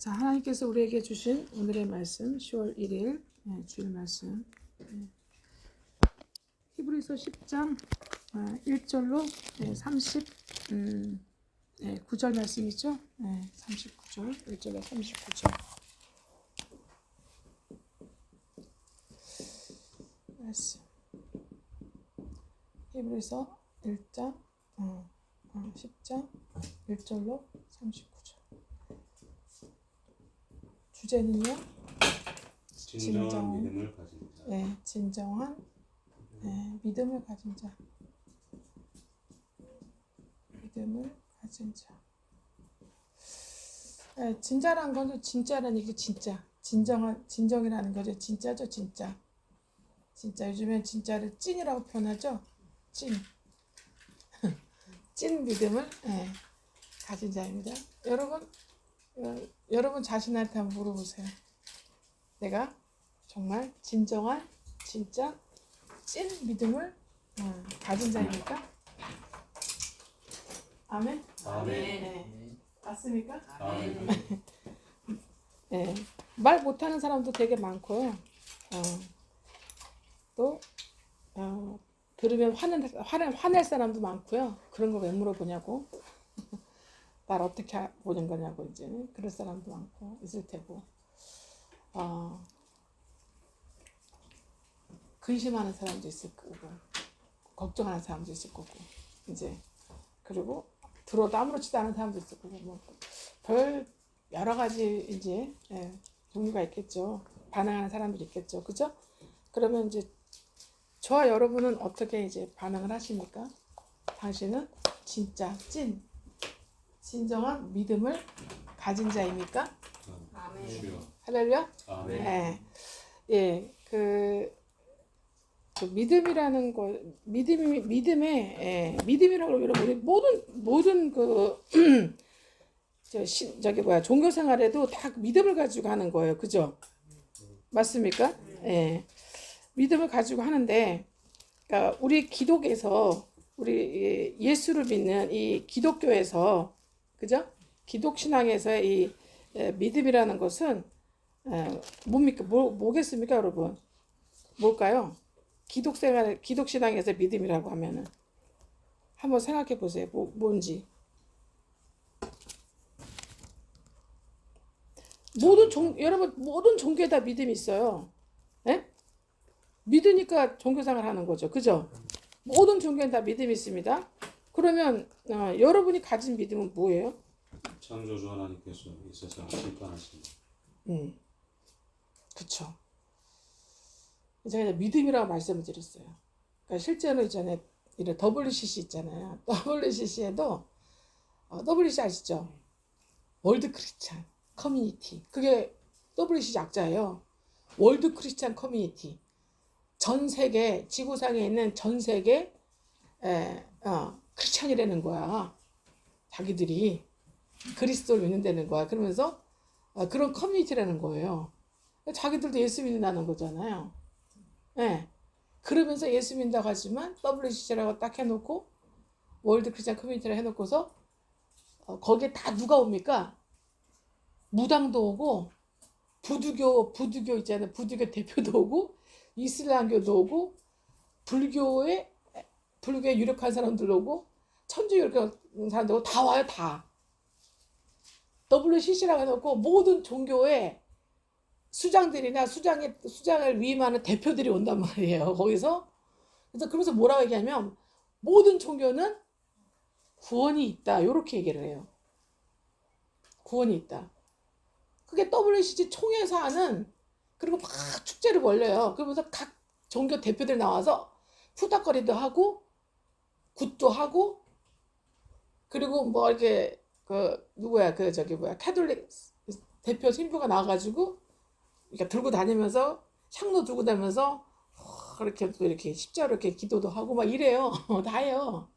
자, 하나님께서 우리에게 주신 오늘의 말씀 10월 1일 주일 말씀 히브리서 10장 1절로 39절 말씀이죠. 39절 1절로 39절 말씀 히브리서 1장 10장 1절로 39절 주제는요. 진정한 믿음을 가진 자. 진정한 믿음을 가진 자. 믿음을 가진 자. 진짜란 건 진짜라는 이게 진짜. 진정이라는 거죠. 진짜죠, 진짜. 진짜 요즘엔 진짜를 찐이라고 표현하죠. 찐. 찐 믿음을 가진 자입니다. 여러분 자신한테 한번 물어보세요. 내가 정말 진정한 진짜 찐 믿음을 가진 자입니까? 아멘? 아멘. 맞습니까? 아멘. 말 못하는 사람도 되게 많고요. 또 들으면 화낼 사람도 많고요. 그런 거 왜 물어보냐고. 날 어떻게 보는 거냐고 이제 그럴 사람도 많고 있을 테고 근심하는 사람도 있을 거고 걱정하는 사람도 있을 거고 이제 그리고 들어도 아무렇지도 않은 사람도 있을 거고 뭐 별 여러 가지 이제 종류가 있겠죠. 반응하는 사람들이 있겠죠. 그죠? 그러면 이제 저와 여러분은 어떻게 이제 반응을 하십니까? 당신은 진짜 진정한 믿음을 가진 자입니까? 아멘. 할렐루야? 아멘. 그 믿음이라는 거, 믿음이라고 그러면 우리 모든 종교 생활에도 다 예수를 가지고 하는 거예요. 그죠? 맞습니까? 믿음을 가지고 하는데, 그러니까 우리 기독에서, 우리 예수를 믿는 이 기독교에서, 그죠? 기독신앙에서의 이 믿음이라는 것은 뭡니까? 뭐겠습니까, 여러분? 뭘까요? 기독신앙에서 믿음이라고 하면은 한번 생각해 보세요. 뭔지. 여러분 모든 종교에 다 믿음이 있어요. 믿으니까 종교생활 하는 거죠. 그죠? 모든 종교에 다 믿음이 있습니다. 그러면 여러분이 가진 믿음은 뭐예요? 창조주 하나님께서 이 세상을 심판하신. 그렇죠. 제가 믿음이라고 말씀을 드렸어요. 그러니까 실제로 이전에 이런 WCC 있잖아요. WCC에도 WCC 아시죠? 월드 크리스찬 커뮤니티. 그게 WCC 약자예요. 월드 크리스찬 커뮤니티. 전 세계 지구상에 있는 전 세계 크리스찬이라는 거야. 자기들이 그리스도를 믿는다는 거야. 그러면서 그런 커뮤니티라는 거예요. 자기들도 예수 믿는다는 거잖아요. 그러면서 예수 믿는다고 하지만 WCC라고 딱 해놓고 월드 크리스찬 커뮤니티를 해놓고서 거기에 다 누가 옵니까? 무당도 오고 부두교 있잖아요. 부두교 대표도 오고 이슬람교도 오고 불교에 유력한 사람들 오고 천주교 유력한 사람들 오고 다 와요. 다. WCC라고 해놓고 모든 종교의 수장들이나 수장을 위임하는 대표들이 온단 말이에요. 거기서. 그래서 그러면서 뭐라고 얘기하면 모든 종교는 구원이 있다. 이렇게 얘기를 해요. 구원이 있다. 그게 WCC 총회에서 하는 그리고 막 축제를 벌려요. 그러면서 각 종교 대표들 나와서 푸닥거리도 하고 굿도 하고 그리고 뭐 이렇게 캐톨릭 대표 신부가 나와가지고 그러니까 들고 다니면서 향로 들고 다니면서 이렇게 또 이렇게 십자로 이렇게 기도도 하고 막 이래요. 다 해요.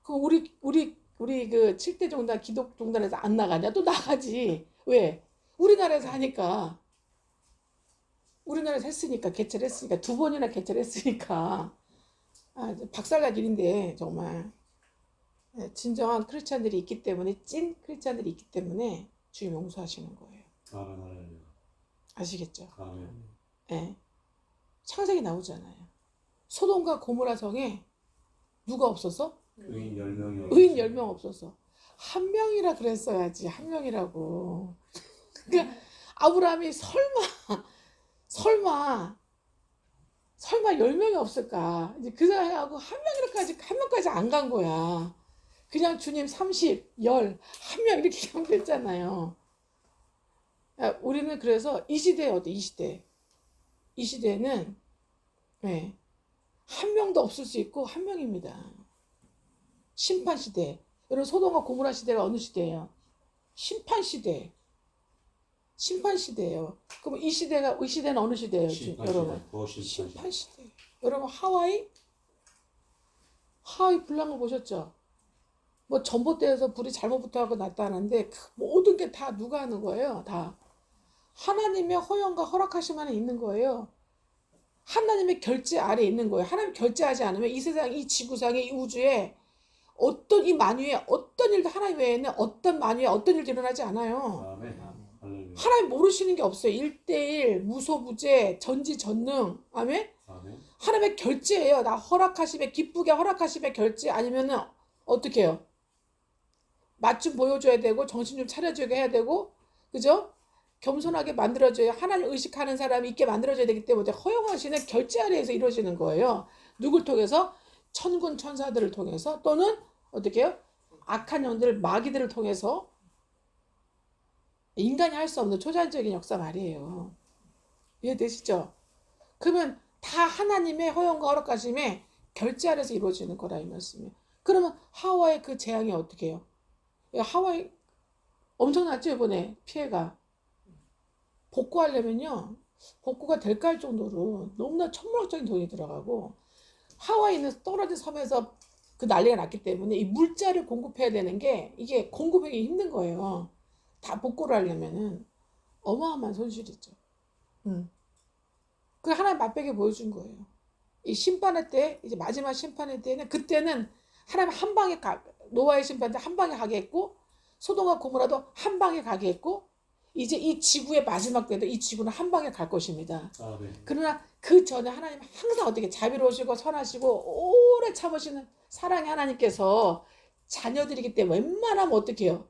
그 우리 그 7대 종단 기독 종단에서 안 나가냐? 또 나가지. 왜? 우리나라에서 하니까. 우리나라에서 했으니까 개최를 했으니까 2번이나 개최를 했으니까 박살날 일인데 정말 진정한 크리스찬들이 있기 때문에 찐 크리스찬들이 있기 때문에 주님 용서하시는 거예요. 아멘. 할렐루야. 아시겠죠? 아멘. 예. 창세기 나오잖아요. 소돔과 고모라 성에 누가 없었어? 의인 10명이 의인 10명 없었어. 한 명이라 그랬어야지. 한 명이라고. 그러니까 아브라함이 설마 10명이 없을까? 이제 그 생각하고 한 명까지 안 간 거야. 그냥 주님 30, 10, 한 명 이렇게 하면 됐잖아요. 야, 우리는 그래서 이 시대에 어때? 이 시대는 네, 한 명도 없을 수 있고 한 명입니다. 심판 시대. 여러분 소돔과 고모라 시대가 어느 시대예요? 심판 시대. 심판 시대예요. 그럼 이 시대는 어느 시대예요, 여러분? 심판 시대. 여러분 하와이 불난 거 보셨죠? 뭐 전봇대에서 불이 잘못 붙어갖고 났다는데 그 모든 게 다 누가 하는 거예요? 다 하나님의 허용과 허락하심만에 있는 거예요. 하나님의 결제 아래 있는 거예요. 하나님 결제하지 않으면 이 세상, 이 지구상의 이 우주에 어떤 이 만유에 어떤 일도 하나님 외에는 어떤 만유에 어떤 일도 일어나지 않아요. 아멘. 할렐루야. 하나님 모르시는 게 없어요. 1대1 무소부재 전지전능. 아멘. 아멘. 하나님의 결제예요. 나 허락하심에 기쁘게 허락하심의 결제 아니면은 어떻게 해요? 맛 좀 보여줘야 되고 정신 좀 차려주게 해야 되고 그죠? 겸손하게 만들어줘야 하나님 의식하는 사람이 있게 만들어줘야 되기 때문에 허용하시는 결제 아래에서 이루어지는 거예요. 누굴 통해서? 천군 천사들을 통해서 또는 어떻게 해요? 악한 영들 마귀들을 통해서 인간이 할 수 없는 초자연적인 역사 말이에요. 이해되시죠? 그러면 다 하나님의 허용과 허락하심에 결제 아래서 이루어지는 거라 이 말씀이에요. 그러면 하와의 그 재앙이 어떻게 해요? 하와이 엄청났죠 이번에 피해가. 복구하려면요. 복구가 될까 할 정도로 너무나 천문학적인 돈이 들어가고 하와이는 떨어진 섬에서 그 난리가 났기 때문에 이 물자를 공급해야 되는 게 이게 공급하기 힘든 거예요. 다 복구를 하려면은 어마어마한 손실이죠. 그 하나님 맛보게 보여준 거예요. 이 심판의 때 이제 마지막 심판의 때는 그때는 하나님 한 방에 노아의 심판 때 한 방에 가게 했고 소돔과 고모라도 한 방에 가게 했고 이제 이 지구의 마지막 때도 이 지구는 한 방에 갈 것입니다. 아멘. 그러나 그 전에 하나님 항상 어떻게 자비로우시고 선하시고 오래 참으시는 사랑의 하나님께서 자녀들이기 때문에 웬만하면 어떻게 해요?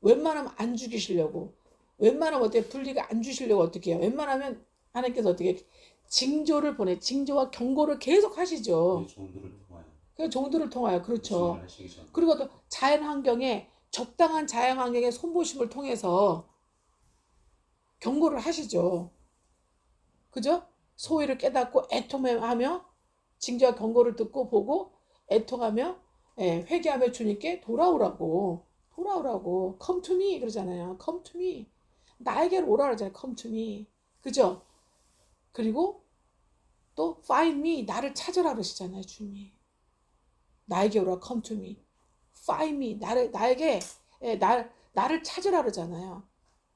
웬만하면 안 죽이시려고 웬만하면 어떻게 분리가 안 주시려고 어떻게 해요? 웬만하면 하나님께서 어떻게 징조와 경고를 계속 하시죠. 종들을 통하여. 그 종들을 통하여 그렇죠. 하시기 전에. 그리고 또 적당한 자연 환경의 손보심을 통해서 경고를 하시죠. 그죠? 소위를 깨닫고 애통하며 징조와 경고를 듣고 보고 애통하며 회개하며 주님께 돌아오라고 come to me 그러잖아요. come to me 나에게로 오라 그러잖아요. come to me 그죠? 그리고 또 find me 나를 찾으라 그러시잖아요. 주님이 나에게 오라 come to me find me 나를 찾으라 그러잖아요.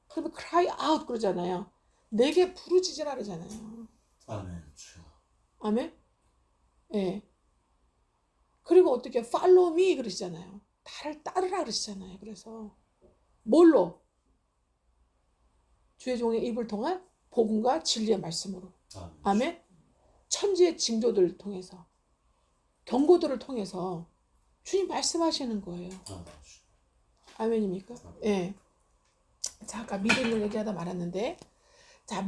그러면 cry out 그러잖아요. 내게 부르짖으라 그러잖아요. 아멘. 주여. 아멘. 예. 그리고 어떻게 follow me 그러시잖아요. 나를 따르라 그러시잖아요. 그래서 뭘로? 주의 종의 입을 통한 복음과 진리의 말씀으로. 아멘. 천지의 징조들을 통해서 경고들을 통해서 주님 말씀하시는 거예요. 아멘입니까? 예. 자, 아까 믿음을 얘기하다 말았는데, 자,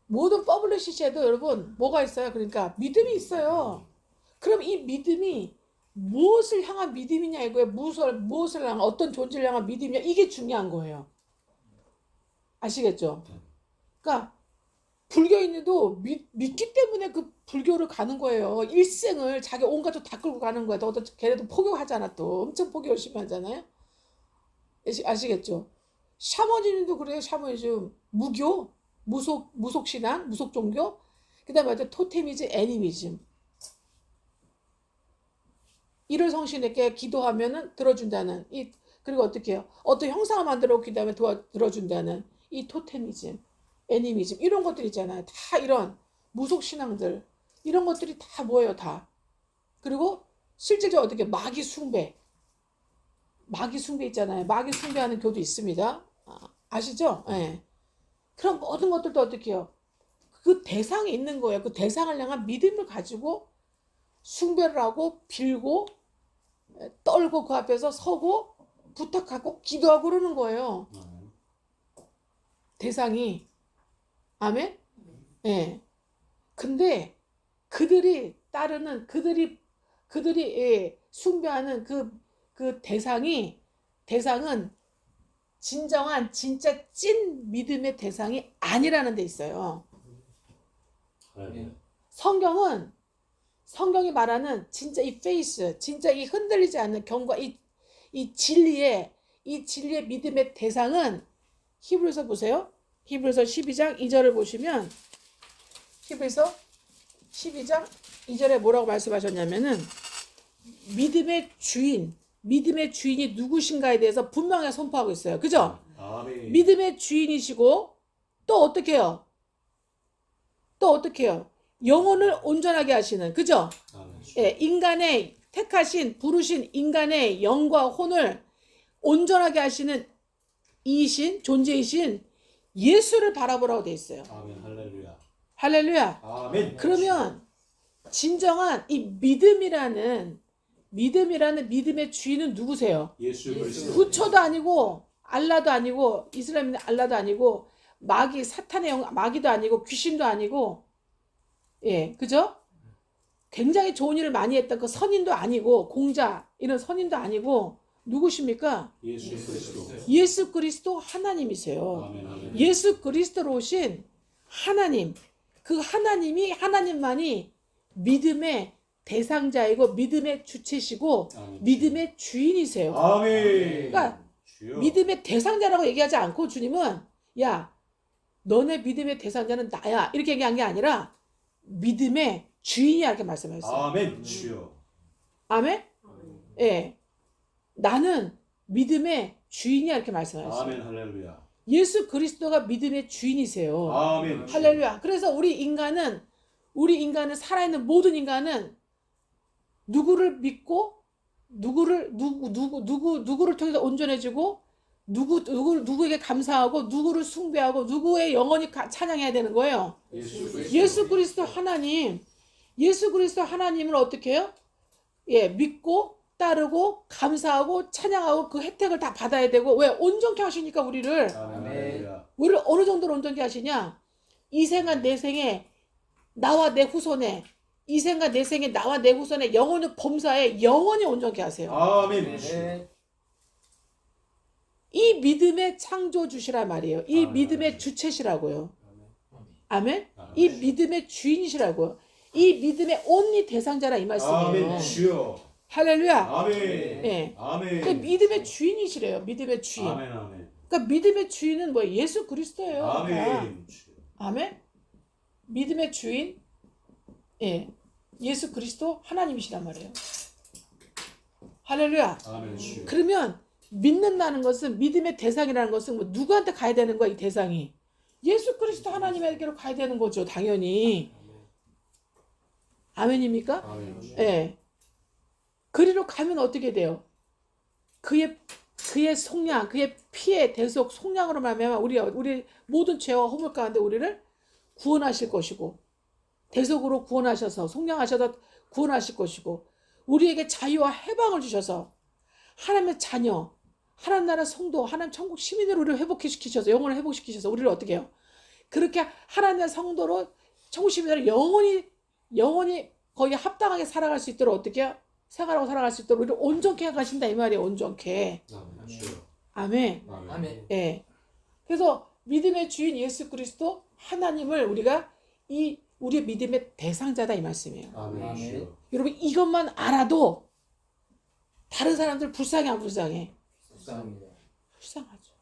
모든 퍼블리시에도 여러분 뭐가 있어요? 그러니까 믿음이 있어요. 그럼 이 믿음이 무엇을 향한 믿음이냐 이거예요. 무엇을 향한 어떤 존재를 향한 믿음이냐 이게 중요한 거예요. 아시겠죠? 그러니까 불교인들도 믿기 때문에 그 불교를 가는 거예요. 일생을 자기 온 가족 다 끌고 가는 거예요. 또 걔네도 포교하잖아. 또 엄청 포교 열심히 하잖아요. 아시겠죠? 샤머니즘도 그래요. 샤머니즘 무교, 무속 신앙, 무속 종교. 그다음에 토테미즘, 애니미즘. 이를 성신에게 기도하면은 들어준다는 그리고 어떻게 해요? 어떤 형상을 만들어 기도하면 들어준다는 이 토테미즘, 애니미즘 이런 것들 있잖아요. 다 이런 무속 신앙들 이런 것들이 다 뭐예요? 다. 그리고 실제적으로 어떻게 마귀 숭배 있잖아요. 마귀 숭배하는 교도 있습니다. 아시죠? 예. 그런 모든 것들도 어떻게 해요? 그 대상이 있는 거예요. 그 대상을 향한 믿음을 가지고 숭배를 하고 빌고 떨고 그 앞에서 서고 부탁하고 기도하고 그러는 거예요. 아멘. 대상이. 아멘? 예. 근데 그들이 따르는 그들이 예, 숭배하는 그 대상은 진정한 진짜 찐 믿음의 대상이 아니라는 데 있어요. 할렐루야. 성경이 말하는 진짜 이 페이스, 진짜 이 흔들리지 않는 경과, 이 진리의 믿음의 대상은 히브리서 보세요. 히브리서 12장 2절을 보시면 히브리서 12장 2절에 뭐라고 말씀하셨냐면은 믿음의 주인이 누구신가에 대해서 분명하게 선포하고 있어요. 그죠? 아멘. 믿음의 주인이시고 또 어떻게 해요? 영혼을 온전하게 하시는, 그죠? 아멘. 예, 인간의 택하신 부르신 인간의 영과 혼을 온전하게 하시는 존재이신 예수를 바라보라고 돼 있어요. 아멘. 할렐루야. 할렐루야. 아멘. 그러면 진정한 이 믿음이라는 믿음의 주인은 누구세요? 예수 그리스도. 부처도 아니고 알라도 아니고 이슬람의 알라도 아니고 사탄의 영 마귀도 아니고 귀신도 아니고, 예, 그죠? 굉장히 좋은 일을 많이 했던 그 선인도 아니고 공자 이런 선인도 아니고 누구십니까? 예수 그리스도. 예수 그리스도 하나님이세요. 아멘. 아멘. 예수 그리스도로 오신 하나님, 그 하나님만이 믿음의 대상자이고 믿음의 주체시고 아멘. 믿음의 주인이세요. 아멘. 그러니까 주여. 믿음의 대상자라고 얘기하지 않고 주님은 야, 너네 믿음의 대상자는 나야 이렇게 얘기한 게 아니라 믿음의 주인이야 이렇게 말씀하셨어요. 아멘. 주여. 아멘? 예. 나는 믿음의 주인이야 이렇게 말씀하셨어요. 아멘. 할렐루야. 예수 그리스도가 믿음의 주인이세요. 아멘. 할렐루야. 그래서 우리 인간은 살아있는 모든 인간은 누구를 믿고 누구를 통해서 온전해지고 누구에게 감사하고 누구를 숭배하고 누구의 영원히 찬양해야 되는 거예요. 예수 그리스도 하나님. 예수 그리스도 하나님을 어떻게 해요? 예, 믿고 따르고 감사하고 찬양하고 그 혜택을 다 받아야 되고, 왜? 온전케 하시니까 우리를. 아멘. 할렐루야. 우리를 어느 정도로 온전케 하시냐? 이 생과 내 생에 나와 내 후손에 이 생과 내 생에 나와 내 후손에 영혼을 범사에 영원히 온전케 하세요. 아멘. 주여. 이 믿음의 창조주시라 말이에요. 이 아멘. 믿음의 주체시라고요. 아멘? 아멘. 이 믿음의 주인이시라고요. 이 믿음의 온리 대상자라 이 말씀이에요. 아멘. 주여. 할렐루야. 아멘. 예. 아멘. 그 믿음의 주인이시래요. 믿음의 주인. 아멘. 아멘. 그러니까 믿음의 주인은 뭐예요? 예수 그리스도예요. 그러니까. 아멘. 주여. 아멘. 믿음의 주인, 예, 예수 그리스도 하나님이시란 말이에요. 할렐루야. 아멘. 주여. 그러면 믿는다는 것은, 믿음의 대상이라는 것은 뭐 누구한테 가야 되는 거야? 이 대상이 예수 그리스도 하나님에게로 가야 되는 거죠, 당연히. 아멘입니까? 아멘. 주여. 예. 그리로 가면 어떻게 돼요? 그의 속량, 그의 피의 대속 속량으로 말미암아 우리 모든 죄와 허물 가운데 우리를 구원하실 것이고, 대속으로 구원하셔서 속량하셔서 구원하실 것이고, 우리에게 자유와 해방을 주셔서 하나님의 자녀, 하나님 나라 성도, 하나님 천국 시민으로 우리를 회복시키셔서, 영혼을 회복시키셔서 우리를 어떻게 해요? 그렇게 하나님의 성도로 천국 시민으로 영원히 거기에 합당하게 살아갈 수 있도록 어떻게 해요? 생활하고 살아갈 수 있도록 우리를 온전케 하신다 이 말이에요. 온전케. 아멘. 주여. 아멘. 아멘. 예. 그래서 믿음의 주인 예수 그리스도 하나님을 우리가 우리의 믿음의 대상자다 이 말씀이에요. 아멘. 주여. 여러분 이것만 알아도 다른 사람들 불쌍해 안 불쌍해? 불쌍합니다. 불쌍하죠.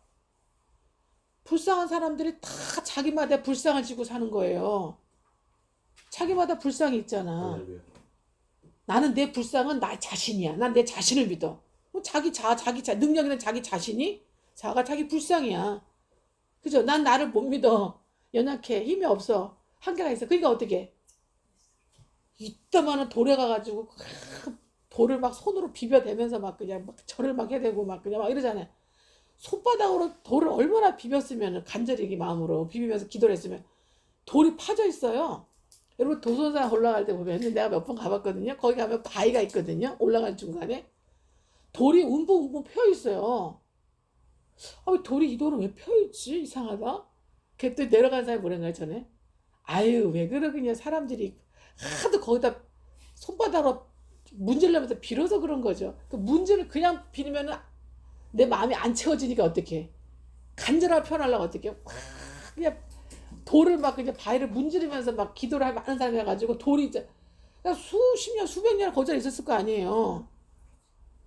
불쌍한 사람들이 다 자기마다 불쌍을 지고 사는 거예요. 자기마다 불쌍이 있잖아. 할렐루야. 나는 내 불쌍은 나 자신이야. 난 내 자신을 믿어. 뭐 자기 능력 있는 자기 자신이 자가 자기 불쌍이야. 그죠? 난 나를 못 믿어. 연약해. 힘이 없어. 한계가 있어. 그러니까 어떻게? 이따만한 돌에 가가지고 돌을 막 손으로 비벼대면서 막 그냥 막 절을 막 해대고 막 그냥 막 이러잖아요. 손바닥으로 돌을 얼마나 비볐으면 간절히 이 마음으로 비비면서 기도를 했으면 돌이 파져 있어요. 여러분 도선산 올라갈 때 보면 내가 몇 번 가봤거든요. 거기 가면 바위가 있거든요. 올라가는 중간에 돌이 움푹움푹 펴 있어요. 왜 돌이 이 돌은 왜 펴 있지? 이상하다. 그랬더니 내려간 사람이 뭐란 거야 전에. 아유 왜 그러겠냐 사람들이 하도 거기다 손바닥으로 문지르면서 빌어서 그런 거죠. 그 문지를 그냥 빌면은 내 마음이 안 채워지니까 어떡해. 간절하게 표현하려고 어떡해. 그냥 돌을 막 그냥 바위를 문지르면서 막 기도를 하는 사람이 해가지고 돌이 이제 수십 년 수백 년 거기에 있었을 거 아니에요.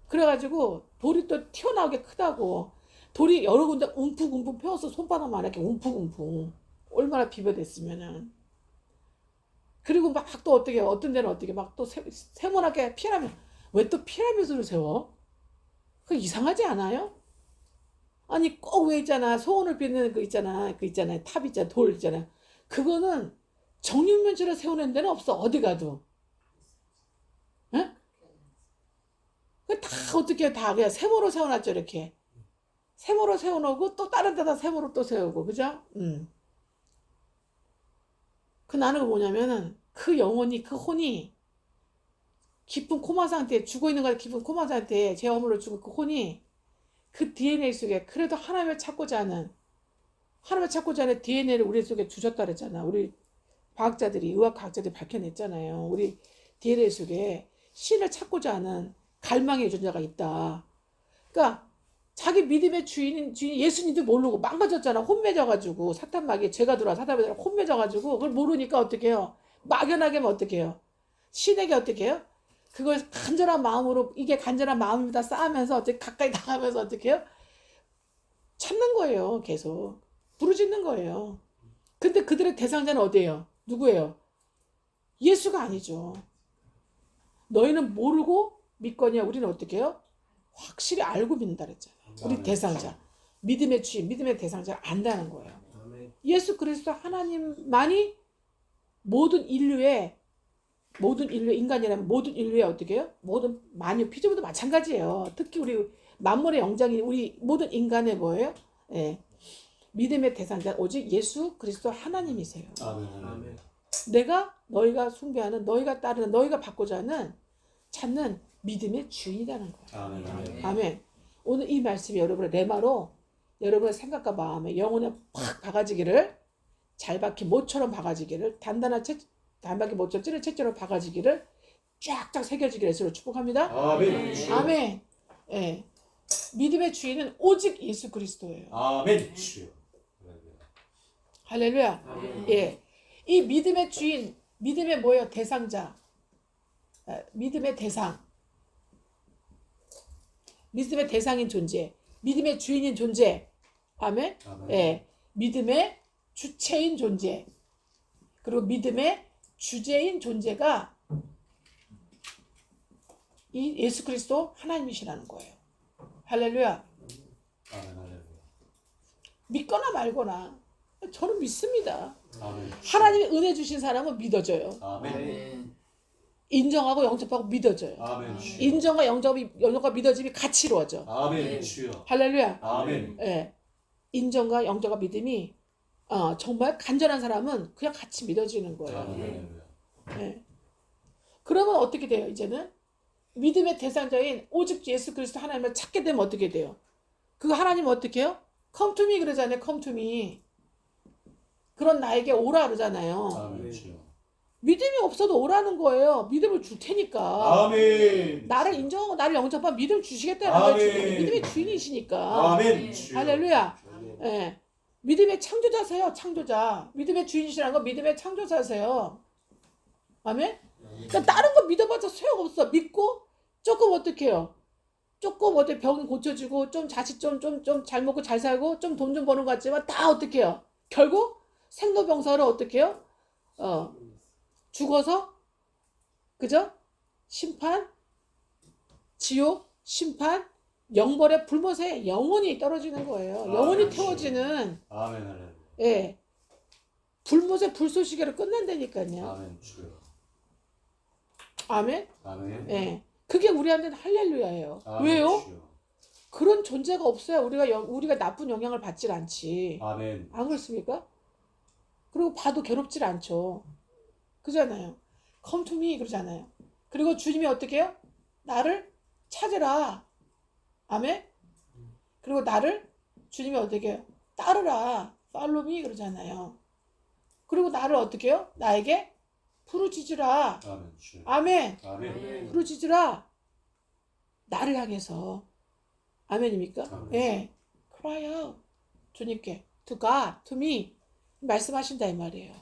그래가지고 돌이 또 튀어나오게 크다고. 돌이 여러 군데 움푹움푹 펴서 손바닥만 이렇게 움푹움푹 얼마나 비벼댔으면은. 그리고 막 또 어떻게 어떤 데는 어떻게 막 또 세모나게 피라미드. 왜 또 피라미드를 세워? 그 이상하지 않아요? 아니 꼭 왜 있잖아 소원을 빌는 그 있잖아 탑 있잖아 돌 있잖아. 그거는 정육면체로 세우는 데는 없어 어디 가도. 응? 그다 어떻게 다 그냥 세모로 세워놨죠 이렇게. 세모로 세워놓고 또 다른 데다 세모로 또 세우고 그죠? 그 나는 뭐냐면은 그 영혼이 그 혼이 깊은 코마 상태에 죽어 있는 거 깊은 코마 상태에 제 어물로 죽은 그 혼이 그 DNA 속에 그래도 하나님을 찾고자 하는 DNA를 우리 속에 주셨다 그랬잖아. 우리 과학자들이 의학 과학자들이 밝혀냈잖아요. 우리 DNA 속에 신을 찾고자 하는 갈망의 존재가 있다. 그러니까 자기 믿음의 주인인 예수님도 모르고 망가졌잖아. 혼매져가지고 사탄마귀 죄가 들어와 사탄마귀 혼매져가지고 그걸 모르니까 어떻게 해요? 막연하게 하면 어떻게 해요? 신에게 어떻게 해요? 그걸 간절한 마음으로 이게 간절한 마음입니다 쌓으면서 어떻게 가까이 나가면서 어떻게 해요? 찾는 거예요. 계속 부르짖는 거예요. 근데 그들의 대상자는 어디예요? 누구예요? 예수가 아니죠. 너희는 모르고 믿거냐? 우리는 어떻게 해요? 확실히 알고 믿는다 그랬잖아요. 우리 대상자 믿음의 주인 믿음의 대상자를 안다는 거예요. 예수 그리스도 하나님만이 모든 인류의 인간이라면 모든 인류의 어떻게 해요? 모든 만유 피조물도 마찬가지예요. 특히 우리 만물의 영장인 우리 모든 인간의 뭐예요? 예. 믿음의 대상자 오직 예수 그리스도 하나님이세요. 아멘. 너희가 숭배하는 너희가 따르는 너희가 받고자 하는 찾는 믿음의 주인이라는 거예요. 아멘. 오늘 이 말씀이 여러분의 레마로 여러분의 생각과 마음에 영혼에 팍 박아지기를 잘 박힌 모처럼 박아지기를 단단한 단박이 모처럼 찌른 채처럼 박아지기를 쫙쫙 새겨지기를 예수로 축복합니다. 아멘. 아멘. 예. 믿음의 주인은 오직 예수 그리스도예요. 아멘. 주여. 할렐루야. 예. 이 믿음의 주인, 믿음의 뭐예요? 대상자. 믿음의 대상. 믿음의 대상인 존재. 믿음의 주인인 존재. 아멘. 예. 믿음의 주체인 존재. 그리고 믿음의 주제인 존재가 이 예수 그리스도 하나님이시라는 거예요. 할렐루야. 아멘. 믿거나 말거나 저는 믿습니다. 아멘. 하나님이 은혜 주신 사람은 믿어져요. 아멘. 인정하고 영접하고 믿어져요. 아멘. 인정과 영접과 믿어짐이 같이 이루어져. 아멘. 주여. 할렐루야. 아멘. 예. 인정과 영접과 믿음이 정말 간절한 사람은 그냥 같이 믿어지는 거예요. 아멘. 예. 그러면 어떻게 돼요? 이제는 믿음의 대상자인 오직 예수 그리스도 하나님을 찾게 되면 어떻게 돼요? 그 하나님은 어떻게 해요? Come to me 그러잖아요. Come to me. 그런 나에게 오라 그러잖아요. 아멘. 주여. 믿음이 없어도 오라는 거예요. 믿음을 줄 테니까. 아멘. 나를 인정하고 나를 영접하면 믿음 주시겠다는 거예요. 믿음의 주인이시니까. 아멘. 할렐루야. 예. 믿음의 창조자세요. 창조자. 믿음의 주인이시라는 건 믿음의 창조자세요. 아멘. 그러니까 다른 거 믿어봤자 소용없어. 믿고 조금 어떻게 해요? 조금 어떻게 병이 고쳐지고 좀 자식 좀 잘 먹고 잘 살고 좀 돈 좀 버는 것 같지만 다 어떻게 해요? 결국 생로병사로 어떻게 해요? 죽어서 그죠? 심판, 지옥, 심판, 영벌의 불못에 영혼이 떨어지는 거예요. 영혼이 태워지는 아멘. 예, 불못의 불쏘시개로 끝난다니까요. 아멘. 주여. 아멘. 아멘. 예, 그게 우리한테는 할렐루야예요. 아멘. 왜요? 주여. 그런 존재가 없어야 우리가 나쁜 영향을 받질 않지. 아멘. 안 그렇습니까? 그리고 봐도 괴롭질 않죠. 그잖아요. Come to me 그러잖아요. 그리고 주님이 어떻게 해요? 나를 찾으라. 아멘. 그리고 나를 주님이 어떻게 해요? 따르라. Follow me 그러잖아요. 그리고 나를 어떻게 해요? 나에게 부르짖으라. 아멘. 주여. 아멘. 아멘. 부르짖으라. 나를 향해서. 아멘입니까? 아멘. 예. Cry out. 주님께. To God, to me. 말씀하신다 이 말이에요.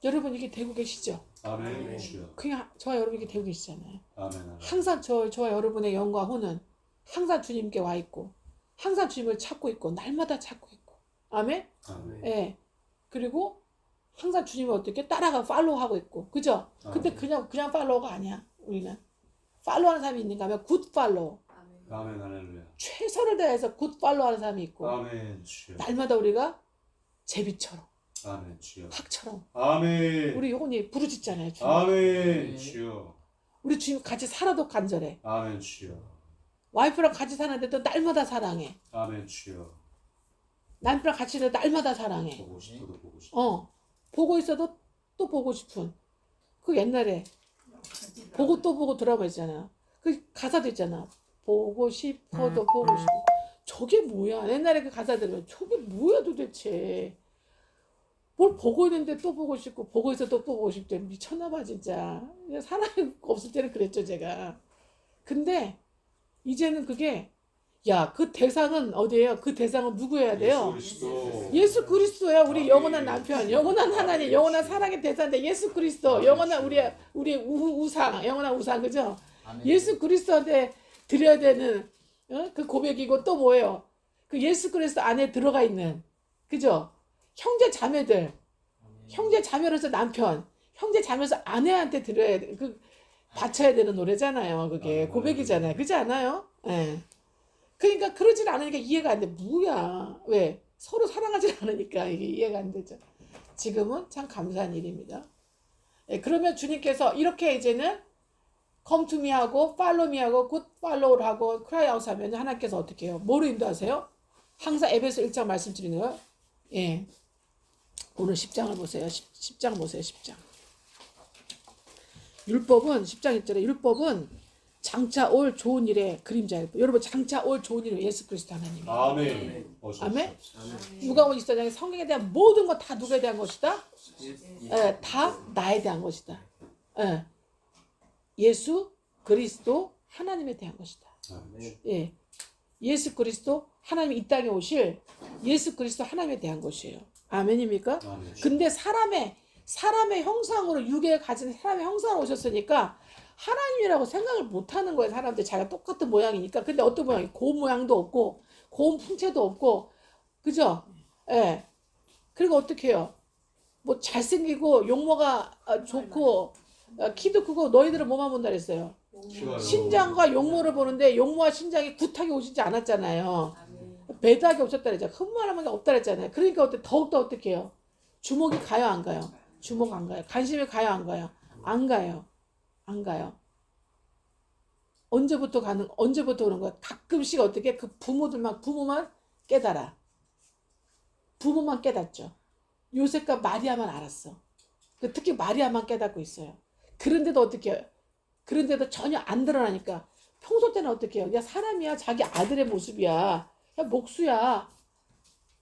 여러분 이게 되고 계시죠? 아멘. 주여. 그냥 저와 여러분 이게 되고 계시잖아요. 아멘. 아멘. 항상 저와 여러분의 영과 혼은 항상 주님께 와 있고 항상 주님을 찾고 있고 날마다 찾고 있고 아멘? 아멘. 예. 그리고 항상 주님을 어떻게 따라가 팔로우하고 있고 그죠? 근데 아멘. 그냥 팔로우가 아니야. 우리는 팔로우하는 사람이 있는가 하면 굿 팔로우. 아멘. 할렐루야. 최선을 다해서 굿 팔로우하는 사람이 있고 아멘. 주여. 날마다 우리가 제비처럼 아멘. 주여. 학처럼 아멘. 우리 영혼이 부르짖잖아요. 주님. 아멘. 주여. 우리 주님 같이 살아도 간절해. 아멘. 주여. 와이프랑 같이 사는데도 날마다 사랑해. 아멘. 주여. 남편랑 같이 있어도 날마다 사랑해. 보고 싶어도 보고 싶어. 보고 있어도 또 보고 싶은. 그 옛날에 보고 또 보고 드라마 있잖아. 그 가사도 있잖아. 보고 싶어도 보고 싶어. 저게 뭐야? 옛날에 그 가사 들으면 저게 뭐야 도대체. 뭘 보고 있는데 또 보고 싶고 보고 있어도 또 보고 싶대. 미쳤나 봐 진짜. 사랑이 없을 때는 그랬죠 제가. 근데 이제는 그게 야, 그 대상은 어디예요? 그 대상은 누구여야 돼요? 예수 그리스도. 예수 그리스도야. 우리 영원한 남편, 영원한 하나님, 영원한 사랑의 대상인데 예수 그리스도, 영원한 우리 우상, 영원한 우상, 그죠? 예수 그리스도한테 드려야 되는 그 고백이고 또 뭐예요? 그 예수 그리스도 안에 들어가 있는, 그죠? 형제 자매들, 형제 자매로서 남편, 형제 자매로서 아내한테 드려야 돼. 그 바쳐야 되는 노래잖아요. 그게 고백이잖아요. 그렇지 않아요? 예. 그러니까 그러질 않으니까 이해가 안 돼. 뭐야? 왜? 서로 사랑하지 않으니까 이게 이해가 안 되죠. 지금은 참 감사한 일입니다. 예, 그러면 주님께서 이렇게 이제는 come to me 하고 follow me 하고 good follow를 하고 cry out 하면 하나님께서 어떻게 해요? 뭐로 인도하세요? 항상 에베소 1장 말씀드리는 거예요. 예. 오늘 10장을 보세요. 10장 보세요. 10장. 율법은 10장 1절에 율법은 장차 올 좋은 일의 그림자예요. 여러분 장차 올 좋은 일은 예수 그리스도 하나님. 아멘. 아멘. 누가복음 24장에 성경에 대한 모든 것 다 누구에 대한 것이다? 다 나에 대한 것이다. 예수 그리스도 하나님에 대한 것이다. 아멘. 예. 예수 그리스도 하나님이 이 땅에 오실 예수 그리스도 하나님에 대한 것이에요. 아멘입니까? 아멘. 근데 사람의 형상으로 육에 가진 사람의 형상으로 오셨으니까 하나님이라고 생각을 못하는 거예요. 사람들 자기가 똑같은 모양이니까. 근데 어떤 모양이 고운 모양도 없고 고운 풍채도 없고 그죠? 예. 그리고 어떻게 해요? 뭐 잘생기고 용모가 좋고 키도 크고 너희들은 뭐만 본다 그랬어요? 신장과 용모를 보는데 용모와 신장이 굿하게 오시지 않았잖아요. 배다하게 오셨다 그랬잖아요. 흠말하면 없다 그랬잖아요. 그러니까 더욱더 어떻게 해요? 주목이 가요 안 가요? 주목 안 가요. 관심이 가요 안 가요? 안 가요. 안 가요. 언제부터 오는 거야? 가끔씩 어떻게 그 부모만 깨달아. 부모만 깨닫죠. 요셉과 마리아만 알았어. 특히 마리아만 깨닫고 있어요. 그런데도 어떻게 해요? 그런데도 전혀 안 드러나니까 평소 때는 어떻게 해요? 야 사람이야. 자기 아들의 모습이야. 야 목수야.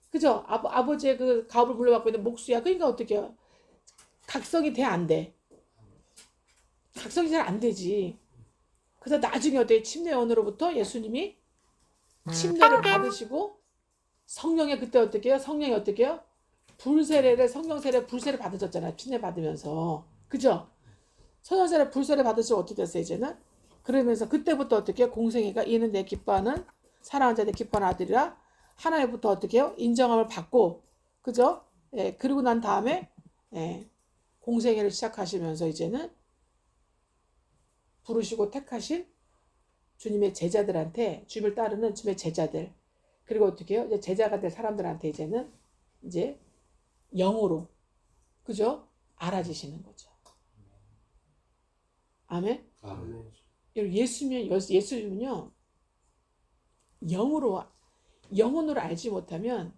그죠? 아버지의 그 가업을 물려받고 있는 목수야. 그러니까 어떻게 해요? 각성이 돼 안 돼? 각성이 잘 안 되지. 그래서 나중에 어떻게 침례원으로부터 예수님이 침례를 받으시고 성령의 그때 어떻게 해요? 성령이 어떻게 해요? 성령 세례 불세를 받으셨잖아요. 침례 받으면서. 그죠? 성령 세례 불세를 받으시고 어떻게 됐어요, 이제는? 그러면서 그때부터 어떻게 해요? 공생애가 이는 내 기뻐하는 사랑하는 자 내 기뻐하는 아들이라 하나님부터 어떻게 해요? 인정함을 받고 그죠? 예, 그리고 난 다음에 예, 공생애를 시작하시면서 이제는 부르시고 택하신 주님의 제자들한테 주님을 따르는 주님의 제자들 그리고 어떻게 해요? 이제 제자가 될 사람들한테 이제는 이제 영으로 그죠? 알아지시는 거죠. 아멘. 아멘. 여러분 예수님은요 영혼으로 알지 못하면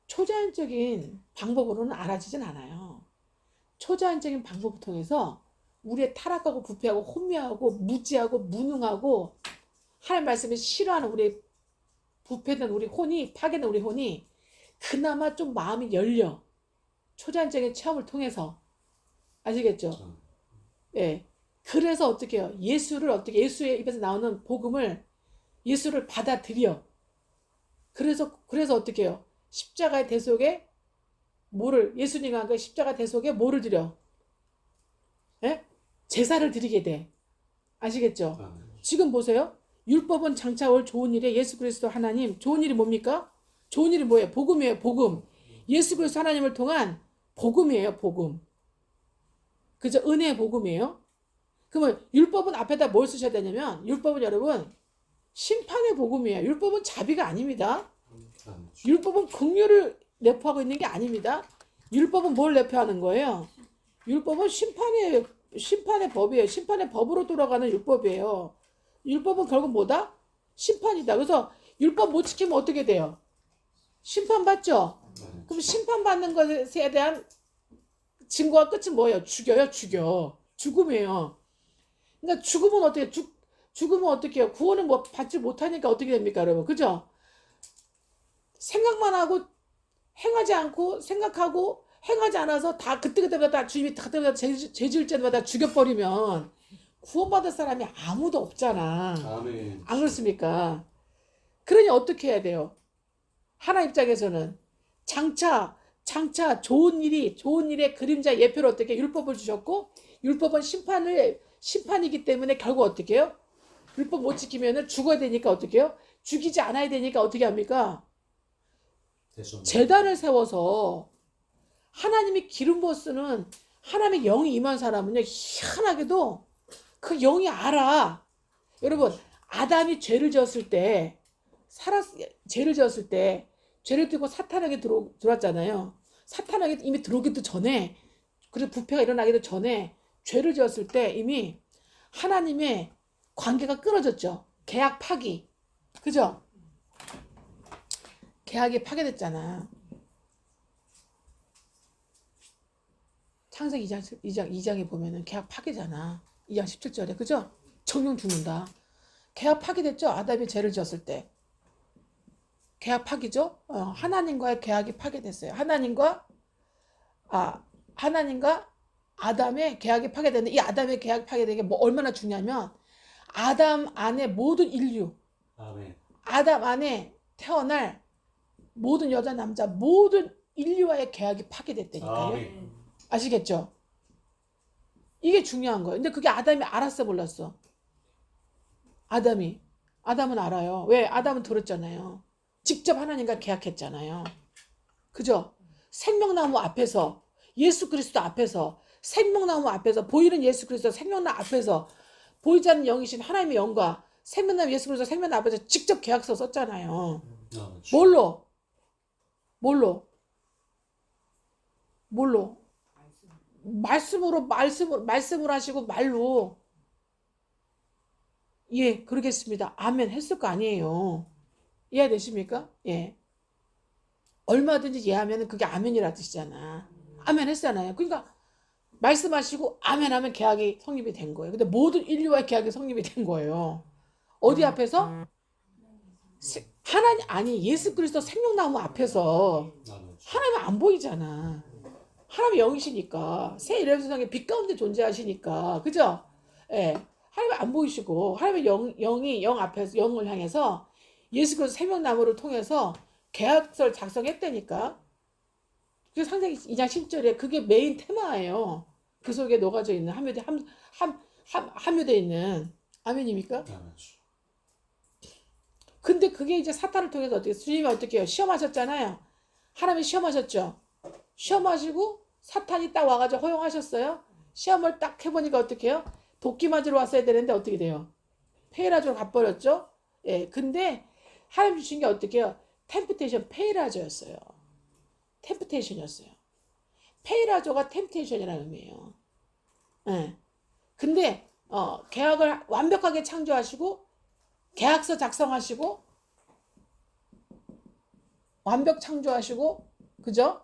초자연적인 방법으로는 알아지진 않아요. 초자연적인 방법을 통해서 우리의 타락하고 부패하고 혼미하고 무지하고 무능하고 하나님 말씀을 싫어하는 우리 부패된 우리 혼이 파괴된 우리 혼이 그나마 좀 마음이 열려. 초자연적인 체험을 통해서 아시겠죠? 예. 그래서 어떻게 해요? 예수의 입에서 나오는 복음을 예수를 받아들여. 그래서 어떻게 해요? 십자가의 대속에 예수님과 그 십자가 대속에 뭐를 드려? 예? 제사를 드리게 돼. 아시겠죠? 지금 보세요. 율법은 장차 올 좋은 일에 예수 그리스도 하나님, 좋은 일이 뭡니까? 좋은 일이 뭐예요? 복음이에요, 복음. 예수 그리스도 하나님을 통한 복음이에요, 복음. 그죠? 은혜의 복음이에요. 그러면 율법은 앞에다 뭘 쓰셔야 되냐면, 율법은 여러분, 심판의 복음이에요. 율법은 자비가 아닙니다. 율법은 긍휼을 내포하고 있는 게 아닙니다. 율법은 뭘 내포하는 거예요? 율법은 심판의 법이에요. 심판의 법으로 돌아가는 율법이에요. 율법은 결국 뭐다? 심판이다. 그래서 율법 못 지키면 어떻게 돼요? 심판받죠? 그럼 심판받는 것에 대한 증거와 끝은 뭐예요? 죽여. 죽음이에요. 그러니까 죽으면 어떻게 해요? 구원을 뭐 받지 못하니까 어떻게 됩니까, 여러분? 그죠? 생각만 하고 행하지 않고 생각하고 행하지 않아서 다 그때마다 다 주님이 그때마다 죄 지을 때마다 죽여버리면 구원받을 사람이 아무도 없잖아. 아멘. 안 그렇습니까? 그러니 어떻게 해야 돼요? 하나님 입장에서는 장차 좋은 일의 그림자 예표를 어떻게 율법을 주셨고 율법은 심판이기 때문에 결국 어떻게 해요? 율법 못 지키면은 죽어야 되니까 어떻게 해요? 죽이지 않아야 되니까 어떻게 합니까? 제단을 세워서 하나님이 기름 부어 쓰는 하나님의 영이 임한 사람은요 희한하게도 그 영이 알아. 여러분 아담이 죄를 지었을 때 죄를 띠고 사탄에게 들어왔잖아요. 사탄에게 이미 들어오기도 전에 그리고 부패가 일어나기도 전에 죄를 지었을 때 이미 하나님의 관계가 끊어졌죠. 계약 파기. 그죠? 계약이 파괴됐잖아. 창세기 2장에 보면은 계약 파괴잖아. 2장 17절에. 그죠? 정령 죽는다. 계약 파괴됐죠? 아담이 죄를 지었을 때. 계약 파기죠? 하나님과의 계약이 파괴됐어요. 하나님과 아담의 계약이 파괴됐는데 이 아담의 계약이 파괴된 게 뭐 얼마나 중요하면 아담 안에 모든 인류, 아멘. 아담 안에 태어날 모든 여자 남자 모든 인류와의 계약이 파괴됐다니까요. 아멘. 아시겠죠? 이게 중요한 거예요. 근데 그게 아담이 알았어 몰랐어? 아담은 알아요. 왜? 아담은 들었잖아요. 직접 하나님과 계약했잖아요. 그죠? 생명나무 앞에서 예수 그리스도 앞에서 생명나무 앞에서 보이는 예수 그리스도 생명나무 앞에서 보이지 않는 영이신 하나님의 영과 생명나무 예수 그리스도 생명나무 앞에서 직접 계약서 썼잖아요. 뭘로? 말씀으로 하시고 말로. 예, 그러겠습니다. 아멘 했을 거 아니에요. 이해되십니까? 예. 얼마든지 예하면 그게 아멘이라 뜻이잖아. 아멘 했잖아요. 그러니까 말씀하시고 아멘 하면 계약이 성립이 된 거예요. 근데 모든 인류와의 계약이 성립이 된 거예요. 어디 앞에서? 예수 그리스도 생명나무 앞에서. 하나님은 안 보이잖아. 하나님의 영이시니까 새 이름 세상에 빛 가운데 존재하시니까 그죠? 예. 하나님은 안 보이시고 하나님의 영이 영 앞에서 영을 향해서 예수 그리스도 생명나무를 통해서 계약서를 작성했다니까. 그게 상세히 2장 10절에 그게 메인 테마예요. 그 속에 녹아져 있는 함유되어 있는 아멘입니까? 근데 그게 이제 사탄을 통해서 주님이 어떻게 해요? 시험하셨잖아요. 하나님이 시험하셨죠. 시험하시고 사탄이 딱 와가지고 허용하셨어요. 시험을 딱 해보니까 어떻게 해요? 도끼 맞으러 왔어야 되는데 어떻게 돼요? 페이라조로 가버렸죠. 예, 근데 하나님 주신 게 어떻게 해요? 템프테이션 페이라조였어요. 템프테이션이었어요. 페이라조가 템프테이션이라는 의미예요. 예. 근데 계약을 완벽하게 창조하시고 계약서 작성하시고 완벽 창조하시고 그죠?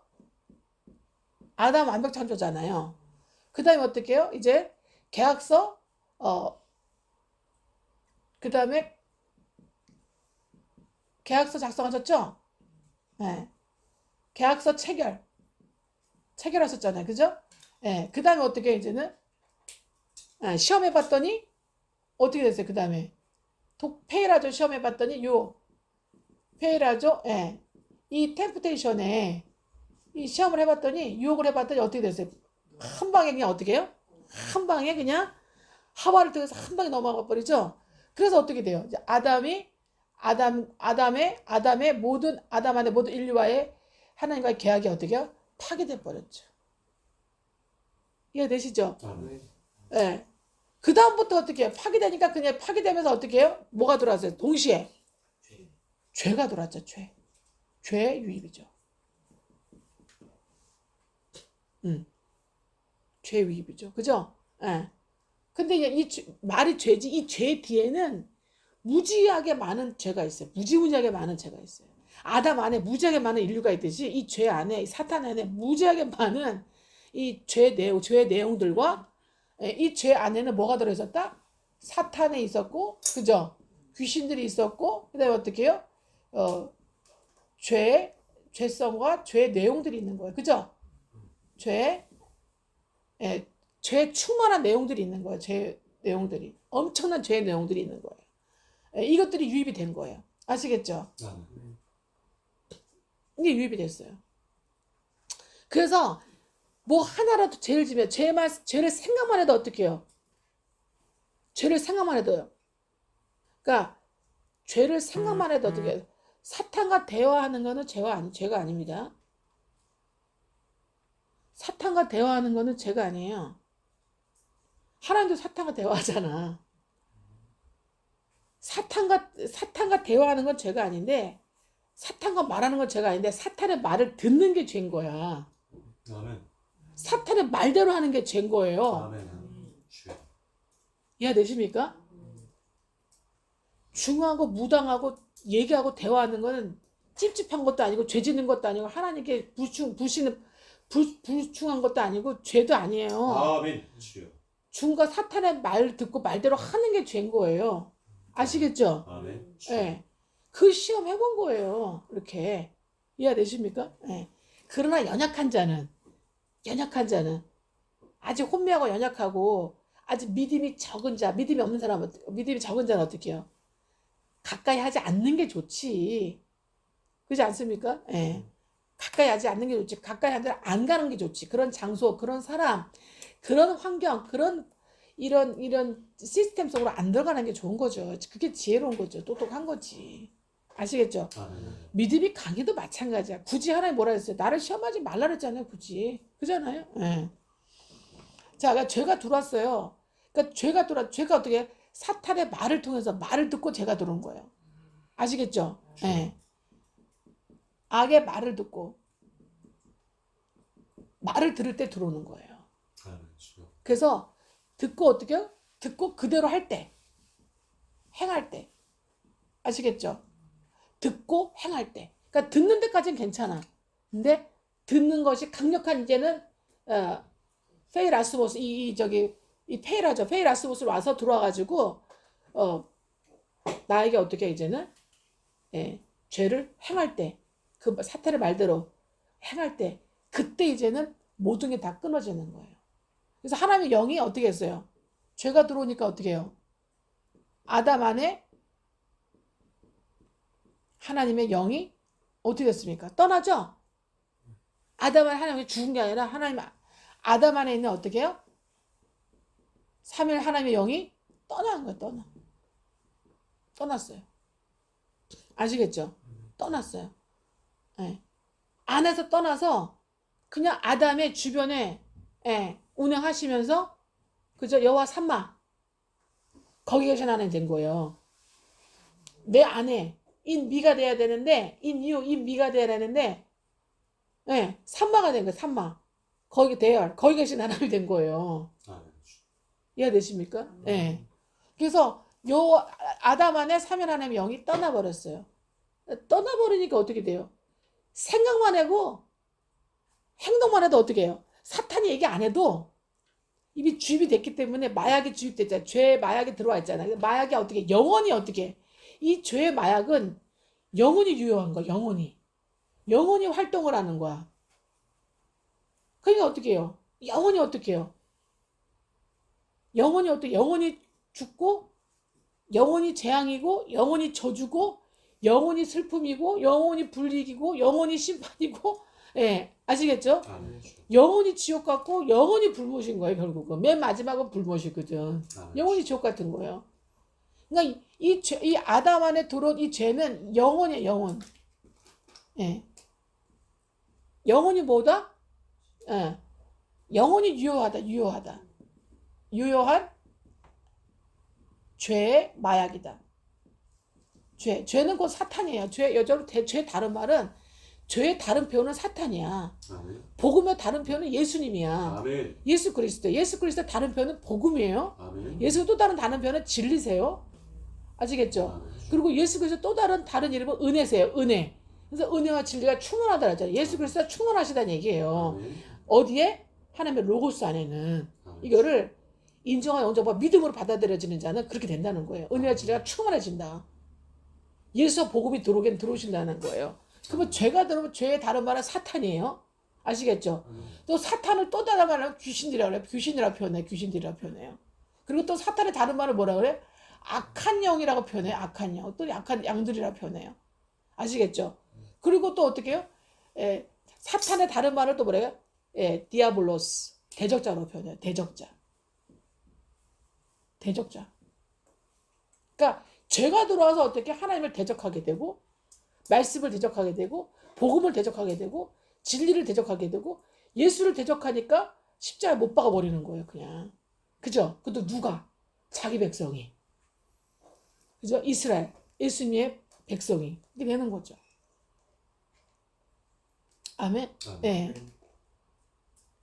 아담 완벽 창조잖아요. 그 다음에 어떻게 해요? 이제 계약서 그 다음에 계약서 작성하셨죠? 네. 계약서 체결하셨잖아요. 그죠? 네. 그 다음에 어떻게 이제는 시험해봤더니 어떻게 됐어요? 그 다음에 페이라조 시험해봤더니 페이라조 이 템프테이션에 이 시험을 해봤더니 유혹을 해봤더니 어떻게 됐어요? 한 방에 그냥 어떻게 해요? 한 방에 그냥 하와를 통해서 한 방에 넘어가 버리죠. 그래서 어떻게 돼요? 이제 아담의 모든 아담 안에 모든 인류와의 하나님과의 계약이 어떻게 해요? 파괴돼 버렸죠. 이해되시죠? 아멘. 예. 그 다음부터 어떻게 해요? 파괴되니까 그냥 파괴되면서 어떻게 해요? 뭐가 들어왔어요? 동시에 죄가 들어왔죠. 죄의 유입이죠. 죄의 유입이죠. 그죠? 예. 근데 이 말이 죄지. 이 죄 뒤에는 무지하게 많은 죄가 있어요. 무지무지하게 많은 죄가 있어요. 아담 안에 무지하게 많은 인류가 있듯이 이 죄 안에 사탄 안에 무지하게 많은 이 죄의 내용들과 이 죄 안에는 뭐가 들어있었다? 사탄에 있었고, 그죠? 귀신들이 있었고, 그 다음에 어떻게 해요? 죄성과 죄의 내용들이 있는 거예요. 그죠? 죄 충만한 내용들이 있는 거예요. 죄 내용들이. 엄청난 죄의 내용들이 있는 거예요. 이것들이 유입이 된 거예요. 아시겠죠? 아멘. 이게 유입이 됐어요. 그래서 뭐 하나라도 죄를 지면 죄를 생각만 해도 어떻게 해요? 죄를 생각만 해도요. 그러니까 죄를 생각만 해도 어떻게 해요? 사탄과 대화하는 거는 죄가 아닙니다. 사탄과 대화하는 거는 죄가 아니에요. 하나님도 사탄과 대화하잖아. 사탄과 대화하는 건 죄가 아닌데 사탄과 말하는 건 죄가 아닌데 사탄의 말을 듣는 게 죄인 거야. 아멘. 사탄의 말대로 하는 게 죄인 거예요. 아멘. 주여. 이해되십니까? 중하고 무당하고 얘기하고 대화하는 거는 찝찝한 것도 아니고 죄 짓는 것도 아니고 하나님께 불충한 것도 아니고 죄도 아니에요. 아멘. 주여. 중과 사탄의 말 듣고 말대로 하는 게 죄인 거예요. 아시겠죠? 아멘. 예. 네. 그 시험 해본 거예요. 이렇게. 이해되십니까? 예. 그러나 연약한 자는 아직 혼미하고 연약하고 아직 믿음이 적은 자, 믿음이 적은 자는 어떻게 해요? 가까이 하지 않는 게 좋지. 그렇지 않습니까? 예. 가까이 하지 않는 게 좋지. 가까이 하지 안 가는 게 좋지. 그런 장소, 그런 사람, 그런 환경, 이런 시스템 속으로 안 들어가는 게 좋은 거죠. 그게 지혜로운 거죠. 똑똑한 거지. 아시겠죠? 아멘. 믿음이 강해도 마찬가지야. 굳이 하나님 뭐라 했어요? 나를 시험하지 말라 그랬잖아요. 굳이. 그잖아요. 예. 자, 그러니까 죄가 들어왔어요. 그러니까 죄가 어떻게 해? 사탄의 말을 통해서 말을 듣고 죄가 들어온 거예요. 아시겠죠? 예. 악의 말을 듣고 말을 들을 때 들어오는 거예요. 아멘. 주여. 그래서 듣고 어떻게 해요? 듣고 그대로 할 때, 행할 때. 아시겠죠? 듣고 행할 때. 그러니까 듣는 데까지는 괜찮아. 근데 듣는 것이 강력한 이제는 페이라스모스 이 페이라죠. 페이라스모스 와서 들어와가지고 나에게 어떻게 이제는 죄를 행할 때, 그 사탄의 말대로 행할 때, 그때 이제는 모든 게 다 끊어지는 거예요. 그래서 하나님의 영이 어떻게 했어요? 죄가 들어오니까 어떻게 해요? 아담 안에 하나님의 영이 어떻게 됐습니까? 떠나죠? 아담 안에 하나님이 죽은 게 아니라 아담 안에 있는 어떻게 해요? 3일 하나님의 영이 떠나는 거예요. 떠났어요. 아시겠죠? 떠났어요. 네. 안에서 떠나서 그냥 아담의 주변에 운행하시면서 그죠? 여호와 삼마 거기 계신 하나님 된 거예요. 내 안에 인미가 돼야 되는데 인미가 돼야 되는데 삼마가 된 거예요. 삼마 거기 계신 하나님이 된 거예요. 아멘. 이해되십니까? 예. 그래서 요 아담 안에 삼위 하나님의 영이 떠나버렸어요. 떠나버리니까 어떻게 돼요? 생각만 하고 행동만 해도 어떻게 해요? 사탄이 얘기 안 해도 이미 주입이 됐기 때문에 마약이 주입됐잖아요. 죄의 마약이 들어와 있잖아요. 마약이 어떻게 영원히 어떻게 이 죄의 마약은 영원히 유효한 거야. 영원히 활동을 하는 거야. 그러니까 어떻게 해요? 영원히 어떻게 해요? 영원히 죽고 영원히 재앙이고 영원히 저주고 영원히 슬픔이고 영원히 불이익이고 영원히 심판이고 예 아시겠죠? 아멘. 영원히 지옥 같고 영원히 불못인 거예요. 결국은 맨 마지막은 불못이거든. 아멘. 영원히 지옥 같은 거예요. 그러니까 이 아담 안에 들어온 이 죄는 영원이에요. 영원. 예. 영원히 뭐다? 예. 영원히 유효하다. 유효한 죄의 마약이다. 죄는 곧 사탄이에요. 죄 다른 말은 죄의 다른 표현은 사탄이야. 아멘. 복음의 다른 표현은 예수님이야. 아멘. 예수 그리스도 다른 표현은 복음이에요. 아멘. 예수 또 다른 표현은 진리세요. 아시겠죠? 아멘. 그리고 예수 그리스도 또 다른 이름은 은혜세요. 은혜. 그래서 은혜와 진리가 충만하다 그랬잖아요. 예수 그리스도가 충만하시다는 얘기예요. 아멘. 어디에? 하나님의 로고스 안에는. 아멘. 이거를 인정과 영접과 믿음으로 받아들여지는 자는 그렇게 된다는 거예요. 은혜와 진리가 충만해진다. 예수와 복음이 들어오신다는 거예요. 그러면 죄가 들어오면 죄의 다른 말은 사탄이에요. 아시겠죠? 또 사탄을 또 다른 말은 귀신들이라고 그래요. 귀신들이라고 표현해요. 그리고 또 사탄의 다른 말을 뭐라 그래요? 악한 영이라고 표현해요. 악한 영. 또 약한 양들이라고 표현해요. 아시겠죠? 그리고 또 어떻게 해요? 사탄의 다른 말을 또 뭐래요? 디아블로스. 대적자로 표현해요. 대적자. 그러니까 죄가 들어와서 어떻게 하나님을 대적하게 되고 말씀을 대적하게 되고 복음을 대적하게 되고 진리를 대적하게 되고 예수를 대적하니까 십자가에 못 박아 버리는 거예요. 그냥. 그죠? 그것도 누가? 자기 백성이. 그죠? 이스라엘. 예수님의 백성이. 이게 되는 거죠. 아멘. 아멘. 네.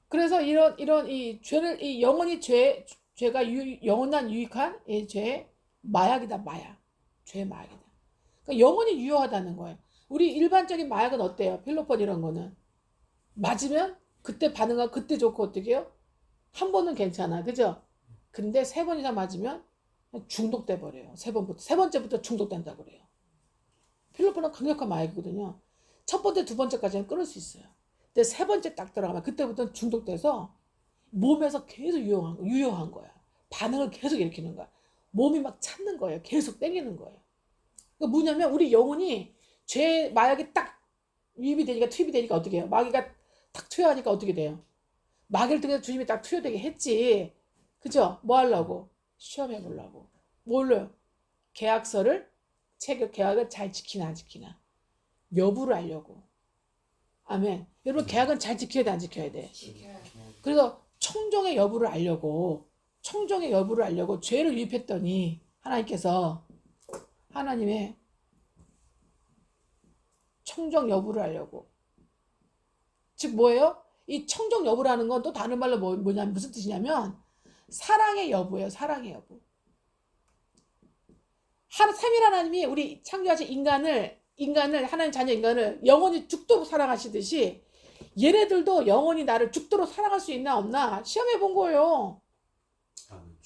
그래서 이런 이 죄를 이 영원히 죄가 영원한 유익한 이 죄의 마약이다. 죄의 마약이다. 그러니까 영원히 유효하다는 거예요. 우리 일반적인 마약은 어때요? 필로폰 이런 거는 맞으면 그때 반응하고 그때 좋고 어떻게 해요? 한 번은 괜찮아. 그죠? 근데 3번 이상 맞으면 중독돼 버려요. 세 번째부터 중독된다 그래요. 필로폰은 강력한 마약이거든요. 첫 번째, 두 번째까지는 끊을 수 있어요. 근데 3번째 딱 들어가면 그때부터는 중독돼서 몸에서 계속 유효한 거야. 반응을 계속 일으키는 거야. 몸이 막 찾는 거예요. 계속 땡기는 거예요. 그러니까 뭐냐면 우리 영혼이 죄 마약이 딱 투입이 되니까 어떻게 해요? 마귀가 딱 투여하니까 어떻게 돼요? 마귀를 통해서 주님이 딱 투여되게 했지. 그죠? 뭐 하려고? 시험해 보려고. 뭘로요? 계약을 잘 지키나 안 지키나. 여부를 알려고. 아멘. 여러분 계약은 잘 지켜야 돼, 안 지켜야 돼? 그래서 청정의 여부를 알려고 죄를 유입했더니 하나님의 청정 여부를 알려고. 즉 뭐예요? 이 청정 여부라는 건 또 다른 말로 뭐냐면 무슨 뜻이냐면 사랑의 여부예요. 사랑의 여부. 삼위 하나님이 우리 창조하신 인간을 하나님 자녀 인간을 영원히 죽도록 사랑하시듯이 얘네들도 영원히 나를 죽도록 사랑할 수 있나 없나 시험해 본 거예요. 아멘.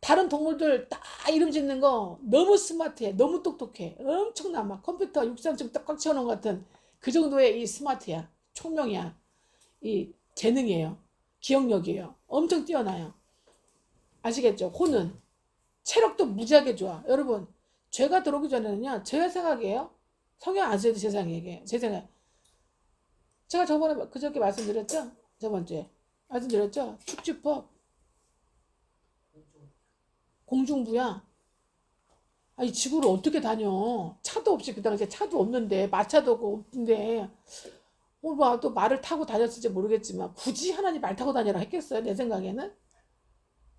다른 동물들 다 이름 짓는 거 너무 스마트해. 너무 똑똑해. 엄청나. 막 컴퓨터 63층 꽉 채워놓은 것 같은 그 정도의 이 스마트야. 총명이야. 이 재능이에요. 기억력이에요. 엄청 뛰어나요. 아시겠죠? 혼은. 체력도 무지하게 좋아. 여러분 죄가 들어오기 전에는요. 제가 생각해요. 성경 안 써도 제 생각이에요. 제 생각. 제가 저번에 그저께 말씀드렸죠? 저번 주에 말씀드렸죠? 축지법 공중부야. 이 지구를 어떻게 다녀? 차도 없이 그 당시에 차도 없는데 마차도 없는데 또 말을 타고 다녔을지 모르겠지만 굳이 하나님 말 타고 다니라 했겠어요? 내 생각에는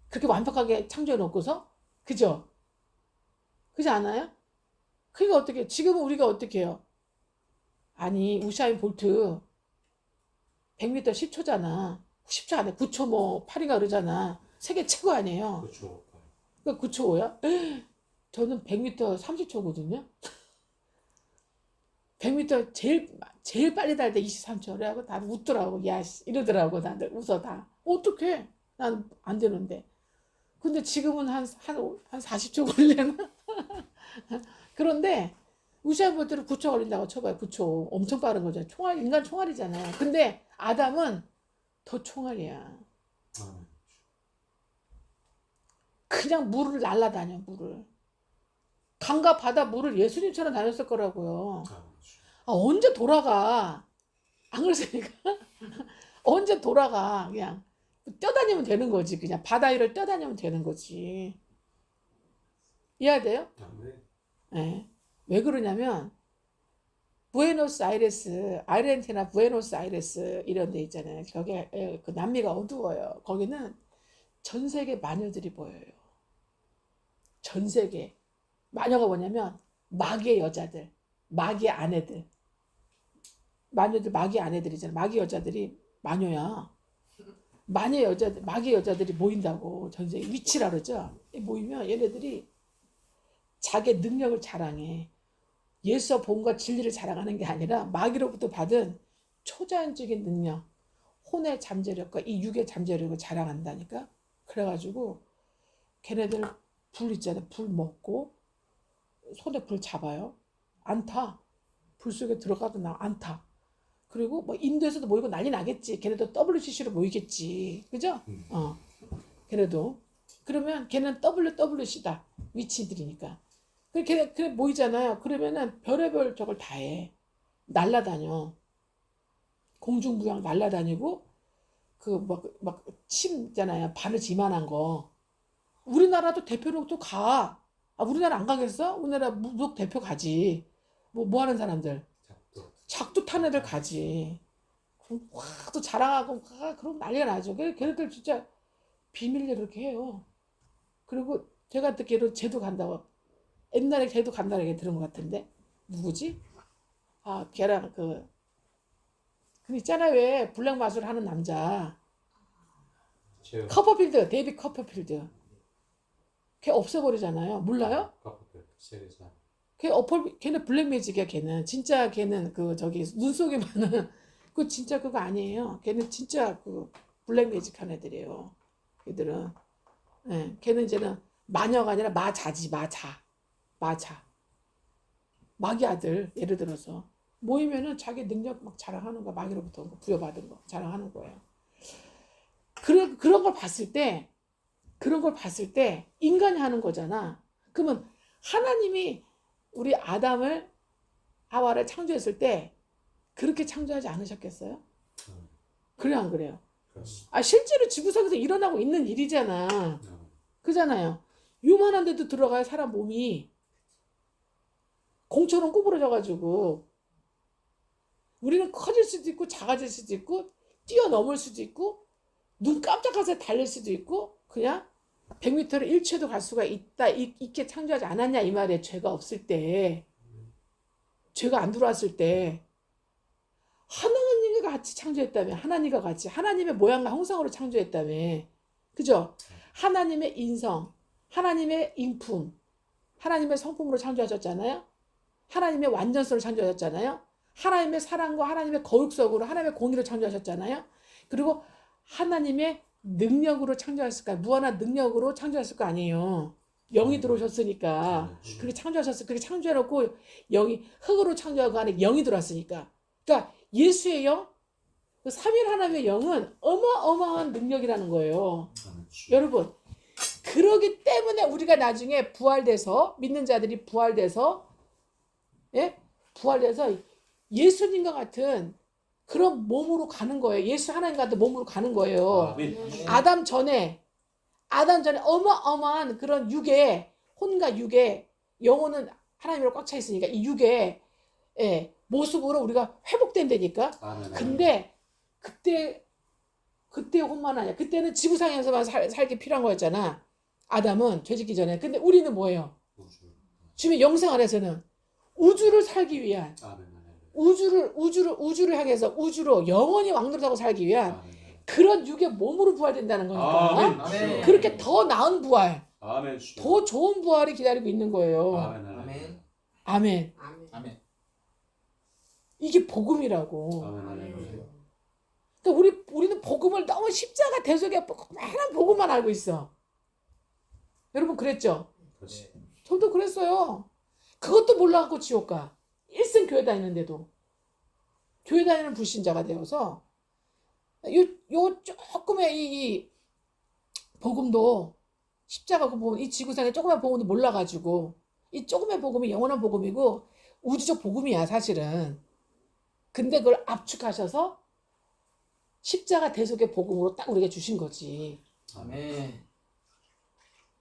그렇게 완벽하게 창조해 놓고서 그죠? 그렇지 않아요? 그러니까 어떻게 지금은 우리가 어떻게 해요? 아니 우사인 볼트 100m 10초잖아. 10초 안에 9초 뭐 8인가 그러잖아. 세계 최고 아니에요. 그렇죠. 그러니까 9초 5야? 저는 100m 30초거든요. 100m 제일 빨리 달 때 23초. 그래갖고 다들 웃더라고. 야, 씨, 이러더라고. 다들 웃어 다. 어떡해? 난 안 되는데. 근데 지금은 한 40초 걸리나? 그런데 우시안 볼트는 9초 걸린다고 쳐봐요. 9초. 엄청 빠른 거죠. 총알, 인간 총알이잖아요. 근데 아담은 더 총알이야. 아멘. 그냥 물을 날라다녀, 물을. 강과 바다 물을 예수님처럼 다녔을 거라고요. 아멘. 아, 언제 돌아가? 안 그렇습니까? 언제 돌아가? 그냥 뛰어다니면 되는 거지. 그냥 바다 위를 뛰어다니면 되는 거지. 이해돼요? 아멘. 네. 왜 그러냐면 부에노스아이레스, 아르헨티나 부에노스아이레스 이런 데 있잖아요. 거기에 그 남미가 어두워요. 거기는 전 세계 마녀들이 보여요. 전 세계. 마녀가 뭐냐면 마귀의 여자들, 마귀의 아내들. 마녀들 마귀의 아내들이잖아. 마귀 여자들이 마녀야. 마녀 여자들, 마귀 여자들이 모인다고 전 세계 위치라 그러죠. 모이면 얘네들이 자기의 능력을 자랑해. 예수와 복음과 진리를 자랑하는 게 아니라 마귀로부터 받은 초자연적인 능력, 혼의 잠재력과 이 육의 잠재력을 자랑한다니까. 그래가지고 걔네들 불 있잖아요. 불 먹고 손에 불 잡아요. 안 타. 불 속에 들어가도 안 타. 그리고 뭐 인도에서도 모이고 난리 나겠지. 걔네도 WCC로 모이겠지. 그죠? 걔네도. 그러면 걔는 WWC다. 위치들이니까. 그래 모이잖아요. 그러면은 별의별 저걸 다 해. 날라다녀. 공중부양 날라다니고 막 침 있잖아요. 바느질 이만한 거. 우리나라도 대표로 또 가. 아, 우리나라 안 가겠어? 우리나라 무속 대표 가지. 뭐 하는 사람들. 작두 탄 애들 가지. 그럼 확 또 자랑하고 그럼 난리가 나죠. 걔네들 진짜 비밀리에 그렇게 해요. 그리고 제가 듣기로 쟤도 간다고. 옛날에 걔도 간다는 얘기 들은 것 같은데. 누구지? 아, 걔랑 그 있잖아. 왜 불량 마술 하는 남자. 커퍼필드, 데이비 커퍼필드. 걔 없애버리잖아요. 몰라요? 세계사. 걔는 블랙 매직이야. 걔는 진짜 걔는 그 저기 눈 속에만은 그 진짜 그거 아니에요. 걔는 진짜 그 블랙 매직 한 애들이에요. 걔들은. 예, 걔는 이제는 마녀가 아니라 마자지. 마자. 마귀 아들 예를 들어서 모이면은 자기 능력 막 자랑하는 거, 마귀로부터 부여받은 거 자랑하는 거예요. 그런 걸 봤을 때 인간이 하는 거잖아. 그러면 하나님이 우리 아담을 하와를 창조했을 때 그렇게 창조하지 않으셨겠어요? 그래요, 안 그래요? 아, 실제로 지구상에서 일어나고 있는 일이잖아. 그잖아요. 요만한데도 들어가야 사람 몸이 공처럼 구부러져가지고 우리는 커질 수도 있고 작아질 수도 있고 뛰어넘을 수도 있고 눈 깜짝할 달릴 수도 있고 그냥 100m를 1초도 갈 수가 있게 창조하지 않았냐 이 말이에요. 죄가 없을 때, 죄가 안 들어왔을 때 하나님과 같이 창조했다며. 하나님과 같이 하나님의 모양과 형상으로 창조했다며. 그죠? 하나님의 인성, 하나님의 인품, 하나님의 성품으로 창조하셨잖아요. 하나님의 완전성을 창조하셨잖아요. 하나님의 사랑과 하나님의 거룩성으로 하나님의 공의로 창조하셨잖아요. 그리고 하나님의 능력으로 창조하셨을 거 아니에요. 무한한 능력으로 창조하셨을 거 아니에요. 영이 들어오셨으니까. 그렇게 그렇게 창조해놓고 영이 흙으로 창조하고 그 안에 영이 들어왔으니까. 그러니까 예수의 영, 그 삼위일 하나님의 영은 어마어마한 능력이라는 거예요. 여러분, 그러기 때문에 우리가 나중에 부활돼서 믿는 자들이 부활돼서 예수님과 같은 그런 몸으로 가는 거예요. 예수 하나님 같은 몸으로 가는 거예요. 아담 전에 어마어마한 그런 육의 혼과 육의 영혼은 하나님으로 꽉 차 있으니까 이 육의 모습으로 우리가 회복된다니까. 근데 그때 혼만 아니야. 그때는 지구상에서만 살기 필요한 거였잖아. 아담은 죄짓기 전에. 근데 우리는 뭐예요? 지금 영생 안에서는 우주를 살기 위한 우주를 향해서 우주로 영원히 왕노릇하고 살기 위한 그런 육의 몸으로 부활된다는 거니까. 아멘. 아멘. 그렇게 더 나은 부활, 아멘. 주여. 더 좋은 부활이 기다리고 있는 거예요. 아멘. 아멘. 아멘. 아멘. 아멘. 아멘. 이게 복음이라고. 아멘. 아멘. 그러니까 우리는 복음을 너무 십자가 대속에 많은 복음만 알고 있어. 여러분 그랬죠? 그렇지. 저도 그랬어요. 그것도 몰라갖고 지옥 가. 일생 교회 다니는데도. 교회 다니는 불신자가 되어서 요 조금의 이 복음도 십자가 그 복음, 이 지구상의 조그만 복음도 몰라가지고 이 조그만 복음이 영원한 복음이고 우주적 복음이야 사실은. 근데 그걸 압축하셔서 십자가 대속의 복음으로 딱 우리에게 주신 거지. 아멘.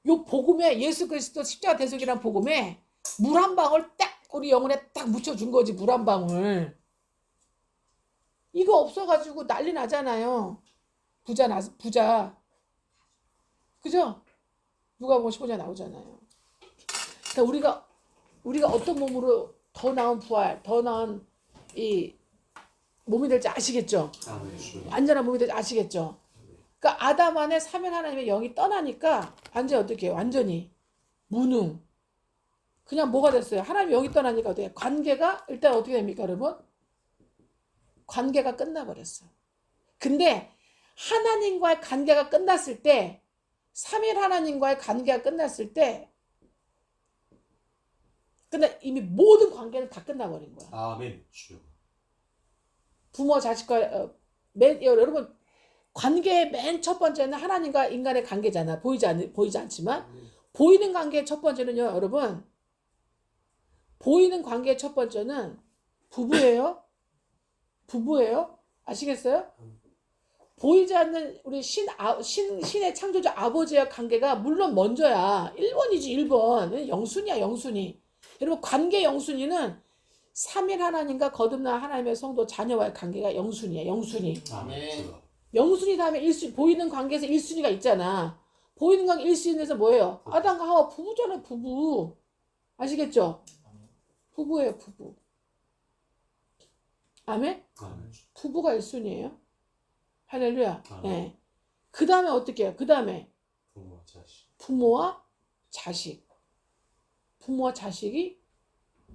요 복음에 예수 그리스도 십자가 대속이라는 복음에 물 한 방울 딱 우리 영혼에 딱 묻혀준 거지. 물 한 방울. 이거 없어가지고 난리 나잖아요. 부자. 그죠? 누가복음 15장 나오잖아요. 그러니까 우리가 어떤 몸으로 더 나은 부활, 더 나은 이 몸이 될지 아시겠죠? 아멘. 주여. 완전한 몸이 될지 아시겠죠? 그러니까 아담 안에 삼위 하나님의 영이 떠나니까 완전히 어떻게 해요? 완전히 무능. 그냥 뭐가 됐어요? 하나님의 영이 떠나니까 어떻게 해요? 관계가 일단 어떻게 됩니까, 여러분? 관계가 끝나버렸어요. 근데 하나님과의 관계가 끝났을 때, 삼일 하나님과의 관계가 끝났을 때, 근데 이미 모든 관계는 다 끝나버린 거야. 아멘. 주여. 부모 자식과 여러분 관계의 맨 첫 번째는 하나님과 인간의 관계잖아. 보이지 않지만 보이는 관계의 첫 번째는요, 여러분. 보이는 관계의 첫 번째는 부부예요. 아시겠어요? 보이지 않는 우리 신의 창조주 아버지의 관계가 물론 먼저야. 1번이지 1번. 영순이야 영순이. 여러분 관계 영순이는 삼일 하나님과 거듭난 하나님의 성도 자녀와의 관계가 영순이야. 영순이. 아멘. 주여. 영순이 다음에 1순위, 보이는 관계에서 1순위가 있잖아. 보이는 관계 1순위에서 뭐예요? 아담과 하와 부부잖아요, 부부. 아시겠죠? 부부예요, 부부. 아멘? 아멘. 부부가 1순위예요. 할렐루야. 아멘. 네. 그 다음에 어떻게 해요? 그 다음에 부모와 자식. 부모와 자식. 부모와 자식이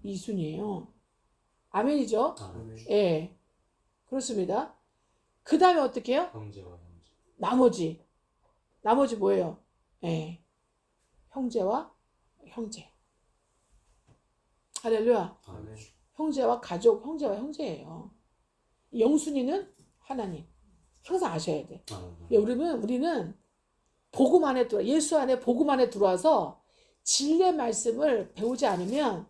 2순위예요. 아멘이죠? 아멘. 예. 그렇습니다. 그 다음에 어떻게 해요? 형제와 형제. 나머지 뭐예요? 예. 형제와 형제. 할렐루야. 아멘. 형제와 가족, 형제와 형제예요. 영순이는 하나님. 항상 아셔야 돼. 아멘. 우리는 복음 안에 들어, 예수 안에 복음 안에 들어와서 진리의 말씀을 배우지 않으면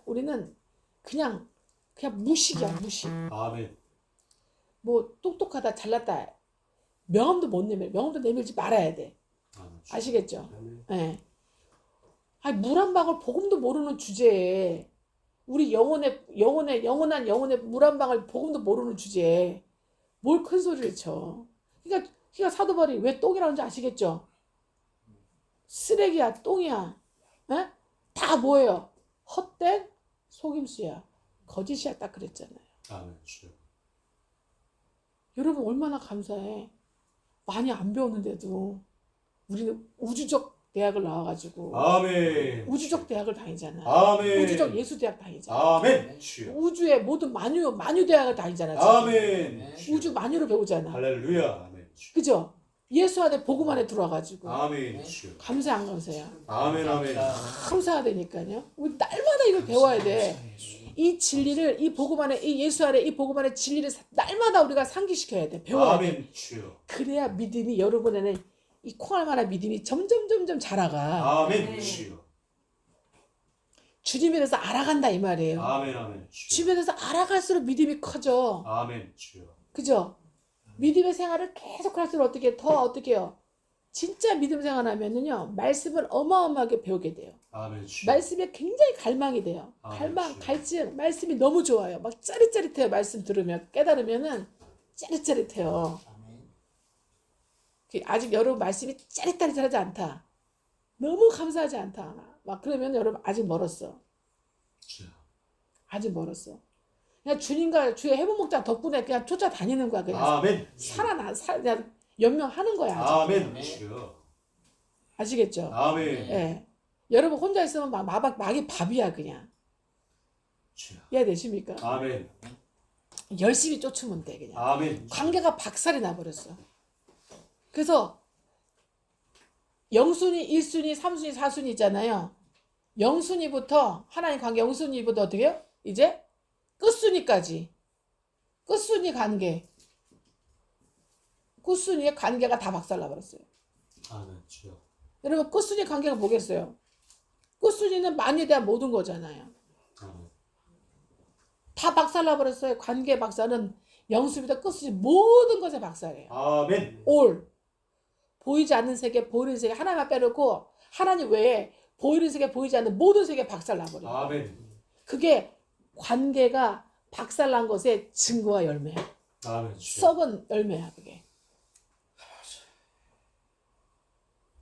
우리는 그냥 무식이야, 무식. 아멘. 뭐 똑똑하다, 잘났다. 명함도 내밀지 말아야 돼. 아멘. 아시겠죠? 아멘. 예. 아니 물 한 방울 복음도 모르는 주제에 우리 영혼의 물 한 방울 복음도 모르는 주제에 뭘 큰 소리를 쳐. 그러니까 사도 바울이 왜 똥이라는지 아시겠죠? 쓰레기야, 똥이야. 예? 다 뭐예요? 헛된 속임수야. 거짓이야, 딱 그랬잖아요. 아멘. 주여. 여러분 얼마나 감사해. 많이 안 배웠는데도 우리는 우주적 대학을 나와가지고 아멘. 우주적 대학을 다니잖아. 아멘. 우주적 예수대학 다니잖아. 아멘. 주여. 우주의 모든 만유 대학을 다니잖아. 지금. 아멘. 우주 만유를 배우잖아. 할렐루야. 아멘. 주여. 그죠? 예수 안에 복음 안에 들어와가지고 아멘. 주여. 감사 안 감사야. 아멘. 아멘. 감사해야 되니까요. 우리 날마다 이걸 배워야 돼. 이 진리를 이 복음 안에 이 예수 안에 이 복음 안에 진리를 날마다 우리가 상기시켜야 돼. 배워야 돼. 아멘. 주여. 그래야 믿음이 여러분에는 이 콩알 만한 믿음이 점점 자라가. 아멘. 주여. 주님에 대해서 알아간다 이 말이에요. 아멘. 아멘. 주여. 주님에 대해서 알아갈수록 믿음이 커져. 아멘. 주여. 그죠? 믿음의 생활을 계속 할수록 어떻게 해요? 진짜 믿음 생활하면은요, 말씀을 어마어마하게 배우게 돼요. 아멘. 주여. 말씀에 굉장히 갈망이 돼요. 갈증, 말씀이 너무 좋아요. 막 짜릿짜릿해요. 말씀 들으면, 깨달으면은 짜릿짜릿해요. 아직 여러분 말씀이 짜릿짜릿하지 않다. 너무 감사하지 않다. 막 그러면 여러분 아직 멀었어. 주여. 아직 멀었어. 그냥 주님과 주의 해본목자 덕분에 그냥 쫓아다니는 거야. 그냥 아멘. 그냥 연명하는 거야. 아직. 아멘. 주여. 아시겠죠? 아멘. 예. 여러분 혼자 있으면 막이 밥이야 그냥. 주여. 이해되십니까? 아멘. 열심히 쫓으면 돼 그냥. 아멘. 관계가 박살이 나버렸어. 그래서 영순위, 1순위, 3순위, 4순위 있잖아요. 영순위부터 하나님 관계 영순위부터 어떻게 해요? 이제 끝순위까지. 끝순위 관계. 끝순위의 관계가 다 박살나버렸어요. 아멘. 주여. 여러분 끝순위 관계가 뭐겠어요? 끝순위는 만유에 대한 모든 거잖아요. 아멘. 다 박살나버렸어요. 관계 박살은 영순위부터 끝순위 모든 것에 박살이에요. 아멘. 올. 보이지 않는 세계, 보이는 세계 하나만 빼놓고 하나님 외에 보이는 세계, 보이지 않는 모든 세계 박살나버려요. 아멘. 그게 관계가 박살난 것의 증거와 열매야. 아멘. 주여. 썩은 열매야 그게.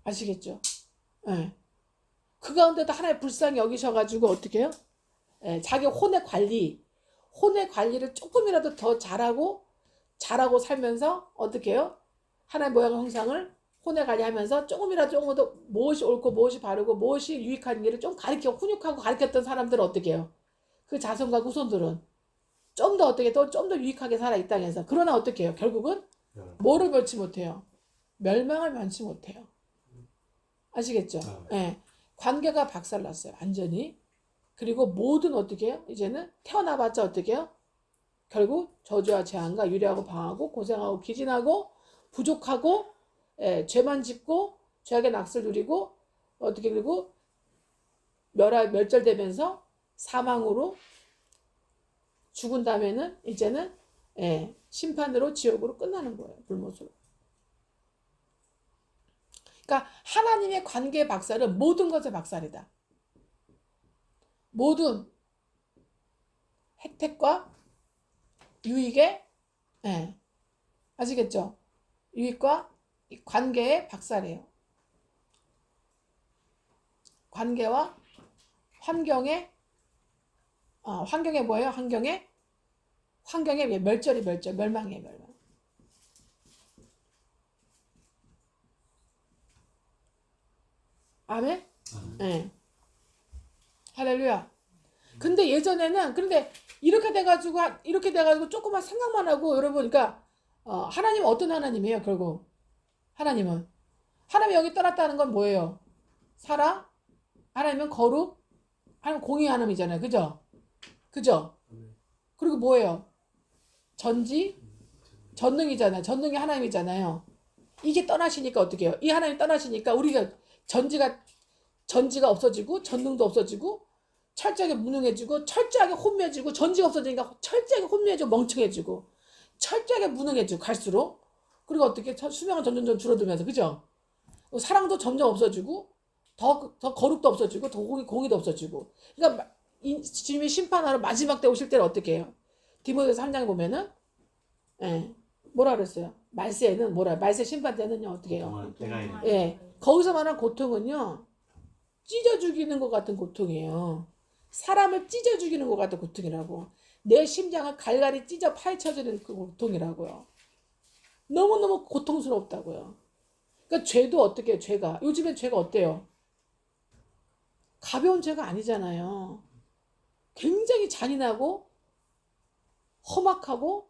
아시겠죠? 예. 그 가운데도 하나의 불쌍히 여기셔가지고 어떻게 해요? 예, 자기 혼의 관리를 조금이라도 더 잘하고 살면서 어떻게 해요? 하나의 모양의 형상을 혼의 관리하면서 조금 더 무엇이 옳고 무엇이 바르고 무엇이 유익한 일을 좀 훈육하고 가르쳤던 사람들은 어떻게 해요? 그 자손과 후손들은 좀 더 어떻게 좀 더 유익하게 살아 이 땅에서. 그러나 어떻게 해요? 결국은 뭐를 면치 못해요? 멸망을 면치 못해요. 아시겠죠? 예. 관계가 박살났어요. 완전히. 그리고 모든 어떻게 해요? 이제는 태어나봤자 어떻게 해요? 결국 저주와 재앙과 유리하고 방하고 고생하고 기진하고 부족하고 죄만 짓고 죄악의 낙을 누리고 어떻게 그리고 멸절되면서 사망으로 죽은 다음에는 이제는 심판으로 지옥으로 끝나는 거예요. 불못으로. 그러니까 하나님의 관계의 박살은 모든 것의 박살이다. 모든 혜택과 유익의 아시겠죠? 유익과 관계의 박살이에요. 관계와 환경의 뭐예요? 환경의 멸망이에요, 멸망. 아멘? 네. 할렐루야. 근데 예전에는 이렇게 돼가지고 조금만 생각만 하고 여러분, 그러니까 하나님은 어떤 하나님이에요? 결국 하나님이 여기 떠났다는 건 뭐예요? 사랑, 하나님은 거룩, 하나님 공의 하나님이잖아요. 그죠? 그리고 뭐예요? 전능이잖아요. 전능이 하나님이잖아요. 이게 떠나시니까 어떻게 해요? 이 하나님 떠나시니까 우리가 전지가 없어지고 전능도 없어지고 철저하게 무능해지고 철저하게 혼미해지고 전지가 없어지니까 철저하게 혼미해지고 멍청해지고 철저하게 무능해지고 갈수록 그리고 어떻게 수명은 점점 줄어들면서 그죠? 사랑도 점점 없어지고 더 거룩도 없어지고 더 공의도 없어지고 그러니까 주님이 심판하러 마지막 때 오실 때는 어떻게 해요? 디모데서 3장에 보면은 뭐라 그랬어요? 말세 심판 때는요 어떻게 해요? 거기서 말하는 고통은요 찢어 죽이는 것 같은 고통이에요. 사람을 찢어 죽이는 것 같은 고통이라고. 내 심장을 갈갈이 찢어 파헤쳐지는 그 고통이라고요. 너무너무 고통스럽다고요. 그러니까 죄도 어떻게 해요? 요즘엔 죄가 어때요? 가벼운 죄가 아니잖아요. 굉장히 잔인하고 험악하고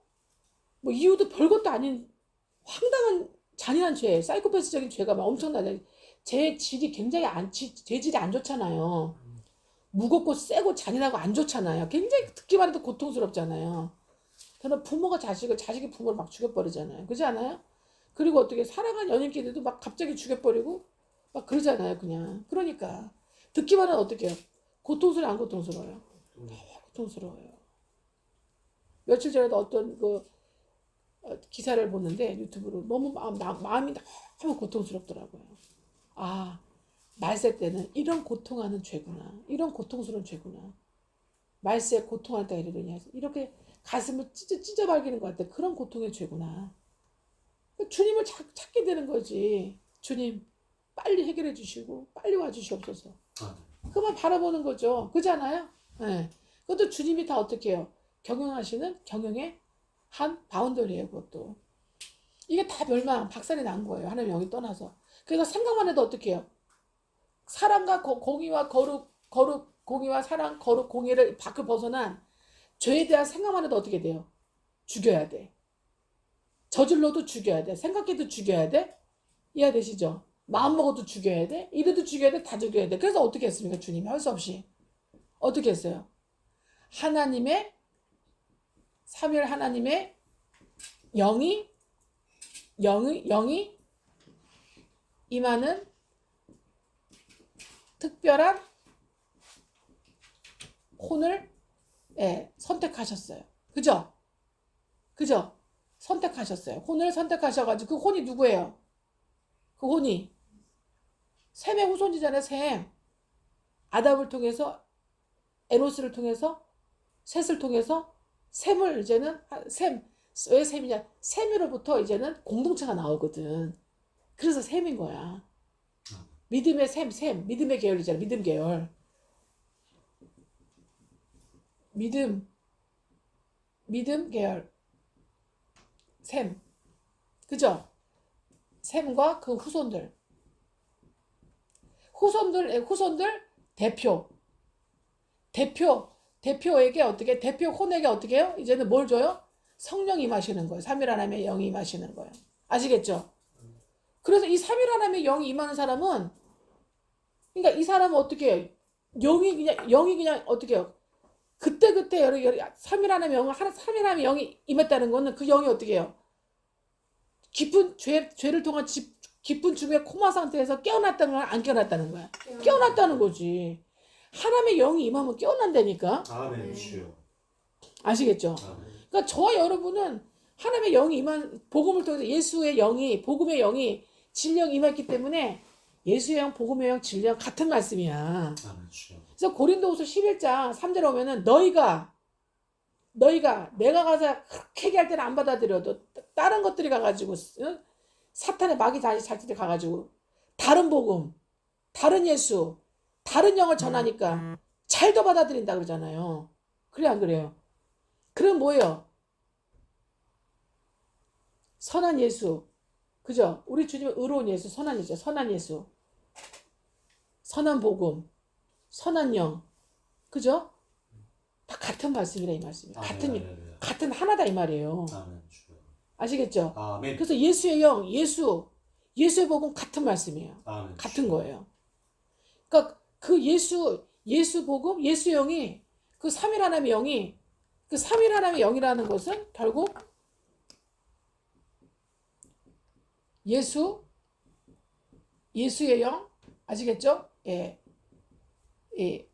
뭐 이유도 별것도 아닌 황당한 잔인한 죄, 사이코패스적인 죄가 막 엄청나게 죄 질이 굉장히 죄질이 안 좋잖아요. 무겁고 세고 잔인하고 안 좋잖아요. 굉장히 듣기만 해도 고통스럽잖아요. 그러나 부모가 자식이 부모를 막 죽여버리잖아요. 그렇지 않아요? 그리고 어떻게 사랑한 연인끼리도 막 갑자기 죽여버리고 막 그러잖아요. 그냥. 그러니까 듣기만 해도 어떻게 해요? 고통스러워 안 고통스러워요? 고통스러워요. 며칠 전에도 어떤 기사를 보는데 유튜브로 너무 마음이 너무 고통스럽더라고요. 아, 말세 때는 이런 고통하는 죄구나. 이런 고통스러운 죄구나. 말세 고통할 때가 이러냐. 이렇게 가슴을 찢어 발기는 것 같아. 그런 고통의 죄구나. 주님을 찾게 되는 거지. 주님 빨리 해결해 주시고 빨리 와 주시옵소서. 그만 바라보는 거죠. 그렇잖아요? 네. 그것도 주님이 다 어떻게 해요? 경영하시는 경영의 한 바운더리예요. 그것도. 이게 다 멸망, 박살이 난 거예요. 하나님 영이 떠나서. 그래서 생각만 해도 어떻게 해요? 사랑과 공의와 공의와 사랑, 거룩, 공의를 밖을 벗어난 죄에 대한 생각만 해도 어떻게 돼요? 죽여야 돼. 저질러도 죽여야 돼. 생각해도 죽여야 돼. 이해되시죠? 마음먹어도 죽여야 돼. 이래도 죽여야 돼. 다 죽여야 돼. 그래서 어떻게 했습니까? 주님이 할 수 없이. 어떻게 했어요? 하나님의 삼위일 하나님의 영이 임하는 특별한 혼을 선택하셨어요. 그죠? 그죠? 선택하셨어요. 혼을 선택하셔가지고 그 혼이 누구예요? 그 혼이 셈의 후손이잖아요. 셈. 아담을 통해서 에노스를 통해서 셋을 통해서 셈을 이제는 왜 셈이냐? 셈으로부터 이제는 공동체가 나오거든. 그래서 셈인 거야. 믿음의 믿음의 계열이잖아. 믿음 계열. 믿음 계열. 셈. 그죠? 셈과 그 후손들 대표에게 어떻게, 대표 혼에게 어떻게 해요? 이제는 뭘 줘요? 성령이 임하시는 거예요. 삼일 하나님의 영이 임하시는 거예요. 아시겠죠? 그래서 이 삼일 하나님의 영이 임하는 사람은, 그러니까 이 사람은 어떻게 해요? 영이 그냥 어떻게 해요? 그때 삼일 하나님의 영이 임했다는 거는 그 영이 어떻게 해요? 깊은 죄를 통한 깊은 죽음의 코마 상태에서 깨어났다는 건 안 깨어났다는 거야. 깨어났다는 거지. 하나님의 영이 임하면 깨어난다니까. 아멘 주여. 아시겠죠? 아멘. 그러니까 저와 여러분은 하나님의 영이 임한 복음을 통해서 예수의 영이, 복음의 영이, 진령이 임했기 때문에 예수의 영, 복음의 영, 진령 같은 말씀이야. 아멘 주여. 그래서 고린도후서 11장 3절에 오면은 너희가 내가 가서 그렇게 얘기할 때는 안 받아들여도 다른 것들이 가가지고 사탄의 마귀 자식들이 가가지고 다른 복음, 다른 예수, 다른 영을 전하니까 잘도 받아들인다 그러잖아요. 그래 안 그래요? 그럼 뭐예요? 선한 예수, 그죠? 우리 주님은 의로운 예수, 선한 예수, 선한 복음, 선한 영, 그죠? 다 같은 말씀이라 이 말씀이. 같은 하나다 이 말이에요. 아멘 주여. 아시겠죠? 아멘. 그래서 예수의 영, 예수의 복음 같은 말씀이에요. 아멘 같은 주여. 거예요. 그러니까 그 예수 복음, 예수 영이 그 삼일 하나님의 영이 그 삼일 하나님의 영이라는 것은 결국 예수의 영 아시겠죠? 예. 이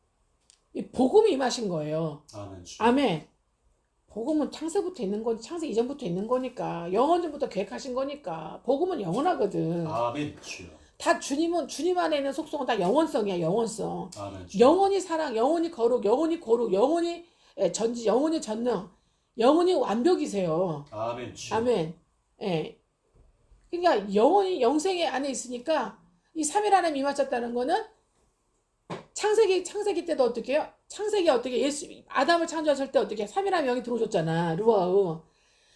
복음이 임하신 거예요. 아멘 주여. 아멘. 복음은 창세부터 있는 거니, 창세 이전부터 있는 거니까, 영원전부터 계획하신 거니까, 복음은 영원하거든. 아멘 주여. 다 주님 안에 있는 속성은 다 영원성이야, 영원성. 아멘 주여. 영원히 사랑, 영원히 거룩, 영원히 고룩, 영원히 전지, 영원히 전능, 영원히 완벽이세요. 아멘 주여. 아멘. 예. 그러니까 영원히 영생의 안에 있으니까 이 삼일 하나님 임하셨다는 거는 창세기 때도 어떻게 해요? 창세기 어떻게 아담을 창조하실 때 어떻게 삼일 하나님 영이 들어오셨잖아. 루아흐.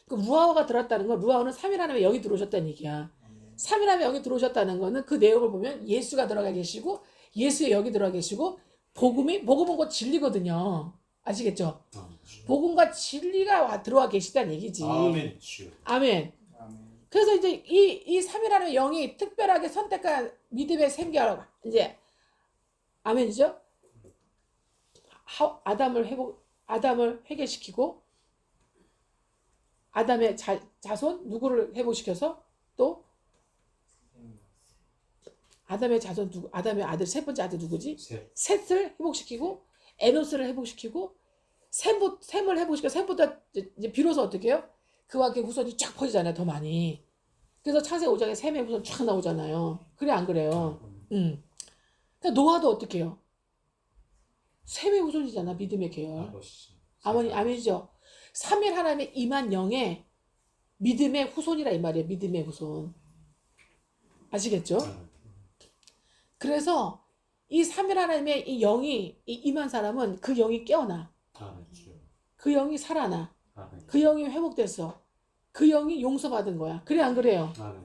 그 루아흐가 들어왔다는 건 루아흐는 삼일 하나님의 영이 들어오셨다는 얘기야. 삼일 하나님의 영이 들어오셨다는 거는 그 내용을 보면 예수가 들어가 계시고 예수의 영이 들어가 계시고 복음은 곧 진리거든요. 아시겠죠? 아멘 주여. 복음과 진리가 들어와 계시다는 얘기지. 아멘 주여. 아멘. 그래서 이제 이 삼일 하나님의 영이 특별하게 선택한 믿음의 생결 이제 아멘이죠? 아담을 회개시키고 아담의 자손 누구를 회복시켜서 또 아담의 자손 아담의 아들 세 번째 아들 누구지? 셋을 회복시키고 에노스를 회복시키고 셈을 회복시켜 셈보다 이제 비로소 어떻게 해요? 그와 그 후손이 쫙 퍼지잖아요. 더 많이. 그래서 창세기 5장에 셈의 후손 쫙 나오잖아요. 그래 안 그래요? 그러니까 노아도 어떻게 해요? 셈의 후손이잖아. 믿음의 계열. 아멘이죠. 삼일 하나님의 임한 영의 믿음의 후손이라 이 말이에요. 믿음의 후손. 아시겠죠? 그래서 이 삼일 하나님의 이 영이 임한 사람은 그 영이 깨어나. 아멘 주여. 그 영이 살아나. 아멘. 그 영이 회복됐어. 그 영이 용서받은 거야. 그래 안 그래요? 아멘.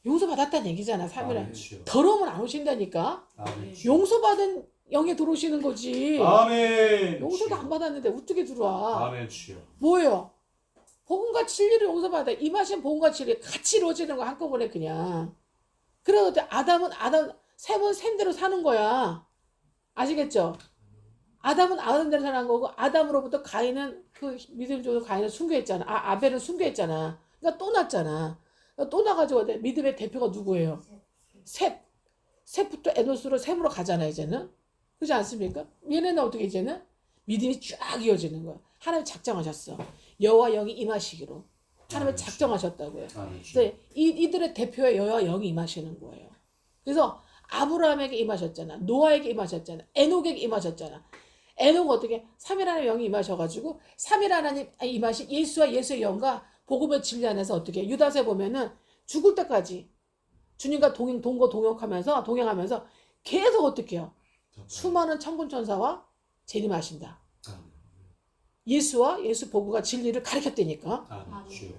용서받았다는 얘기잖아. 아멘. 3일에. 주여. 더러우면 안 오신다니까. 아멘. 주여. 용서받은 영에 들어오시는 거지. 아멘. 용서도 주여. 안 받았는데 어떻게 들어와? 아멘. 주여. 뭐예요? 복음과 진리를 용서받아. 임하신 복음과 진리 같이 이루어지는 거 한꺼번에 그냥. 그래서 아담은 샘은 샘대로 사는 거야. 아시겠죠? 아담은 아담대로 사는 거고 아담으로부터 가인은 그 믿음 쪽으로 가인은 순교했잖아. 아벨은 순교했잖아. 그러니까 또 났잖아. 그러니까 또 나가지고 믿음의 대표가 누구예요? 셋. 셋부터 에노스로 셈으로 가잖아 이제는. 그렇지 않습니까? 얘네는 어떻게 이제는 믿음이 쫙 이어지는 거야. 하나님 작정하셨어. 여호와 영이 임하시기로. 하나님 작정하셨다고요. 아멘. 주여. 그래서 이들의 대표의 여호와 영이 임하시는 거예요. 그래서 아브라함에게 임하셨잖아. 노아에게 임하셨잖아. 에녹에게 임하셨잖아. 에녹 어떻게 3일 하나님 영이 임하셔가지고 3일 하나님 임하신 예수와 예수의 영과 복음의 진리 안에서 어떻게 유다서에 보면은 죽을 때까지 주님과 동행하면서 계속 어떻게 해요? 수많은 천군 천사와 재림하신다. 아멘. 예수와 예수 복음과 진리를 가르쳤다니까. 아멘. 주여.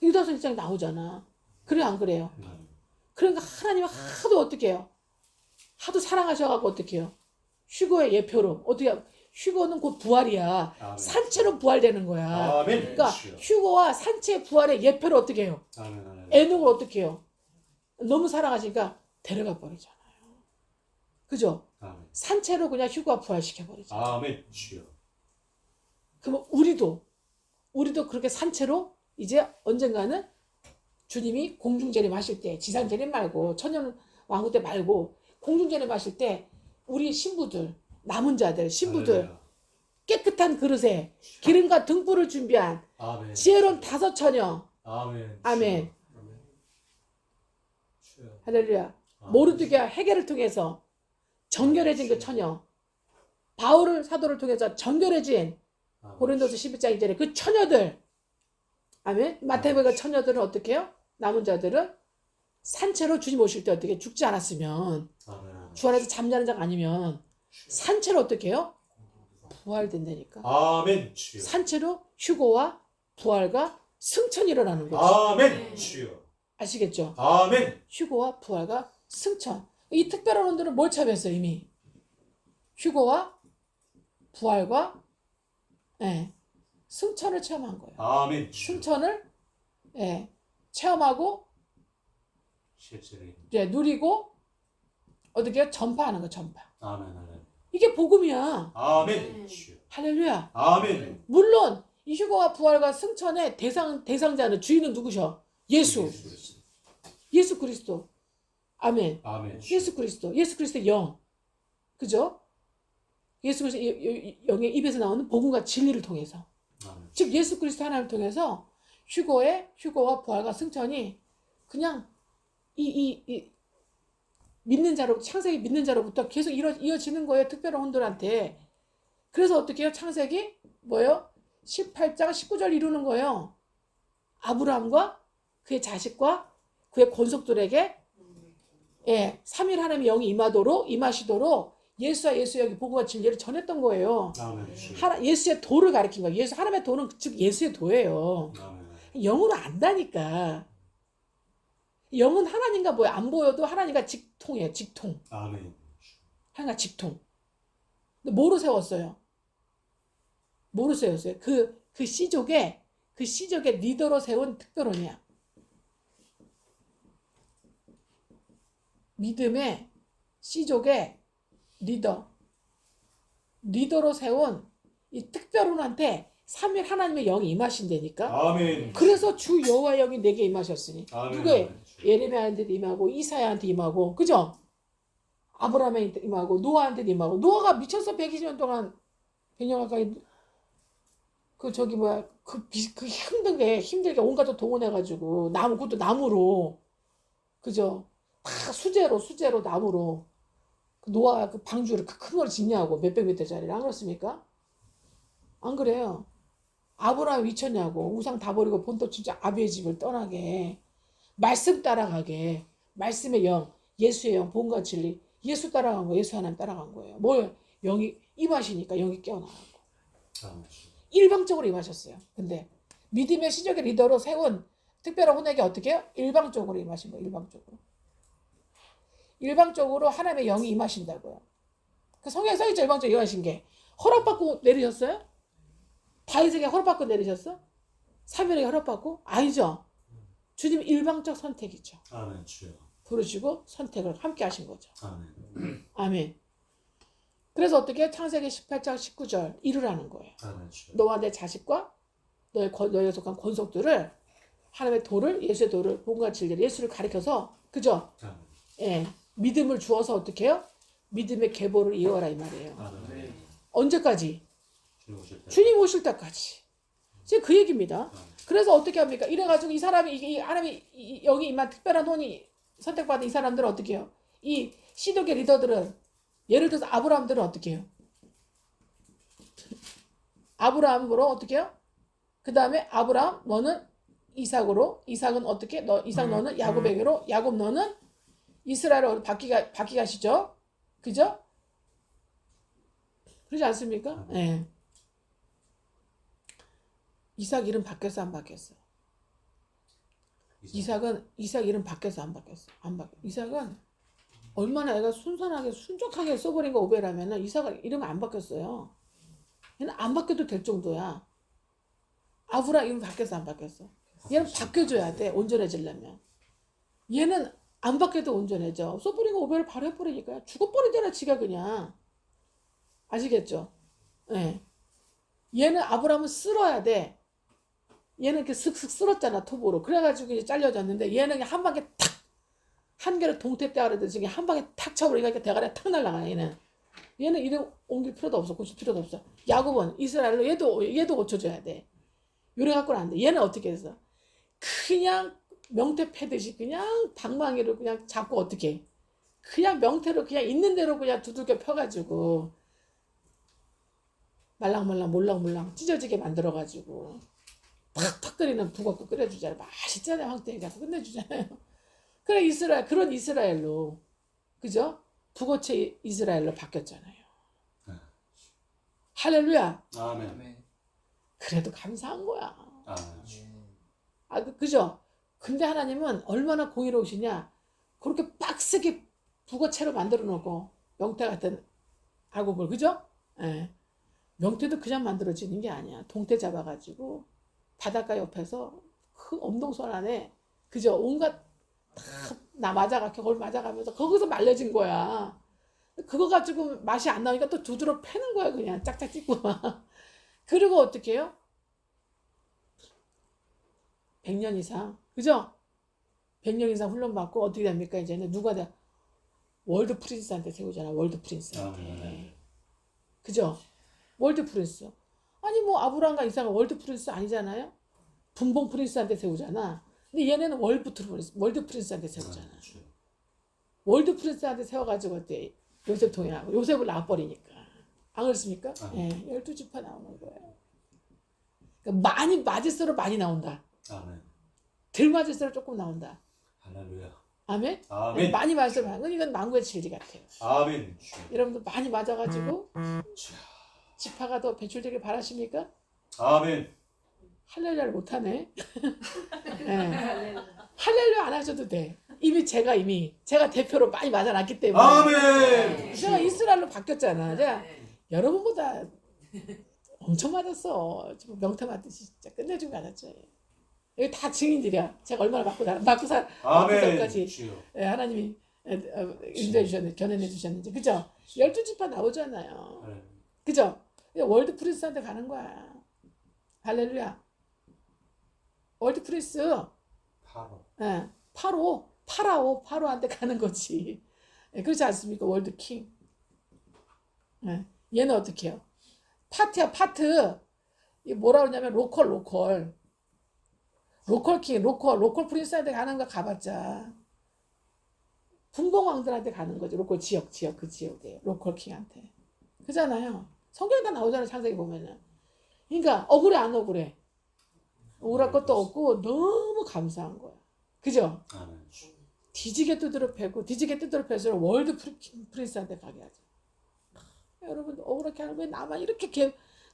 유다서 1장에 나오잖아. 그래 안 그래요? 아멘. 그러니까 하나님은 하도 어떻게 해요? 하도 사랑하셔갖고 어떻게 해요? 휴거의 예표로 어떻게 해요? 휴거는 곧 부활이야. 아멘. 산채로 부활되는 거야. 아멘. 그러니까 주여. 휴거와 산채 부활의 예표를 어떻게 해요? 아멘. 아멘. 에녹을 어떻게 해요? 너무 사랑하시니까 데려가 버리잖아요. 그죠? 아멘. 산채로 그냥 휴거와 부활시켜버리죠. 아멘. 주여. 그럼 우리도 그렇게 산채로 이제 언젠가는 주님이 공중재림 하실 때 지상재림 말고 천년 왕국 때 말고 공중재림 하실 때 우리 신부들 남은 자들 신부들 할렐루야. 깨끗한 그릇에 기름과 등불을 준비한 아멘. 지혜로운 5 처녀 아멘. 아멘 주여. 할렐루야 아멘. 모르드게와 헤게를 통해서 정결해진 그 처녀 바울 사도를 통해서 정결해진 아멘. 고린도서 11장 2절에 그 처녀들 아멘 마태복음 처녀들은 어떻게 해요? 남은 자들은 산채로 주님 오실 때 어떻게 죽지 않았으면 아멘. 주 안에서 잠자는 자가 아니면 산채로 어떻게 해요? 부활된다니까. 아멘. 주여. 산채로 휴거와 부활과 승천이 일어나는 거지. 아멘. 주여. 아시겠죠? 아멘. 휴거와 부활과 승천. 이 특별한 온들은 뭘 참여했어요 이미? 휴거와 부활과 승천을 체험한 거예요. 아멘. 주여. 승천을 체험하고 실제로. 이제 누리고 어떻게 해요? 전파하는 거 전파. 아멘. 아멘. 이게 복음이야. 아멘. 주여. 할렐루야. 아멘. 물론 이 휴거와 부활과 승천의 대상자는 주인은 누구셔? 예수. 예수 그리스도. 아멘. 아멘. 예수 그리스도. 예수 그리스도의 영. 그죠? 예수 그리스도의 영의 입에서 나오는 복음과 진리를 통해서. 아멘. 즉 예수 그리스도 하나님을 통해서 휴거와 부활과 승천이 그냥 이 믿는 자로 창세기 믿는 자로부터 계속 이어지는 거예요. 특별한 혼들한테. 그래서 어떻게 해요? 창세기 뭐예요? 18장 19절 이루는 거예요. 아브라함과 그의 자식과 그의 권속들에게 3일 하나님의 영이 임하시도록 예수와 예수의 영이 복음과 진리를 전했던 거예요. 아멘. 주여. 예수의 도를 가리킨 거예요. 하나님의 도는 즉 예수의 도예요. 아멘. 영으로 안다니까. 영은 하나님과 뭐야? 안 보여도 하나님과 직통이에요. 직통. 아멘. 하나님과 직통. 근데 뭐로 세웠어요? 뭐로 세웠어요? 그 씨족의 리더로 세운 특별원이야. 믿음의 씨족의 리더로 세운 이 특별원한테 3일 하나님의 영이 임하신다니까. 아멘. 그래서 주 여호와 영이 내게 임하셨으니 아멘. 누구의 예레미야한테도 임하고 이사야한테 임하고 그죠? 아브라함한테 임하고 노아한테 임하고 노아가 미쳤어. 120년 동안 100년 가까이 그 힘들게 온 가족 동원해가지고 그것도 나무로 그죠? 다 수제로 나무로 노아가 그 방주를 큰 걸 짓냐고 몇백 미터짜리를 안 그렇습니까? 안 그래요. 아브라함 미쳤냐고 우상 다 버리고 본토 진짜 아비의 집을 떠나게 말씀 따라가게 말씀의 영 예수의 영 복음과 진리 예수 따라간 거 예수 하나님 따라간 거예요. 뭘 영이 임하시니까 영이 깨어나는 거. 아멘. 일방적으로 임하셨어요. 근데 믿음의 시적의 리더로 세운 특별한 혼에게 어떻게 해요? 일방적으로 임하신 거예요. 일방적으로. 일방적으로 하나님의 영이 임하신다고요. 그 성경에 써있죠. 일방적으로 임하신 게. 허락받고 내리셨어요? 다윗에게 허락받고 내리셨어? 사무엘에게 허락받고? 아니죠. 주님 일방적 선택이죠. 아멘 주여. 부르시고 선택을 함께 하신 거죠. 아멘. 아멘. 그래서 어떻게 창세기 18장 19절 이루라는 거예요. 아멘 주여. 너와 내 자식과 너에 속한 권속들을 하나님의 도를 예수의 도를 본과 진리를 예수를 가리켜서 그죠? 아멘. 예, 믿음을 주어서 어떻게 해요? 믿음의 계보를 이어라 이 말이에요. 아멘. 언제까지? 주님 오실 때. 주님 오실 때까지. 지금 그 얘기입니다. 아멘. 그래서 어떻게 합니까? 이래가지고 이 사람이 이 하나님이 여기 임한 특별한 혼이 선택받은 이 사람들은 어떻게 해요? 이 시독의 리더들은 예를 들어서 아브라함들은 어떻게 해요? 아브라함으로 어떻게 해요? 그 다음에 아브라함 너는 이삭으로 이삭은 어떻게? 이삭 너는 야곱에게로 야곱 너는 이스라엘로 바뀌가시죠? 그죠? 그러지 않습니까? 예. 네. 이삭 이름 바뀌었어 안 바뀌었어? 이삭 이름 바뀌었어 안 바뀌었어? 안 바뀌었어. 이삭은 얼마나 애가 순선하게 순종하게 써버린 거 오베라면은 이삭 이름이 안 바뀌었어요. 얘는 안 바뀌어도 될 정도야. 아브라함 이름 바뀌었어 안 바뀌었어? 얘는 바뀌어줘야 돼 온전해지려면. 얘는 안 바뀌어도 온전해져. 써버린 거 오베를 바로 해버리니까 죽어버리잖아 지가 그냥. 아시겠죠? 예. 네. 얘는 아브라함은 쓸어야 돼. 얘는 이렇게 슥슥 쓸었잖아 톱으로. 그래가지고 이제 잘려졌는데 얘는 한 방에 탁 한 개를 동태떼 그러듯이 한 방에 탁 쳐버리니까 대가리가 탁 날라가 얘는. 얘는 이름 옮길 필요도 없어. 고칠 필요도 없어. 야곱은 이스라엘로 얘도 고쳐줘야 돼. 요래 갖고는 안 돼. 얘는 어떻게 했어? 그냥 명태 패듯이 그냥 방망이로 그냥 잡고 어떻게 해? 그냥 명태로 그냥 있는 대로 그냥 두들겨 펴가지고 말랑말랑 몰랑몰랑 찢어지게 만들어가지고 탁탁 끓이는 북엇국 끓여주잖아요. 맛있잖아요. 황태기 잡고 끝내주잖아요. 그래 그런 이스라엘로 그죠? 북어체 이스라엘로 바뀌었잖아요. 할렐루야. 아멘. 그래도 감사한 거야. 아멘. 그죠? 근데 하나님은 얼마나 공의로우시냐? 그렇게 빡세게 북어채로 만들어 놓고 명태 같은 아국을 그죠? 예. 명태도 그냥 만들어지는 게 아니야. 동태 잡아가지고 바닷가 옆에서 그 엄동선 안에 그죠? 온갖 다 맞아가지고 그걸 맞아가면서 거기서 말려진 거야. 그거 가지고 맛이 안 나오니까 또 두드러 패는 거야 그냥 짝짝 찍고 그리고 어떻게 해요? 100년 이상 그죠? 100년 이상 훈련받고 어떻게 됩니까? 이제는 누가 돼? 월드 프린스한테 세우잖아. 월드 프린스한테. 그죠? 월드 프린스. 아니 뭐 아브라함과 이삭은 월드 프린스 아니잖아요? 분봉 프린스한테 세우잖아. 근데 얘네는 월드 프린스한테 세우잖아. 월드 프린스한테 세워가지고 어때? 요셉 통일하고 요셉을 낳아버리니까. 안 그렇습니까? 예, 12지파 나오는 거예요. 그러니까 많이 맞을수록 많이 나온다. 아멘. 덜 맞을수록 조금 나온다. 할렐루야. 아멘? 아멘. 많이 맞을수록 이건 망고의 진리 같아요. 아멘. 여러분들 많이 맞아가지고 지파가 더 배출되길 바라십니까? 아멘. 할렐루야를 못하네. 네. 할렐루야 안 하셔도 돼. 제가 대표로 많이 맞아놨기 때문에. 아멘. 제가 이스라엘로 바뀌었잖아. 제가 여러분보다 엄청 맞았어. 명태 맞듯이 진짜 끝내주고 맞았죠. 여기 다 증인들이야. 제가 얼마나 맞고 살까지 하나님이 인도해 주셨는지 견인해 주셨는지 그죠? 12지파 나오잖아요. 그죠? 월드 프린스한테 가는 거야. 할렐루야. 월드 프린스. 파라오한테 가는 거지. 그렇지 않습니까? 월드 킹. 얘는 어떻게 해요? 파트야 파트. 이 뭐라 그러냐면 로컬 킹, 로컬 프린스한테 가는 거 가봤자 분봉왕들한테 가는 거지. 로컬 지역 그 지역에 로컬 킹한테. 그잖아요. 성경에 다 나오잖아요. 창세기 보면은. 그러니까 억울해 안 억울해? 억울할 것도 없고 너무 감사한 거야. 그죠? 뒤지게 두드러 패서 월드 프린스한테 가게 하죠. 여러분 억울하게 하는 왜 나만 이렇게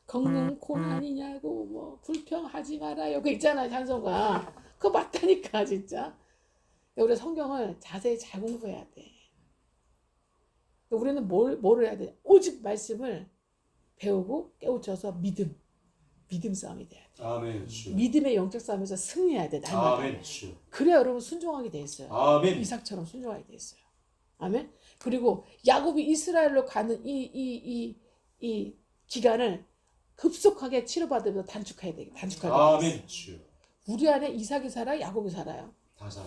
걷는 고난이냐고 뭐 불평하지 말아요. 그 있잖아 찬송가. 그거 맞다니까 진짜. 우리 성경을 자세히 잘 공부해야 돼. 우리는 뭐를 해야 돼? 오직 말씀을 배우고 깨우쳐서 믿음 싸움이 돼야 돼. 아멘 주여. 믿음의 영적 싸움에서 승리해야 돼. 날마다. 아멘 주여. 그래야 여러분 순종하게 돼 있어요. 아멘. 이삭처럼 순종하게 돼 있어요. 아멘. 그리고 야곱이 이스라엘로 가는 이 기간을 급속하게 치료받으면서 단축해야 돼. 단축하게 돼 아멘 있어요. 주여. 우리 안에 이삭이 살아요? 야곱이 살아요? 다 살아.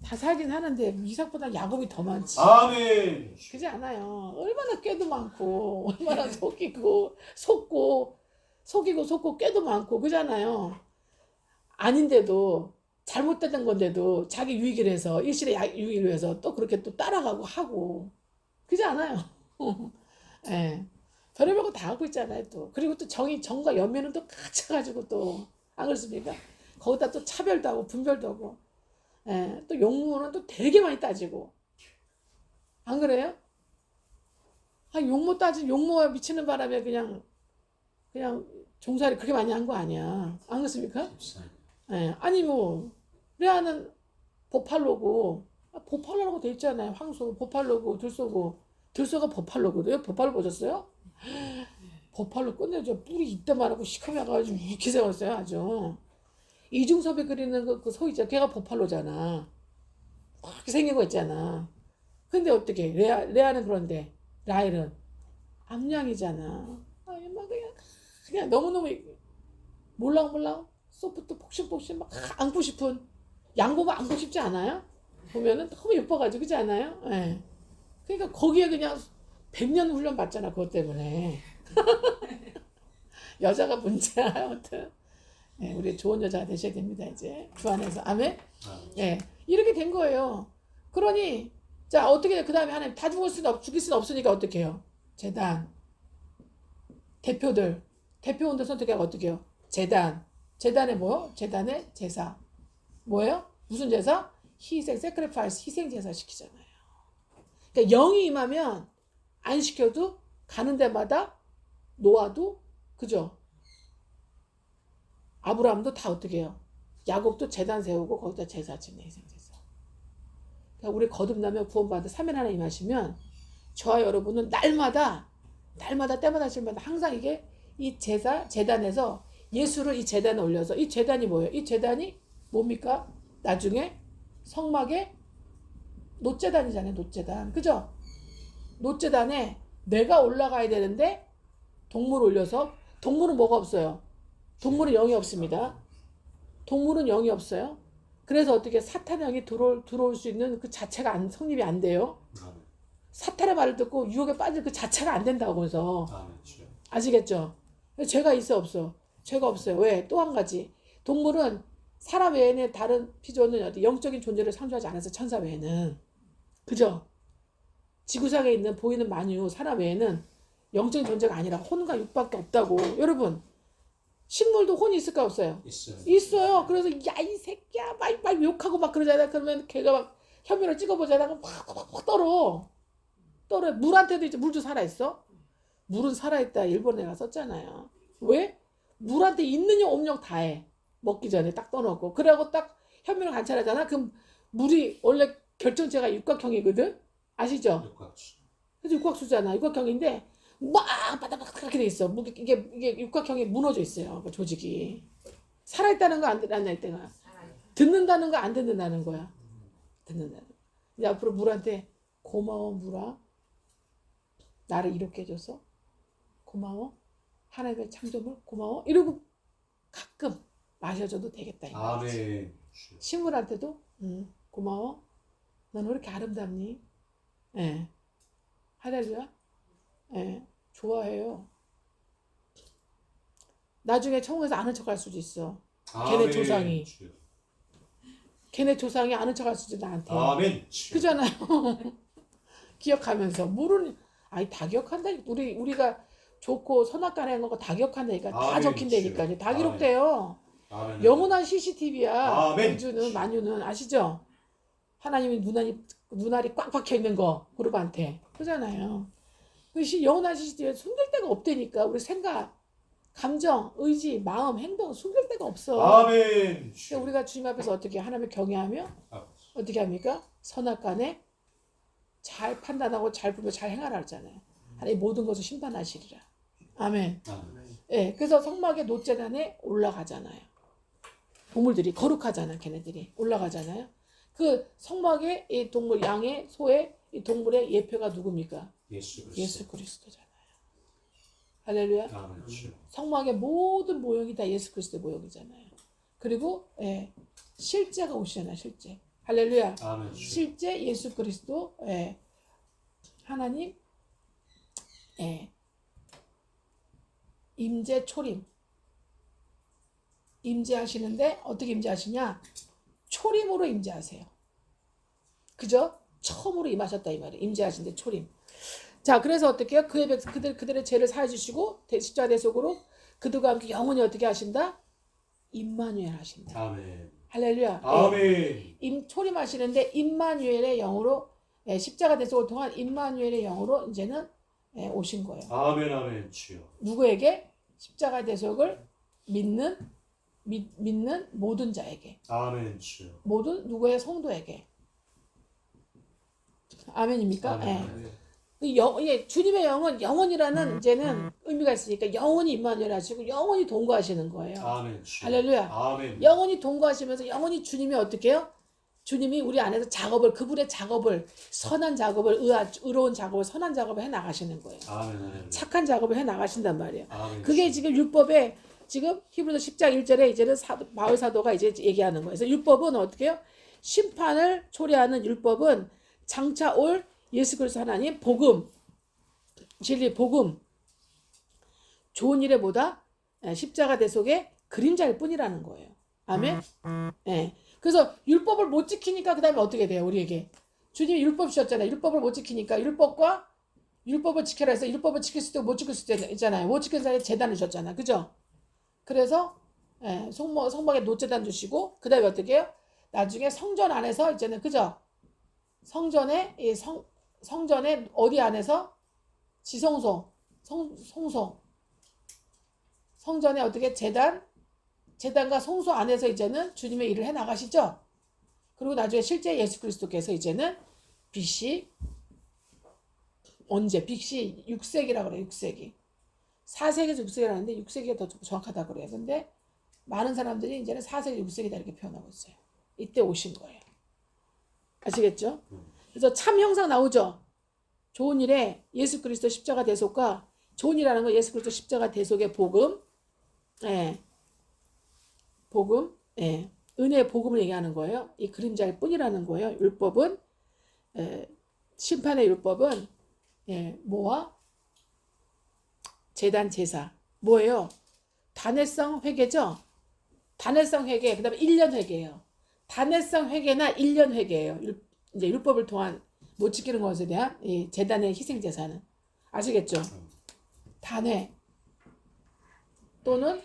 다 살긴 하는데 이삭보다 야곱이 더 많지. 아멘. 그지 않아요. 얼마나 꾀도 많고 얼마나 속이고 꾀도 많고 그잖아요. 아닌데도 잘못된 건데도 자기 유익을 해서 일실의 유익을 위해서 또 그렇게 또 따라가고 하고 그지 않아요. 예. 별의별 거 다 하고 있잖아요 또. 그리고 또 정과 연민은 또 갇혀가지고 또 안 그렇습니까? 거기다 또 차별도 하고 분별도 하고 예. 또 용모는 또 되게 많이 따지고 안 그래요? 용모가 미치는 바람에 그냥 종살이 그렇게 많이 한 거 아니야. 안 그렇습니까? 예. 아니 뭐 레아는 보팔로고 보팔로라고 돼 있잖아요. 황소 보팔로고 들소가 보팔로거든요. 보팔로 보셨어요? 보팔로 끝내줘. 뿔이 이따만하고 시커매가지고 이렇게 생겼어요. 아주 이중섭이 그리는 그 소 있잖아. 걔가 보팔로잖아. 그렇게 생긴 거 있잖아. 근데 어떻게 레아는 그런데 라헬은 암양이잖아. 아니 막 그냥 너무너무 몰랑 소프트 폭신폭신 막 안고 싶은 양보만 안고 싶지 않아요? 보면은 너무 예뻐가지고 그렇지 않아요? 예. 그러니까 거기에 그냥 100년 훈련 받잖아 그것 때문에. 여자가 문제야 아무튼. 예, 우리 좋은 여자가 되셔야 됩니다 이제 주 안에서. 아멘. 예, 이렇게 된 거예요. 그러니 자 어떻게 그 다음에 하나님 다 죽일 수는 없으니까 어떻게 해요? 제단 대표원들 선택하고 어떻게 해요? 재단에 뭐요? 재단에 제사 뭐예요? 무슨 제사? 희생 제사 시키잖아요. 그러니까 영이 임하면 안 시켜도 가는 데마다 노아도 그죠? 아브라함도 다 어떻게 해요? 야곱도 재단 세우고 거기다 제사 지내 희생 제사. 그러니까 우리 거듭나면 구원받아 3일 하나 임하시면 저와 여러분은 날마다 때마다 질마다 항상 이게 이 재단에서 예수를 이 재단에 올려서 이 재단이 뭐예요? 이 재단이 뭡니까? 나중에 성막에 놋재단이잖아요. 놋재단. 그죠? 놋재단에 내가 올라가야 되는데 동물 올려서 동물은 뭐가 없어요? 동물은 영이 없습니다. 동물은 영이 없어요. 그래서 어떻게 사탄의 영이 들어올 수 있는 그 자체가 성립이 안 돼요. 사탄의 말을 듣고 유혹에 빠질 그 자체가 안 된다고 해서. 아시겠죠? 죄가 있어 없어? 죄가 없어요. 왜? 또 한 가지. 동물은 사람 외에는 다른 피조는 영적인 존재를 상주하지 않아서 천사 외에는. 그죠? 지구상에 있는 보이는 만유 사람 외에는 영적인 존재가 아니라 혼과 육밖에 없다고. 여러분 식물도 혼이 있을까 없어요? 있어요. 그래서 야 이 새끼야 막 욕하고 막 그러잖아. 그러면 걔가 막 혐오를 찍어보자다가 막 떨어. 물한테도 이제 물도 살아있어? 물은 살아있다 일본에 가 썼잖아요. 왜? 물한테 있는 용 없는 용 다 해. 먹기 전에 딱 떠놓고. 그러고 딱 현미를 관찰하잖아. 그럼 물이 원래 결정체가 육각형이거든? 아시죠? 그래서 육각수잖아. 육각형인데 막 바닥바닥 그렇게 돼 있어. 이게 육각형이 무너져 있어요. 그 조직이. 살아있다는 거 안 살아있다는 거. 듣는다는 거 안 듣는다는 거야. 듣는다는 거. 이제 앞으로 물한테 고마워 물아. 나를 이렇게 해줘서 고마워. 하나님의 창조물 고마워. 이러고 가끔 마셔줘도 되겠다. 아멘. 식물한테도 고마워. 넌 왜 이렇게 아름답니? 예. 할렐루야. 예. 좋아해요. 나중에 천국에서 아는 척할 수도 있어. 걔네 조상이. 걔네 조상이 아는 척할 수도 있어 나한테. 아멘. 그잖아요. 기억하면서 물은 아니 다 기억한다. 우리가 좋고 선악간에 한 거 다 기억한다니까. 다 적힌다니까요. 다 기록돼요. 아멘. 영원한 CCTV야. 아멘. 만유는 아시죠? 하나님이 눈알이 꽉 박혀 있는 거 그룹한테 그잖아요. 영원한 CCTV에 숨길 데가 없다니까. 우리 생각 감정, 의지, 마음, 행동 숨길 데가 없어. 아멘. 그러니까 우리가 주님 앞에서 어떻게 하나님을 경외하며 아버지. 어떻게 합니까? 선악간에 잘 판단하고 잘 보며 잘 행하라 하잖아요. 하나님 모든 것을 심판하시리라. 아멘. 아멘. 예, 그래서 성막의 노제단에 올라가잖아요. 동물들이 거룩하잖아, 걔네들이 올라가잖아요. 그 성막의 이 동물, 양의, 소의 이 동물의 예표가 누굽니까? 예수 그리스도. 예수 그리스도잖아요. 할렐루야. 아멘. 주. 성막의 모든 모형이 다 예수 그리스도의 모형이잖아요. 그리고 예, 실제가 오시잖아요, 실제. 할렐루야. 아멘. 주. 실제 예수 그리스도 예, 하나님 예, 임재 초림 임재하시는데 어떻게 임재하시냐? 초림으로 임재하세요. 그죠? 처음으로 임하셨다 이 말이에요. 임재하신데 초림. 자, 그래서 어떻게 해요? 그들의 죄를 사해 주시고 십자가 대속으로 그들과 함께 영원히 어떻게 하신다? 임마누엘 하신다. 아멘. 할렐루야. 아멘. 초림하시는데 임마누엘의 영으로 십자가 대속을 통한 임마누엘의 영으로 이제는 오신 거예요. 아멘. 아멘. 주여. 누구에게? 십자가 대속을 믿는 모든 자에게. 아멘. 주여. 모든 누구의 성도에게. 아멘입니까? 아멘. 예. 주님의 영은 영원이라는 이제는 의미가 있으니까 영원히 임마누엘 하시고 영원히 동거하시는 거예요. 아멘. 주여. 할렐루야. 아멘. 영원히 동거하시면서 영원히 주님이 어떻게 해요? 주님이 우리 안에서 작업을, 그분의 작업을, 선한 작업을, 의로운 작업을, 선한 작업을 해 나가시는 거예요. 아멘. 착한 작업을 해 나가신단 말이에요. 아멘. 그게 지금 율법에 지금 히브리서 10장 1절에 이제는 바울 사도가 이제 얘기하는 거예요. 그래서 율법은 어떻게 해요? 심판을 초래하는 율법은 장차 올 예수 그리스도 하나님 복음, 진리 복음, 좋은 일에 보다 십자가 대속의 그림자일 뿐이라는 거예요. 아멘. 예. 그래서 율법을 못 지키니까 그다음에 어떻게 돼요? 우리에게 주님이 율법 주셨잖아요. 율법을 못 지키니까 율법을 지켜라 해서 율법을 지킬 수도 있고 못 지킬 수도 있잖아요. 못 지키는 사람이 제단을 주셨잖아요. 그죠? 그래서 성막에 노제단 주시고 그다음에 어떻게 해요? 나중에 성전 안에서 이제는 그죠? 성전에 성전에 어디 안에서 지성소 성소 성전에 어떻게 제단과 성소 안에서 이제는 주님의 일을 해 나가시죠. 그리고 나중에 실제 예수 그리스도께서 이제는 BC 언제 BC 6세기라고 그래요. 6세기 4세기에서 6세기라고 하는데 6세기가 더 정확하다고 그래요. 근데 많은 사람들이 이제는 4세기 6세기다 이렇게 표현하고 있어요. 이때 오신 거예요. 아시겠죠? 그래서 참 형상 나오죠. 좋은 일에 예수 그리스도 십자가 대속과 좋은 일이라는 건 예수 그리스도 십자가 대속의 복음, 복음, 은혜의 복음을 얘기하는 거예요. 이 그림자일 뿐이라는 거예요. 율법은 심판의 율법은 뭐와 제단 제사 뭐예요? 단회성 회개죠. 단회성 회개 그다음에 1년 회개예요. 단회성 회개나 1년 회개예요. 이제 율법을 통한 못 지키는 것에 대한 이 제단의 희생 제사는 아시겠죠? 단회 또는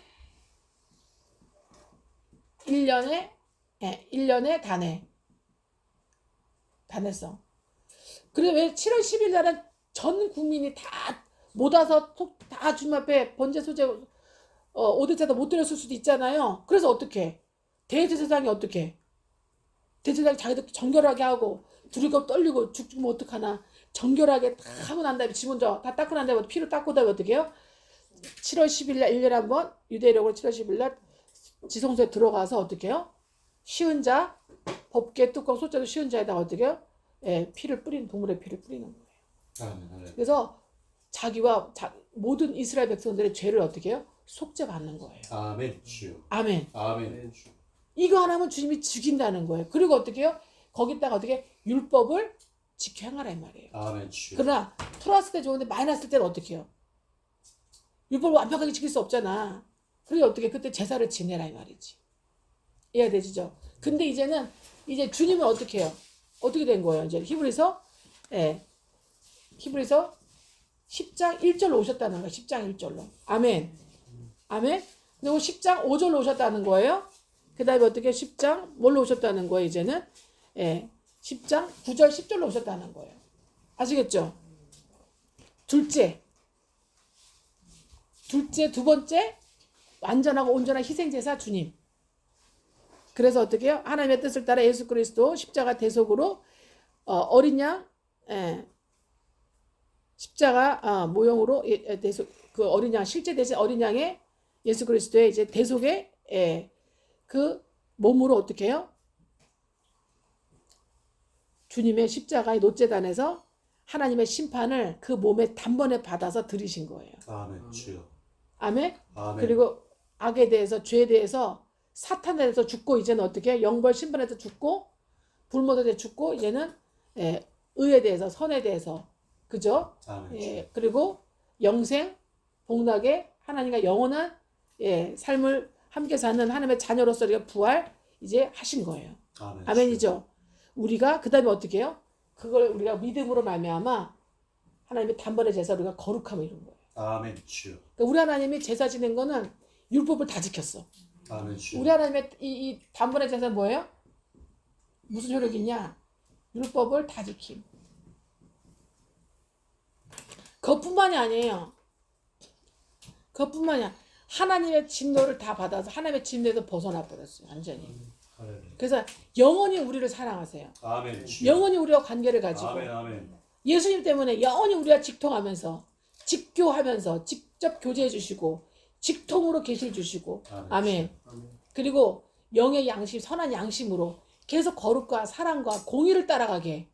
1년의 단회성. 그래 왜 7월 10일 날은 전 국민이 다 못 와서 다 주님 앞에 번제 소제 오대자도 못 드렸을 수도 있잖아요. 그래서 어떻게 대제사장이 어떻게 대제사장이 자기들 정결하게 하고 두리고 떨리고 죽으면 어떡하나 정결하게 다 하고 난 다음에 지 먼저 다 닦고 난 다음에 피로 닦고 다음에 어떻게 해요? 7월 10일 날 1년에 한번 유대력으로 7월 10일 날 지성소에 들어가서 어떻게 해요? 쉬운 자 법궤 뚜껑 소자도 쉬운 자에다가 어떻게 해요? 피를 뿌리는 동물의 피를 뿌리는 거예요. 아멘. 그래서 자기와 모든 이스라엘 백성들의 죄를 어떻게 해요? 속죄받는 거예요. 아멘. 주여. 아멘. 아멘. 이거 하나면 주님이 죽인다는 거예요. 그리고 어떻게 해요? 거기다가 어떻게 율법을 지켜 행하라 이 말이에요. 아멘. 주여. 그러나 플러스 때 좋은데 마이너스 때는 어떻게 해요? 율법을 완벽하게 지킬 수 없잖아. 그게 어떻게 그때 제사를 지내라 이 말이지. 이해가 되시죠? 근데 이제는 이제 주님은 어떻게 해요? 어떻게 된 거예요? 이제 히브리서 10장 1절로 오셨다는 거예요. 10장 1절로. 아멘. 아멘. 그리고 10장 5절로 오셨다는 거예요. 그 다음에 어떻게 10장 뭘로 오셨다는 거예요? 이제는 10장 9절 10절로 오셨다는 거예요. 아시겠죠? 둘째 두 번째 완전하고 온전한 희생제사 주님. 그래서 어떻게 해요? 하나님의 뜻을 따라 예수 그리스도 십자가 대속으로 어린 양, 십자가 모형으로 대속, 그 어린 양 실제 대신 어린 양의 예수 그리스도의 이제 대속의 그 몸으로 어떻게 해요? 주님의 십자가의 노제단에서 하나님의 심판을 그 몸에 단번에 받아서 들이신 거예요. 아멘 주여. 아멘. 아멘. 그리고 악에 대해서 죄에 대해서 사탄에 대해서 죽고 이제는 어떻게 해요? 영벌 심판에 대해서 죽고 불모에 대해서 죽고 이제는 의에 대해서 선에 대해서 그죠? 아멘. 그리고 영생 복락에 하나님과 영원한 삶을 함께 사는 하나님의 자녀로서 우리가 부활 이제 하신 거예요. 아멘. 아멘이죠. 우리가 그 다음에 어떻게 해요? 그걸 우리가 믿음으로 말미암아 하나님의 단번에 제사 우리가 거룩함을 이룬 거예요. 아멘 주여. 그러니까 우리 하나님이 제사 지낸 거는 율법을 다 지켰어. 아멘 주여. 우리 하나님의 이 단번에 제사 뭐예요? 무슨 효력이 있냐? 율법을 다 지킴. 그것뿐만이 아니에요. 그것뿐만이 아니야. 하나님의 진노를 다 받아서 하나님의 진노에서 벗어나 버렸어요. 완전히. 할렐루야. 그래서 영원히 우리를 사랑하세요. 아멘 주여. 영원히 우리와 관계를 가지고 아멘 아멘. 예수님 때문에 영원히 우리와 직통하면서 직교하면서 직접 교제해 주시고 직통으로 계실 주시고 아멘. 그리고 영의 양심 선한 양심으로 계속 거룩과 사랑과 공의를 따라가게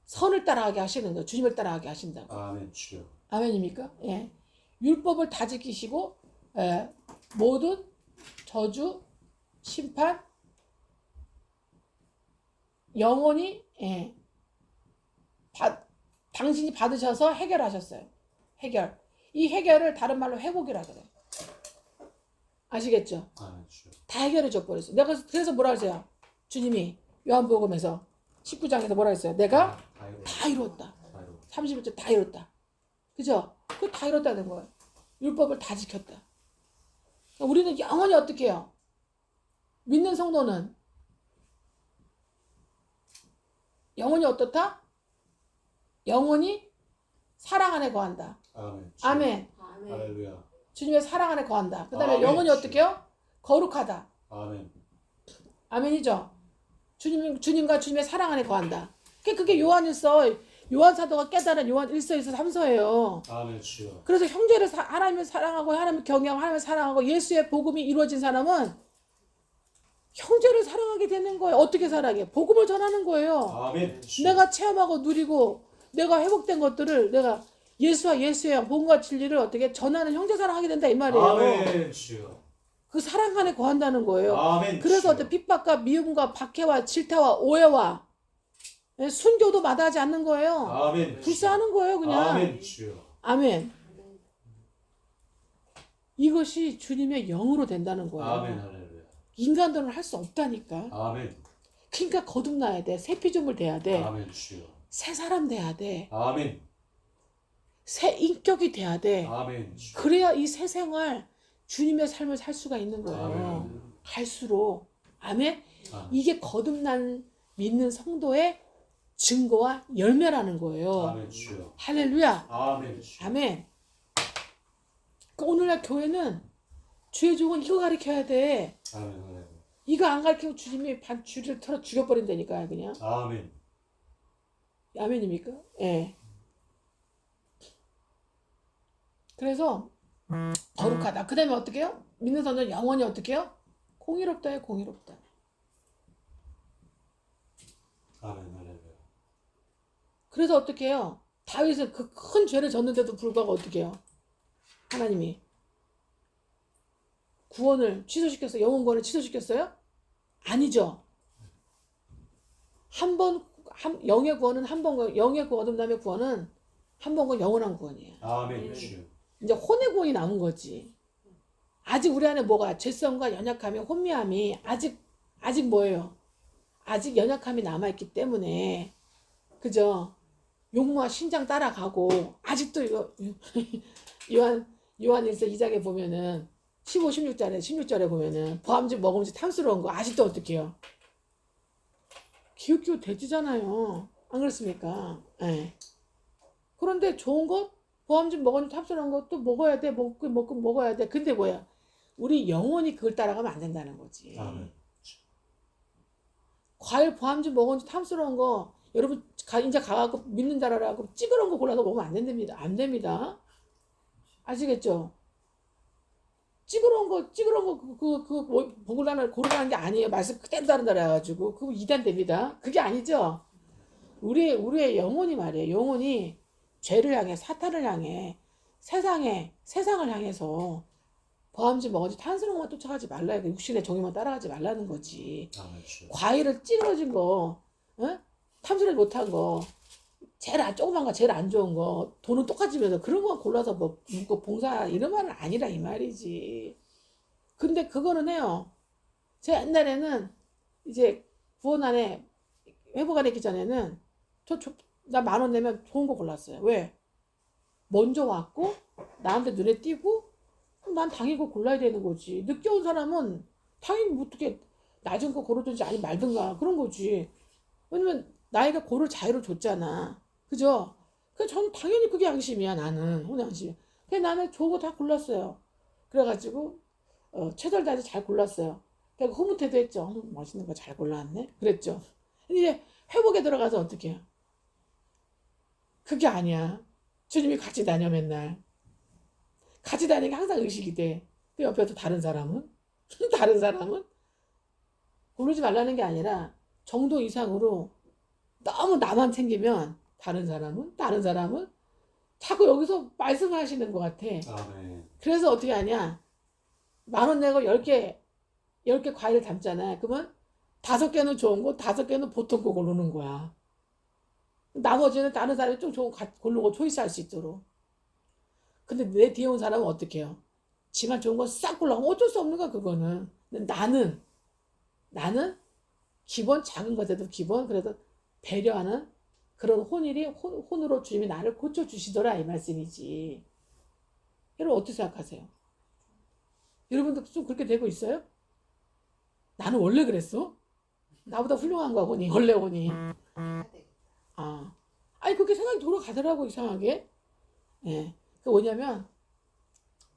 선을 따라가게 하시는 거예요. 주님을 따라가게 하신다고. 아멘 주여. 아멘입니까? 예. 율법을 다 지키시고 모든 저주 심판 영원히 당신이 받으셔서 해결하셨어요. 해결. 이 해결을 다른 말로 회복이라 그래요. 아시겠죠? 아멘 주여. 다 해결해 줘 버렸어요. 내가 그래서 뭐라 그랬어요? 주님이 요한복음에서 19장에서 뭐라 했어요? 내가 다 이루었다. 31절 다 이뤘다. 그죠? 그거 다 이뤘다는 거예요. 율법을 다 지켰다. 우리는 영원히 어떻게 해요? 믿는 성도는 영원히 어떻다? 영원히 사랑 안에 거한다. 아멘. 아멘. 할렐루야. 주님의 사랑 안에 거한다. 그 다음에 아멘. 영원히 어떻게 해요? 거룩하다. 아멘. 아멘이죠? 주님과 주님의 사랑 안에 거한다. 그게 요한일서, 요한 사도가 깨달은 요한 1서, 2서, 3서예요. 아멘 주여. 그래서 형제를 하나님을 사랑하고 하나님을 경외하고 하나님을 사랑하고 예수의 복음이 이루어진 사람은 형제를 사랑하게 되는 거예요. 어떻게 사랑해? 복음을 전하는 거예요. 아멘. 내가 체험하고 누리고 내가 회복된 것들을 내가 예수와 예수의 복음과 진리를 어떻게 전하는 형제 사랑하게 된다 이 말이에요. 아멘 주여. 그 사랑 안에 거한다는 거예요. 아멘. 그래서 주여. 어떤 핍박과 미움과 박해와 질타와 오해와 순교도 마다하지 않는 거예요. 아멘. 불쌍하는 거예요, 그냥. 아멘 주여. 아멘. 이것이 주님의 영으로 된다는 거예요. 아멘 할렐루야. 인간들은 할 수 없다니까. 아멘. 그러니까 거듭나야 돼. 새 피조물 돼야 돼. 아멘 주여. 새 사람 돼야 돼. 아멘. 새 인격이 돼야 돼. 아멘 주여. 그래야 이 새 생활 주님의 삶을 살 수가 있는 거예요. 아멘. 갈수록. 아멘. 아멘. 이게 거듭난 믿는 성도의 증거와 열매라는 거예요. 아멘 주여. 할렐루야. 아멘 주여. 아멘. 그 오늘날 교회는 주의 종은 이거 가르쳐야 돼. 아멘 할렐루야. 이거 안 가르치면 주님이 줄을 틀어 죽여버린다니까 그냥. 아멘. 아멘입니까? 예. 그래서 거룩하다. 그 다음에 어떻게 해요? 믿는 사람은 영원히 어떻게 해요? 공의롭다 해 공의롭다. 아멘 할렐루야. 그래서 어떻게 해요? 다윗은 그 큰 죄를 졌는데도 불구하고 어떻게 해요? 하나님이 구원을 취소시켰어요? 영원 구원을 취소시켰어요? 아니죠. 영의 구원은 한 번, 영의 거듭남의 구원은 한 번과 영원한 구원이에요. 아멘 주여. 이제 혼의 구원이 남은 거지. 아직 우리 안에 뭐가 죄성과 연약함이 혼미함이 아직 뭐예요? 아직 연약함이 남아있기 때문에 그죠? 욕망 신장 따라가고 아직도 이거 요한일서 2장에 보면은 15, 16절에 보면은 보암직 먹음직 탐스러운 거 아직도 어떻게 해요? 기웃기웃 대지잖아요. 안 그렇습니까? 네. 그런데 좋은 것 보암진 먹었는데 탑승한 거 또 먹어야 돼. 먹고 먹어야 돼. 근데 뭐야? 우리 영혼이 그걸 따라가면 안 된다는 거지. 아멘. 과일 보암진 먹었는데 탐스러운 거 여러분 이제 가갖고 믿는 자라라고 찌그러운 거 골라서 먹으면 안 됩니다. 안 됩니다. 아시겠죠? 찌그러운 거 고르라는 게 아니에요. 말씀 그대로 다른다 그래가지고 그거 이단 됩니다. 그게 아니죠. 우리의 영혼이 말이에요. 영혼이 죄를 향해 사탄을 향해 세상을 향해서 보암진 먹었지 탐스러운 것만 쫓아가지 말라. 육신의 정의만 따라가지 말라는 거지. 아멘. 주. 과일을 찌그러진 거, 어? 탐스러지 못한 거, 조그만 거, 제일 안 좋은 거, 돈은 똑같으면서 그런 거 골라서 먹고 봉사 이런 말은 아니라 이 말이지. 근데 그거는 해요. 제가 옛날에는 이제 구원 안에 회복 안에 있기 전에는 나 10,000원 내면 좋은 거 골랐어요. 왜? 먼저 왔고 나한테 눈에 띄고 그럼 난 당연히 그거 골라야 되는 거지. 늦게 온 사람은 당연히 뭐 어떻게 낮은 거 고르든지 아니 말든가 그런 거지. 왜냐면 나이가 고를 자유를 줬잖아. 그죠? 그래서 저는 당연히 그게 양심이야. 나는 혼양심. 그래서 나는 좋은 거 다 골랐어요. 그래가지고 최선을 다해서 잘 골랐어요. 그러니까 흐뭇해도 했죠. 멋있는 거 잘 골랐네. 그랬죠. 근데 이제 회복에 들어가서 어떻게 해요? 그게 아니야. 주님이 같이 다녀 맨날. 같이 다니는 게 항상 의식이 돼. 그 옆에서 다른 사람은? 다른 사람은? 고르지 말라는 게 아니라 정도 이상으로 너무 나만 챙기면 다른 사람은 자꾸 여기서 말씀하시는 것 같아. 아멘. 그래서 어떻게 하냐? 10,000원 내고 10개 과일을 담잖아. 그러면 5개는 좋은 거, 5개는 보통 거 고르는 거야. 나머지는 다른 사람이 좀 좋은 거 고르고 초이스할 수 있도록. 근데 내 뒤에 온 사람은 어떻게 해요? 지만 좋은 거 싹 골라면 어쩔 수 없는 거야, 그거는. 근데 나는 기본 작은 것에도 기본 그래도 배려하는 그런 혼으로 주님이 나를 고쳐주시더라 이 말씀이지. 여러분 어떻게 생각하세요? 여러분도 좀 그렇게 되고 있어요? 나는 원래 그랬어? 나보다 훌륭한 거 보니 원래 보니 아니 그렇게 생각이 돌아가더라고 이상하게. 예. 그 뭐냐면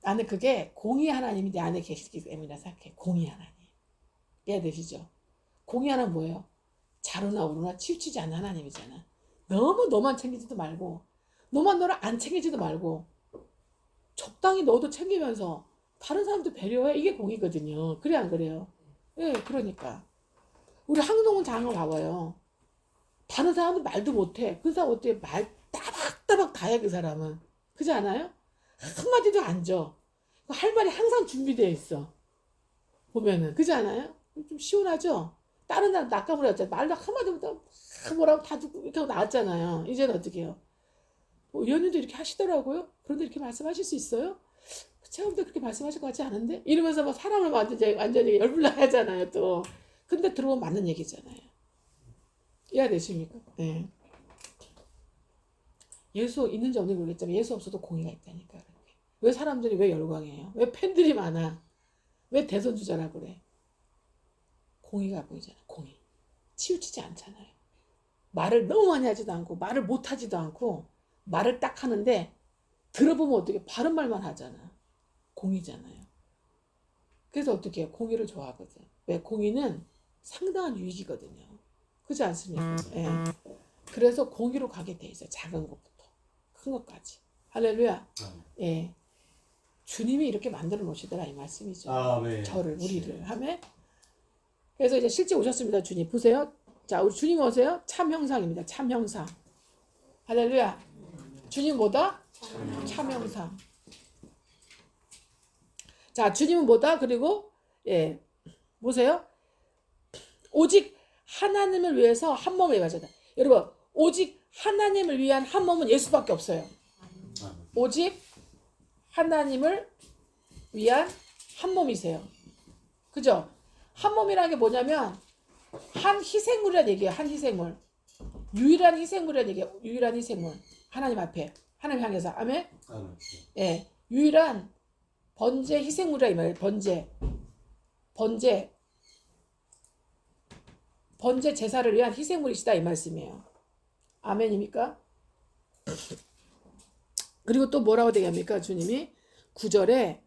나는 그게 공의 하나님이 내 안에 계시기 때문이라 생각해. 공의 하나님. 이해되시죠? 공의 하나는 뭐예요? 자루나 우루나 치우치지 않는 하나님이잖아. 너무 너만 챙기지도 말고 너를 안 챙기지도 말고 적당히 너도 챙기면서 다른 사람도 배려해. 이게 공이거든요. 그래 안 그래요? 예, 그러니까 우리 항동훈 장을 봐봐요. 다른 사람은 말도 못해. 그 사람 어떻게 말 따박따박 다 해 그 사람은. 그렇지 않아요? 한마디도 안 줘. 할 말이 항상 준비되어 있어. 보면은 그렇지 않아요? 좀 시원하죠? 다른 사람 낚아버렸잖아. 말도 한마디부터 뭐라고 다 듣고 이렇게 하고 나왔잖아요. 이제는 어떻게 해요? 의원님도 이렇게 하시더라고요. 그런데 이렇게 말씀하실 수 있어요? 제가 볼때 그렇게 말씀하실 것 같지 않은데? 이러면서 막 사람을 완전히 열불나게 하잖아요, 또. 근데 들어보면 맞는 얘기잖아요. 이해되십니까? 네. 예수 있는지 없는지 모르겠지만 예수 없어도 공의가 있다니까. 왜 사람들이 왜 열광해요? 왜 팬들이 많아? 왜 대선주자라 그래? 공의가 보이잖아, 공의. 치우치지 않잖아요. 말을 너무 많이 하지도 않고 말을 못 하지도 않고 말을 딱 하는데 들어보면 어떻게 바른 말만 하잖아. 공의잖아요. 그래서 어떻게 해요? 공의를 좋아하거든. 왜? 공의는 상당한 유익이거든요. 그렇지 않습니까? 예. 그래서 공의로 가게 돼 있어요. 작은 것부터 큰 것까지. 할렐루야. 예. 주님이 이렇게 만들어 놓으시더라 이 말씀이죠. 아멘. 저를 우리를 하면. 그래서 이제 실제 오셨습니다. 주님 보세요. 자, 우리 주님 오세요. 참 형상입니다. 참 형상. 할렐루야. 주님 뭐다? 참 형상. 자, 주님은 뭐다? 그리고 예, 보세요. 오직 하나님을 위해서 한 몸을 입으셨다. 여러분, 오직 하나님을 위한 한 몸은 예수밖에 없어요. 오직 하나님을 위한 한 몸이세요. 그죠? 한 몸이라는 게 뭐냐면 한 희생물이라는 얘기예요. 한 희생물. 유일한 희생물이라는 얘기예요. 유일한 희생물. 하나님 앞에. 하나님 향해서. 아멘? 예. 유일한 번제 희생물이라 이 말이에요. 번제 제사를 위한 희생물이시다 이 말씀이에요. 아멘입니까? 그리고 또 뭐라고 얘기합니까? 주님이 9절에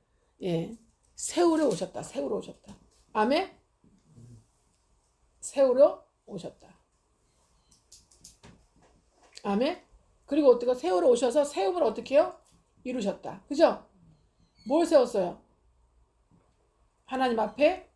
예, 세우러 오셨다. 세우러 오셨다. 아멘. 세우러 오셨다. 아멘. 그리고 어떻게 세우러 오셔서 세움을 어떻게 해요? 이루셨다. 그죠? 뭘 세웠어요? 하나님 앞에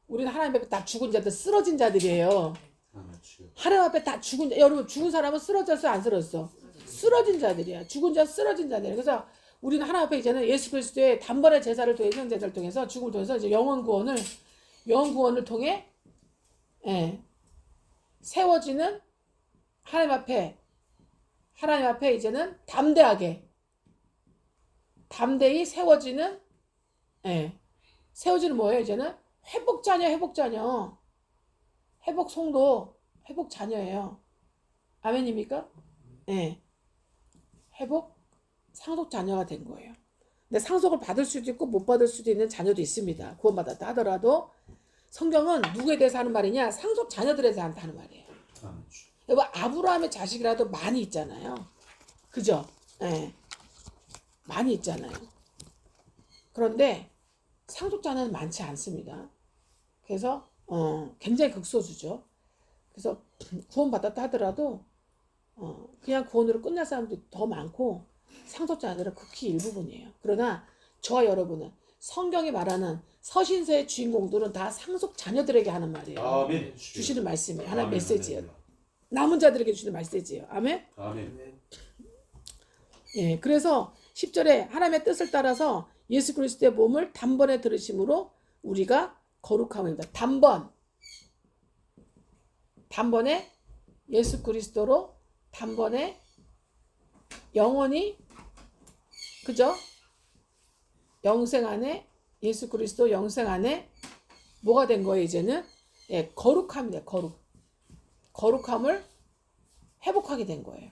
우리는 하나님 앞에 다 죽은 자들, 쓰러진 자들이에요. 아멘 주여. 하나님 앞에 다 죽은 자, 여러분 죽은 사람은 쓰러졌어 안 쓰러졌어? 쓰러진 자들이야. 죽은 자 쓰러진 자들. 그래서 우리는 하나님 앞에 이제는 예수 그리스도의 단번의 제사를 통해 생제사를 통해서 죽음을 통해서 이제 영원 구원을 통해 예, 세워지는 하나님 앞에 이제는 담대히 세워지는 예, 세워지는 뭐예요? 이제는 회복 자녀. 회복 성도, 회복 자녀예요. 아멘입니까? 예. 회복 상속 자녀가 된 거예요. 근데 상속을 받을 수도 있고 못 받을 수도 있는 자녀도 있습니다. 구원받았다 하더라도 성경은 누구에 대해서 하는 말이냐? 상속 자녀들에 대해서 하는 말이에요. 아멘 주여. 여러분 아브라함의 자식이라도 많이 있잖아요. 그죠? 예. 많이 있잖아요. 그런데 상속 자녀는 많지 않습니다. 그래서 굉장히 극소수죠. 그래서 구원받았다 하더라도 그냥 구원으로 끝날 사람들이 더 많고 상속자들은 극히 일부분이에요. 그러나 저와 여러분은 성경이 말하는 서신서의 주인공들은 다 상속 자녀들에게 하는 말이에요. 아멘 주여. 주시는 말씀이에요. 하나의 아멘, 메시지예요. 할렐루야. 남은 자들에게 주시는 메시지예요. 아멘. 아멘. 예, 그래서 10절에 하나님의 뜻을 따라서 예수 그리스도의 몸을 단번에 들으심으로 우리가 거룩함입니다. 단번에 예수 그리스도로 단번에 영원히 그죠? 영생 안에 예수 그리스도 영생 안에 뭐가 된 거예요 이제는? 예, 거룩함이다. 거룩함을 회복하게 된 거예요.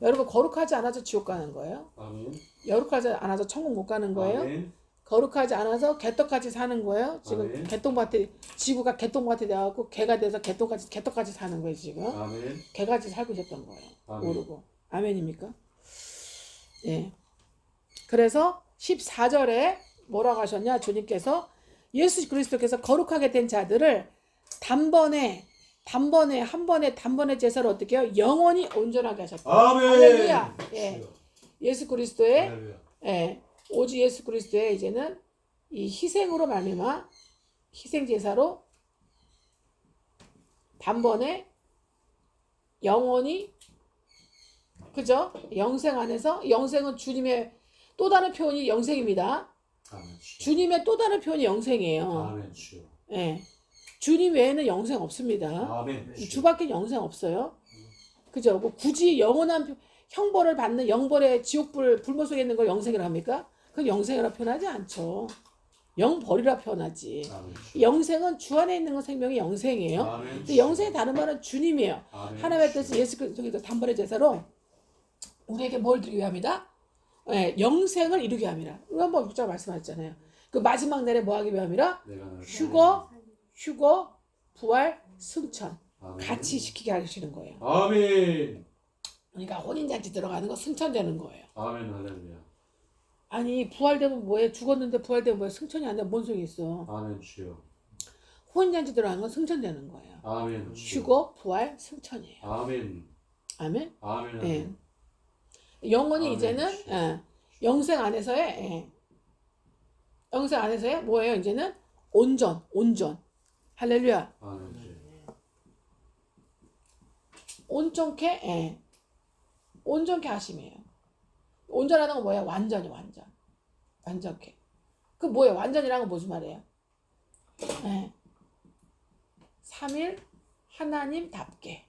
여러분 거룩하지 않아서 지옥 가는 거예요? 아멘. 거룩하지 않아서 천국 못 가는 거예요? 아멘. 거룩하지 않아서 개떡같이 사는 거예요? 지금 아멘. 개똥밭에 지구가 개똥밭이 돼갖고 개가 돼서 개떡같이 사는 거예요 지금. 아멘. 개같이 살고 있었던 거예요. 아멘. 모르고. 아멘입니까? 예. 그래서 14절에 뭐라고 하셨냐? 주님께서 예수 그리스도께서 거룩하게 된 자들을 단번에 제사를 어떻게 해요? 영원히 온전하게 하셨다. 아멘. 할렐루야. 예. 예수 그리스도의 할렐루야. 예. 오직 예수 그리스도의 이제는 이 희생으로 말미암아 희생 제사로 단번에 영원히 그죠? 영생 안에서 영생은 주님의 또 다른 표현이 영생입니다. 아멘 주여. 주님의 또 다른 표현이 영생이에요. 아멘 주여. 예. 주님 외에는 영생 없습니다. 아멘 이 주여. 주밖에 영생 없어요. 그죠? 뭐 굳이 영원한 형벌을 받는 영벌의 지옥불 불모 속에 있는 걸 영생이라 합니까? 그건 영생이라 표현하지 않죠. 영벌이라 표현하지. 아멘 주여. 영생은 주 안에 있는 건 생명이 영생이에요. 아멘 근데 주여. 영생의 다른 말은 주님이에요. 아멘 하나님의 주여. 뜻은 예수 그리스도께서 단번의 제사로 우리에게 뭘 드리게 합니다? 예, 영생을 이루게 합니다. 우리 한번 육자 말씀하셨잖아요. 그 마지막 날에 뭐 하기 위함이라? 내가 너를 휴거, 부활, 승천 아멘. 같이 시키게 하시는 거예요. 아멘. 그러니까 혼인잔치 들어가는 거 승천되는 거예요. 아멘 할렐루야. 아니 부활되면 뭐해? 죽었는데 부활되면 뭐해? 승천이 안 되면 뭔 소용이 있어? 아멘 주여. 혼인잔치 들어가는 건 승천되는 거예요. 아멘 주여. 휴거, 부활, 승천이에요. 아멘. 아멘. 아멘. 예. 영원히 아멘. 이제는 영생 안에서의 영생 안에서의 뭐예요? 이제는 온전. 할렐루야. 아멘 주여. 온전케 하심이에요. 온전하다는 건 뭐예요? 완전케. 그 뭐예요? 완전이라는 건 무슨 말이에요? 삼일 하나님답게,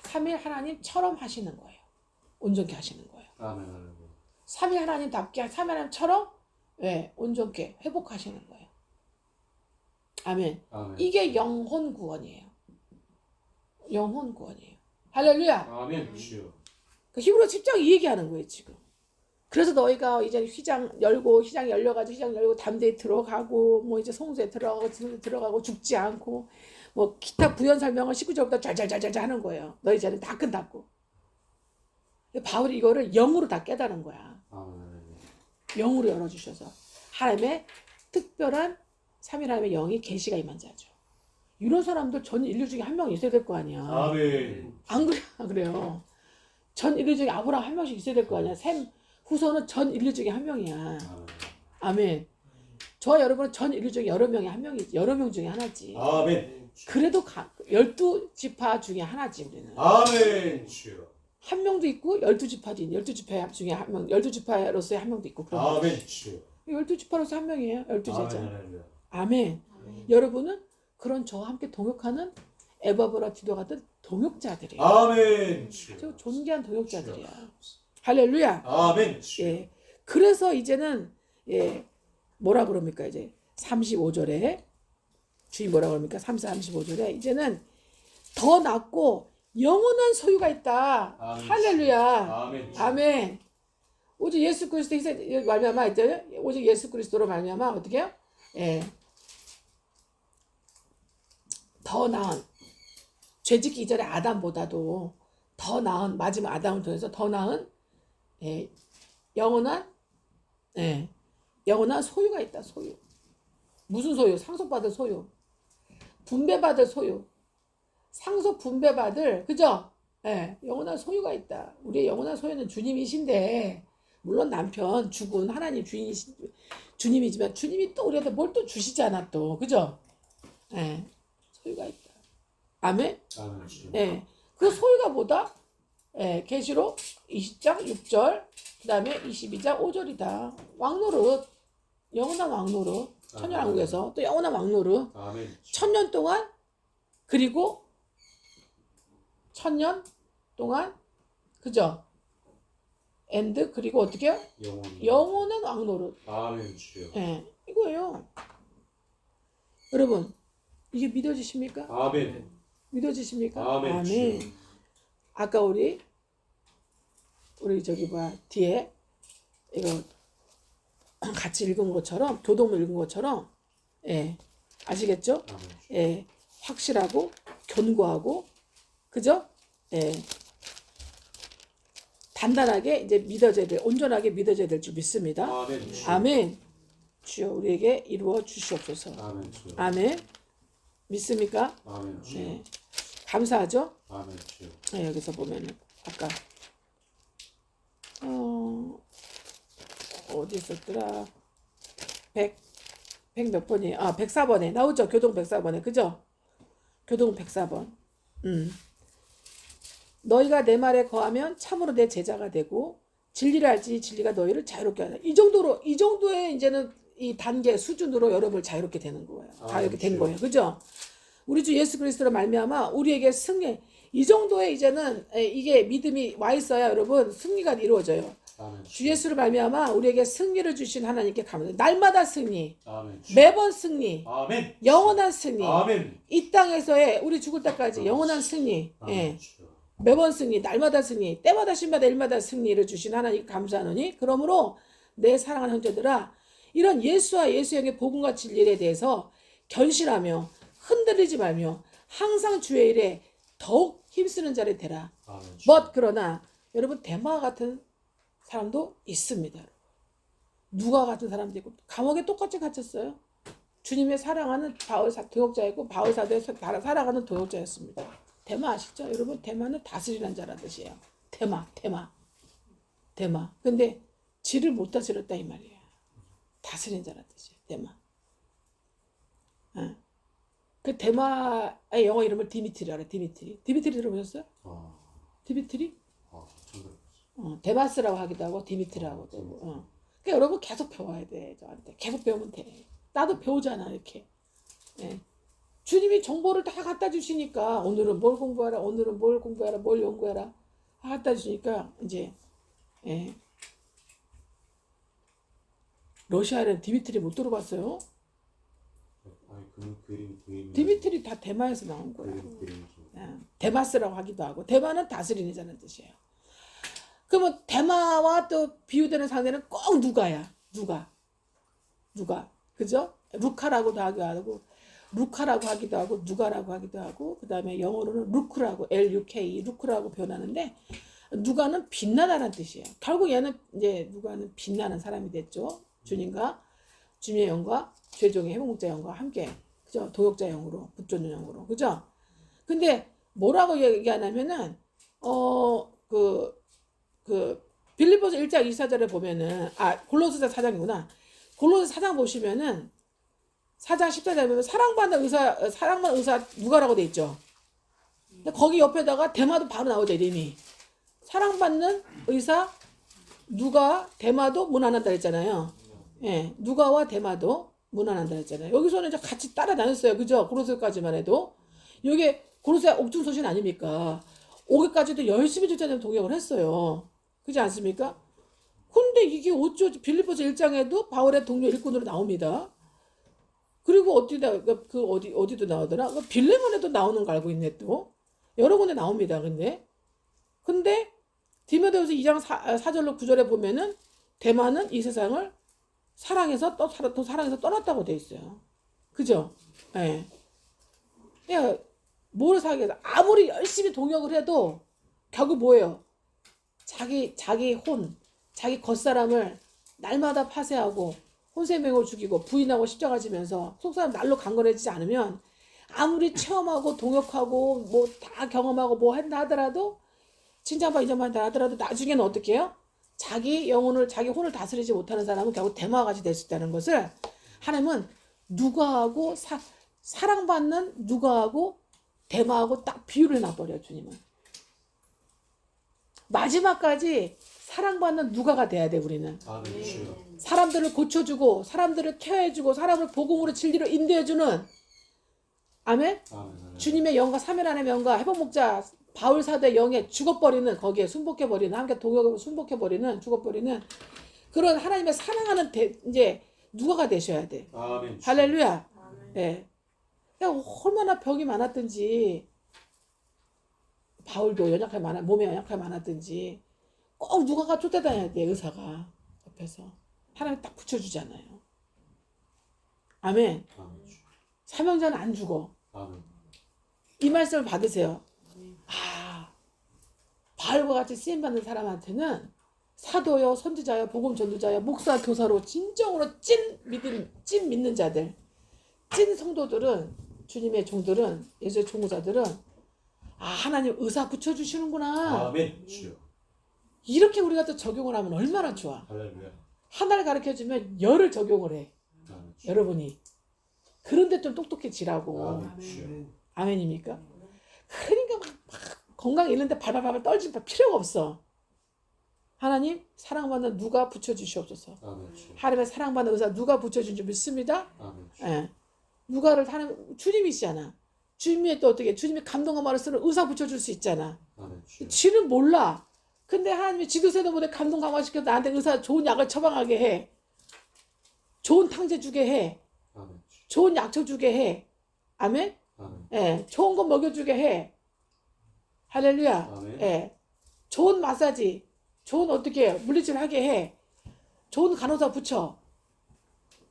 삼일 하나님처럼 하시는 거예요. 온전케 하시는 거예요. 아멘 할렐루야. 삼일 하나님답게, 삼일 하나님처럼 온전케 회복하시는 거예요. 아멘. 아멘. 이게 영혼 구원이에요. 할렐루야. 아멘 주여. 그 히브리 10장 이 얘기하는 거예요 지금. 그래서 너희가 이제 휘장 열려가지고 담대히 들어가고 뭐 이제 성소에 들어가고 죽지 않고 뭐 기타 부연 설명을 19절부터 잘잘잘잘 하는 거예요. 너희 자는 다 끝났고 바울이 이거를 영으로 다 깨달은 거야. 아멘. 영으로 열어주셔서 하나님의 특별한 삼위 하나님의 영이 계시가 임한 자죠. 이런 사람들 전 인류 중에 한 명 있어야 될 거 아니야. 아멘. 안 그래? 그래요. 전 인류 중에 아브라함 한 명씩 있어야 될 거 아니야. 셈 후손은 전 인류 중에 한 명이야. 아멘. 아멘. 저와 여러분은 전 인류 중에 여러 명이 한 명이지. 여러 명 중에 하나지. 아멘. 그래도 12지파 중에 하나지 우리는. 아멘. 주여. 한 명도 있고 12지파도 12지파 중에 한 명, 12지파로서의 한 명도 있고 그런 아멘. 주여. 12지파로서 한 명이에요. 12제자. 아멘. 아멘. 여러분은 그런 저와 함께 동역하는 에바브라 디도 같은 동역자들이에요. 아멘. 주여. 저 존귀한 동역자들이야. 할렐루야. 아멘. 주여. 예. 그래서 이제는 예. 뭐라 그럽니까? 이제 35절에 주인 뭐라 그럽니까? 35절에 이제는 더 낫고 영원한 소유가 있다. 아멘. 할렐루야. 아멘. 아멘. 오직 예수 그리스도 희생 말미암아 이제 오직 예수 그리스도로 말미암아 어떻게 해요? 예. 더 나은 죄짓기 이전에 아담보다도 더 나은 마지막 아담을 통해서 더 나은 예. 영원한 예. 영원한 소유가 있다. 소유. 무슨 소유? 상속받을 소유. 분배받을 소유. 상속 분배받을 그죠? 예, 영원한 소유가 있다. 우리의 영원한 소유는 주님이신데 물론 남편 죽은 하나님 주님이지만 주님이 또 우리한테 뭘 또 주시잖아 또 그죠? 예, 소유가 있다. 아멘. 아멘. 주여. 예, 그 소유가 뭐다? 예, 계시록 20장 6절 그다음에 22장 5절이다. 왕노릇 영원한 왕노릇 천년왕국에서 또 영원한 왕노릇 아멘. 1000년 동안 그리고 1000년 동안 그죠? 엔드 그리고 어떻게 해요? 영원한 왕노릇. 아멘. 주여. 예, 이거예요. 여러분 이게 믿어지십니까? 아멘. 믿어지십니까? 아멘. 주여. 아까 우리 저기 뭐야 뒤에 이거 같이 읽은 것처럼 교동문 읽은 것처럼 예 아시겠죠? 아멘. 예 확실하고 견고하고 그죠? 예 단단하게 이제 믿어져야 될 온전하게 믿어져야 될 줄 믿습니다. 아멘. 주여. 아멘. 주여 우리에게 이루어 주시옵소서. 아멘. 주여. 아멘. 믿습니까? 아멘. 주여. 예 감사하죠? 아멘. 주여. 예, 여기서 보면은 아까 어디 있었더라? 100 몇 번이에요? 104번에 나오죠. 교동 104번에. 그죠? 교동 104번. 너희가 내 말에 거하면 참으로 내 제자가 되고 진리를 알지 진리가 너희를 자유롭게 하라. 이 정도의 이제는 이 단계 수준으로 여러분을 자유롭게 되는 거예요. 자유롭게 된 거예요. 그죠? 우리 주 예수 그리스도로 말미암아 우리에게 승리 이 정도의 이제는 이게 믿음이 와 있어야 여러분 승리가 이루어져요. 아멘. 주 예수를 말미암아 우리에게 승리를 주신 하나님께 감사합니다. 날마다 승리, 아멘. 매번 승리, 아멘. 영원한 승리. 아멘. 이 땅에서의 우리 죽을 때까지 영원한 승리, 아멘. 예, 주여. 매번 승리, 날마다 승리, 때마다 시마다 일마다 승리를 주신 하나님께 감사하노니 그러므로 내 사랑하는 형제들아 이런 예수와 예수 형의 복음과 진리에 대해서 견실하며 흔들리지 말며 항상 주의 일에 더욱 힘쓰는 자를 되라. 아멘. but 그러나 여러분 데마와 같은 사람도 있습니다. 누가 같은 사람도 있고 감옥에 똑같이 갇혔어요. 주님의 사랑하는 바울 동역자였고 바울 사도의 사랑하는 동역자였습니다. 데마 아시죠? 여러분 데마는 다스리는 자라는 뜻이에요. 데마. 근데 지를 못 다스렸다 이 말이에요. 다스리는 자라는 뜻이에요. 데마. 그 데마의 영어 이름을 디미트리라 그래. 디미트리 들어보셨어요? 디미트리? 데마스라고 하기도 하고 디미트리라고 하고. 그러니까 여러분 계속 배워야 돼. 저한테 계속 배우면 돼. 나도 배우잖아 이렇게. 예. 주님이 정보를 다 갖다 주시니까 오늘은 뭘 공부하라, 오늘은 뭘 공부하라, 뭘 연구해라 다 갖다 주시니까 이제 예. 러시아에는 디미트리 못 들어봤어요? 아니 그림 디미트리 다 데마에서 나온 거예요. 그림이죠. 데마스라고 하기도 하고 데마는 다스리는 자는 뜻이에요. 그러면 데마와 또 비유되는 상대는 꼭 누가야. 누가 그죠? 루카라고도 하기도 하고 누가라고 하기도 하고 그 다음에 영어로는 루크라고 LUK 루크라고 표현하는데 누가는 빛나다는 뜻이에요. 결국 얘는 이제 누가는 빛나는 사람이 됐죠. 주님과 주님의 영과 죄종의 회복자 영과 함께 그죠? 도역자 영으로 붙잡는 영으로 그죠? 근데 뭐라고 얘기하냐면은 빌립보서 1장 24절에 보면은 골로새서 4장이구나. 골로새 4장 보시면은 4장 14절에 보면 사랑받는 의사 누가라고 돼 있죠. 근데 거기 옆에다가 대마도 바로 나오죠, 이름이. 사랑받는 의사 누가 대마도 문안한다 했잖아요. 예, 누가와 대마도 문안한다 했잖아요. 여기서는 이제 같이 따라다녔어요. 그죠? 고로새까지만 해도. 이게 고로새 옥중서신 아닙니까? 5기까지도 열심히 주자는 동역을 했어요. 그렇지 않습니까? 근데 이게 어쩌 빌립보서 1장에도 바울의 동료 일꾼으로 나옵니다. 그리고 어디도 나오더라? 빌레몬에도 나오는 거 알고 있네 또. 여러 군데 나옵니다. 근데 디모데후서 2장 4절로 9절에 보면은 대마는 이 세상을 사랑해서 떠났다고 돼 있어요. 그죠? 예. 그러니까 뭐를 사귀어서 아무리 열심히 동역을 해도 결국 뭐예요? 자기 자기 겉사람을 날마다 파쇄하고 혼세명을 죽이고 부인하고 십자가 지면서 속사람 날로 강건해지지 않으면 아무리 체험하고 동역하고 뭐 다 경험하고 뭐 한다 하더라도 칭찬받 인정받다 하더라도 나중에는 어떻게 해요? 자기 혼을 다스리지 못하는 사람은 결국 대마와 같이 될 수 있다는 것을 하나님은 누가하고 사랑받는 누가하고 대마하고 딱 비유를 해놔버려요. 주님은 마지막까지 사랑받는 누가가 돼야 돼. 우리는 사람들을 고쳐주고 사람들을 케어해주고 사람을 복음으로 진리로 인도해주는 아멘? 주님의 영과 3일 안의 영과 회복목자 바울 사도의 영에 죽어버리는 거기에 순복해버리는 함께 동역으로 순복해버리는 죽어버리는 그런 하나님의 사랑하는 이제 누가가 되셔야 돼. 아멘. 할렐루야. 예. 얼마나 병이 많았든지 바울도 몸에 연약함이 많았든지 꼭 누가가 쫓아다녀야 돼. 의사가 옆에서 하나님 딱 붙여주잖아요. 아멘. 사명자는 안 죽어. 아멘. 이 말씀을 받으세요. 바울과 같이 쓰임받는 사람한테는 사도요, 선지자요, 복음 전도자요, 목사, 교사로 진정으로 찐 믿는 자들, 찐 성도들은 주님의 종들은 예수의 종자들은 하나님 의사 붙여주시는구나. 아멘. 주여. 이렇게 우리가 또 적용을 하면 얼마나 좋아. 할렐루야. 하나를 가르쳐주면 열을 적용을 해. 아멘. 여러분이. 그런데 좀 똑똑해지라고. 아멘. 주여. 아멘입니까? 그러니까 막 건강 잃는데 발발발 떨질 필요가 없어. 하나님 사랑받는 누가 붙여주시옵소서. 아멘. 주여. 하나님의 사랑받는 의사 누가 붙여준 줄 믿습니다. 아멘. 주여. 예. 누가를 하나님 주님이시잖아. 주님이 또 어떻게 주님이 감동과 말을 쓰는 의사 붙여줄 수 있잖아. 아멘. 주여. 지는 몰라. 근데 하나님이 지도세도 못해 감동 강화시켜서 나한테 의사 좋은 약을 처방하게 해. 좋은 탕제 주게 해. 아멘. 좋은 약초 주게 해. 아멘? 아멘. 예. 좋은 거 먹여주게 해. 할렐루야. 아멘. 예. 좋은 마사지. 좋은 어떻게 물리칠 하게 해. 좋은 간호사 붙여.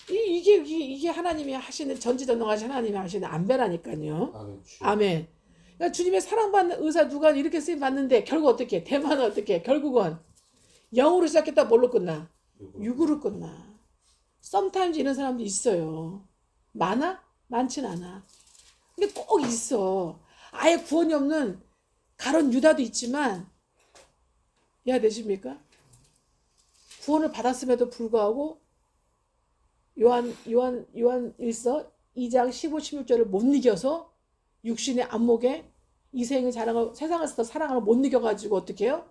이게 하나님이 하시는 전지전능하신 하나님이 하시는 안배라니까요. 아멘. 주여. 아멘. 그러니까 주님의 사랑받는 의사 누가 이렇게 쓰임 받는데 결국 어떻게? 대만은 어떻게? 결국은 0으로 시작했다 뭘로 끝나? 6으로 끝나. sometimes 이런 사람도 있어요. 많아? 많진 않아. 근데 꼭 있어. 아예 구원이 없는 가론 유다도 있지만 이해가 되십니까? 구원을 받았음에도 불구하고 요한 1서 2장 15, 16절을 못 이겨서 육신의 안목에 이생의 자랑을 세상에서 사랑을 못 이겨가지고 어떻게 해요?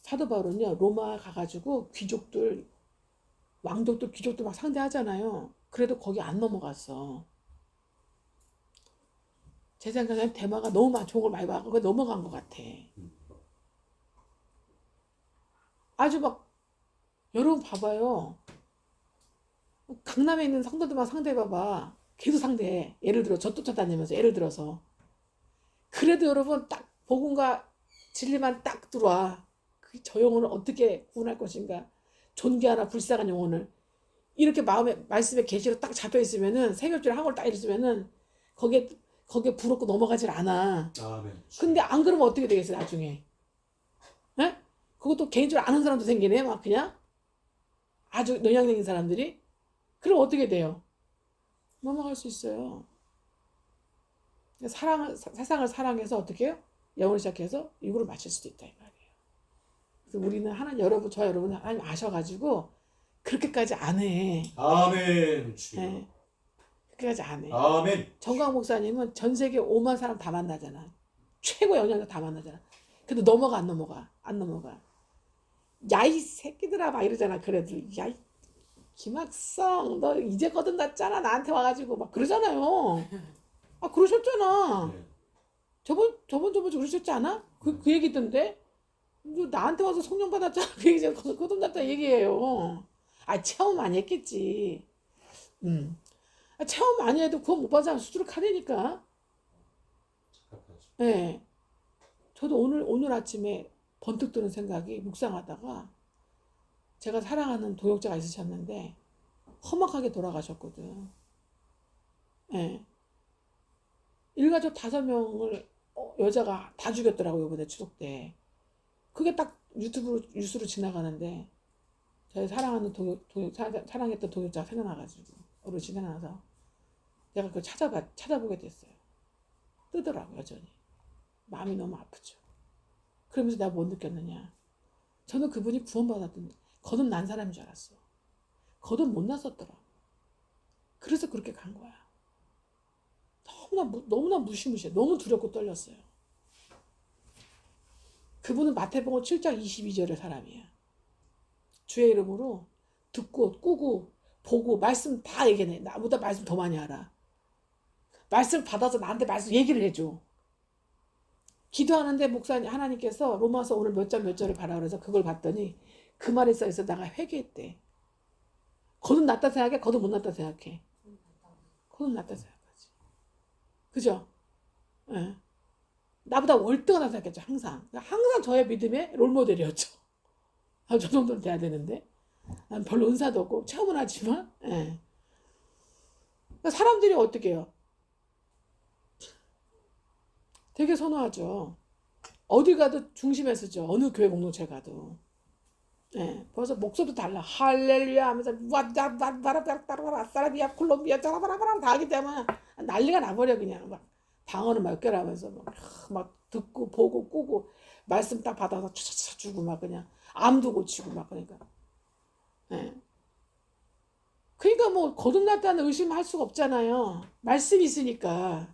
사도 바울은요 로마 가가지고 왕족들 귀족들 막 상대하잖아요. 그래도 거기 안 넘어갔어. 제 생각엔 대마가 너무 좋은 걸 많이 받고 넘어간 것 같아. 아주 막 여러분 봐봐요. 강남에 있는 성도들만 상대해봐봐. 계속 상대해. 예를 들어 저 쫓아다니면서 예를 들어서. 그래도 여러분 딱 복음과 진리만 딱 들어와. 저 영혼을 어떻게 구원할 것인가. 존귀하나 불쌍한 영혼을. 이렇게 마음에 말씀의 계시로 딱 잡혀 있으면은 세겹줄 한 걸 딱 있으면은 거기에 부럽고 넘어가질 않아. 아멘. 근데 안 그러면 어떻게 되겠어요 나중에? 에? 그것도 개인적으로 아는 사람도 생기네 막 그냥 아주 영향력인 사람들이. 그럼 어떻게 돼요? 넘어갈 수 있어요. 세상을 사랑해서 어떻게 해요? 영을 시작해서 육으로 마칠 수도 있다 이 말이에요. 그래서 우리는 하나님 여러분 저 여러분 하나님 아셔가지고 그렇게까지 안 해. 아멘. 주여. 예. 그렇게까지 안 해. 아멘. 정광 목사님은 전 세계 5만 사람 다 만나잖아. 최고 영향력 다 만나잖아. 근데 넘어가 안 넘어가 안 넘어가. 야 이 새끼들아 막 이러잖아. 그래도 야이 김학성 너 이제 거듭났잖아 나한테 와가지고 막 그러잖아요. 아 그러셨잖아. 네. 저번 그러셨지 않아? 그 얘기 있던데. 너 나한테 와서 성령 받았잖아. 그 얘기 거듭났다 얘기해요. 아 체험 많이 했겠지. 아, 체험 많이 해도 그거 못 받은 사람 수두룩하다니까. 착각하죠. 예. 네. 저도 오늘 아침에 번뜩 드는 생각이 묵상하다가 제가 사랑하는 도역자가 있으셨는데 험악하게 돌아가셨거든. 예. 네. 일가족 5명을 여자가 다 죽였더라고요 이번에 추석 때. 그게 딱 뉴스로 지나가는데 저희 사랑하는 사랑했던 도역자가 생각나가지고 어른이 생각나서 내가 그걸 찾아보게 됐어요. 뜨더라고 여전히. 마음이 너무 아프죠. 그러면서 내가 못 느꼈느냐. 저는 그분이 구원받았던 거듭난 사람인 줄 알았어. 거듭 못 났었더라. 그래서 그렇게 간 거야. 너무나 무시무시해. 너무 두렵고 떨렸어요. 그분은 마태복음 7장 22절의 사람이야. 주의 이름으로 듣고 꾸고 보고 말씀 다 얘기해. 나보다 말씀 더 많이 알아. 말씀 받아서 나한테 말씀 얘기를 해줘. 기도하는데 목사님 하나님께서 로마서 오늘 몇 절을 봐라 그래서 그걸 봤더니 그 말에 써있어. 내가 회개했대. 거듭 났다 생각해? 거듭 못 났다 생각해? 거듭 났다 생각하지. 그죠? 예. 나보다 월등하다 생각했죠. 항상 저의 믿음의 롤모델이었죠. 아, 저 정도는 돼야 되는데 난 별로 은사도 없고 체험은 하지만 예. 그러니까 사람들이 어떻게 해요? 되게 선호하죠. 어디 가도 중심에 서죠. 어느 교회 공동체 가도. 예, 벌써 목소리도 달라. 할렐루야 하면서 사라비아 콜롬비아 짜라바라바라 다 하기 때문에 난리가 나버려 그냥 막 방언을 몇 개를 하면서 막 듣고 보고 꾸고 말씀 딱 받아서 차차차 주고 막 그냥 암도 고치고 막 그러니까. 예. 그러니까 뭐 거듭났다는 의심할 수가 없잖아요. 말씀이 있으니까.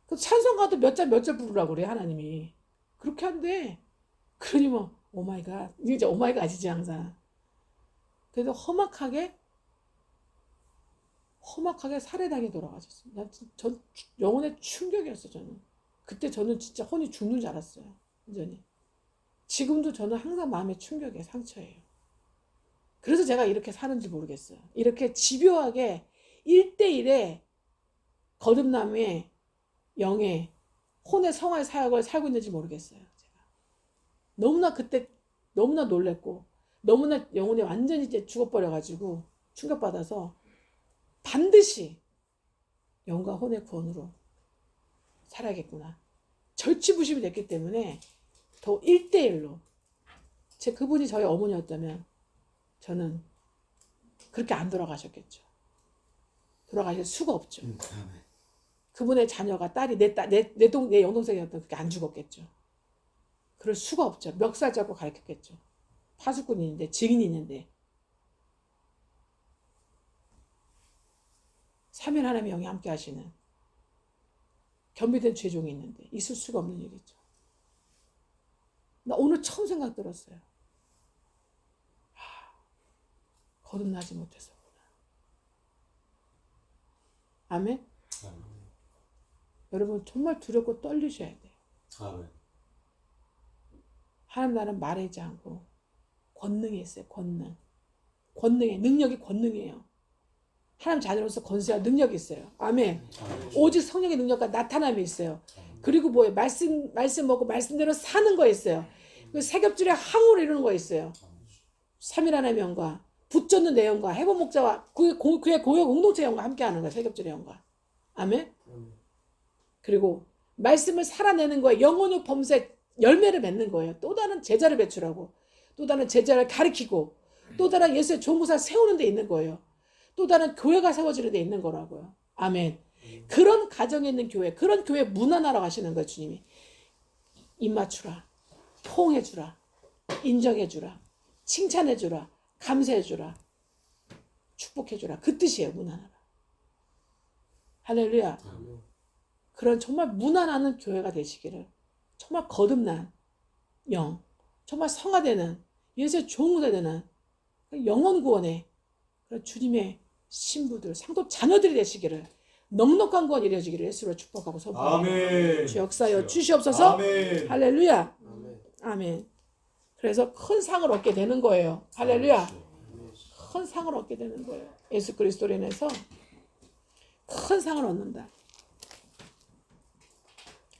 그 찬송가도 몇 절 부르라고 그래 하나님이. 그렇게 한대. 그러니 뭐 오마이갓 이제 오마이갓이지 항상. 그래서 험악하게 살해당해 돌아가셨어요. 전 영혼의 충격이었어 저는. 그때 저는 진짜 혼이 죽는 줄 알았어요. 완전히. 지금도 저는 항상 마음의 충격이에요. 상처예요. 그래서 제가 이렇게 사는지 모르겠어요. 이렇게 집요하게 1대1의 거듭남의 영의 혼의 성화의 사역을 살고 있는지 모르겠어요. 제가 너무나 그때 너무나 놀랬고 너무나 영혼이 완전히 이제 죽어버려가지고 충격받아서 반드시 영과 혼의 구원으로 살아야겠구나. 절치부심이 됐기 때문에 더 1대1로 그분이 저희 어머니였다면 저는 그렇게 안 돌아가셨겠죠. 돌아가실 수가 없죠. 그분의 자녀가 딸이 내 영동생이었던 그렇게 안 죽었겠죠. 그럴 수가 없죠. 멱살 잡고 가르쳤겠죠. 파수꾼이 있는데 증인이 있는데 3일 하나님의 영이 함께 하시는 겸비된 죄종이 있는데 있을 수가 없는 일이죠. 나 오늘 처음 생각 들었어요. 거듭나지 못해서구나. 아멘? 아멘. 여러분 정말 두렵고 떨리셔야 돼요. 아멘. 하나님 나라는 말하지 않고 권능이 있어요. 권능의 능력이 권능이에요. 하나님 자녀로서 권세와 능력이 있어요. 아멘. 아멘. 오직 성령의 능력과 나타남이 있어요. 그리고 뭐예요? 말씀 먹고 말씀대로 사는 거 있어요. 그 세겹줄의 항우를 이루는 거 있어요. 3일 하나님의 영과 붙잡는 내용과 해본 목자와 그의 고유 공동체 영과 함께하는 거야. 세겹절의 영과. 아멘. 그리고 말씀을 살아내는 거에 영혼의 범사에 열매를 맺는 거예요. 또 다른 제자를 배출하고 또 다른 제자를 가리키고 또 다른 예수의 종구사 세우는 데 있는 거예요. 또 다른 교회가 세워지는 데 있는 거라고요. 아멘. 그런 가정에 있는 교회, 그런 교회 문화나라고 하시는 거예요. 주님이. 입맞추라, 포옹해주라, 인정해주라, 칭찬해주라, 감사해주라, 축복해주라. 그 뜻이에요. 문화나라. 할렐루야. 그런 정말 문화나는 교회가 되시기를, 정말 거듭난 영, 정말 성화되는 예수의 종우가 되는 영혼 구원의 그런 주님의 신부들, 상도 자녀들이 되시기를, 넉넉한 구원 이루어지기를 예수로 축복하고 선포합니다. 아멘. 주 역사여 주시옵소서. 아멘. 할렐루야. 아멘. 그래서 큰 상을 얻게 되는 거예요. 할렐루야. 큰 상을 얻게 되는 거예요. 예수 그리스도로 인해서 큰 상을 얻는다.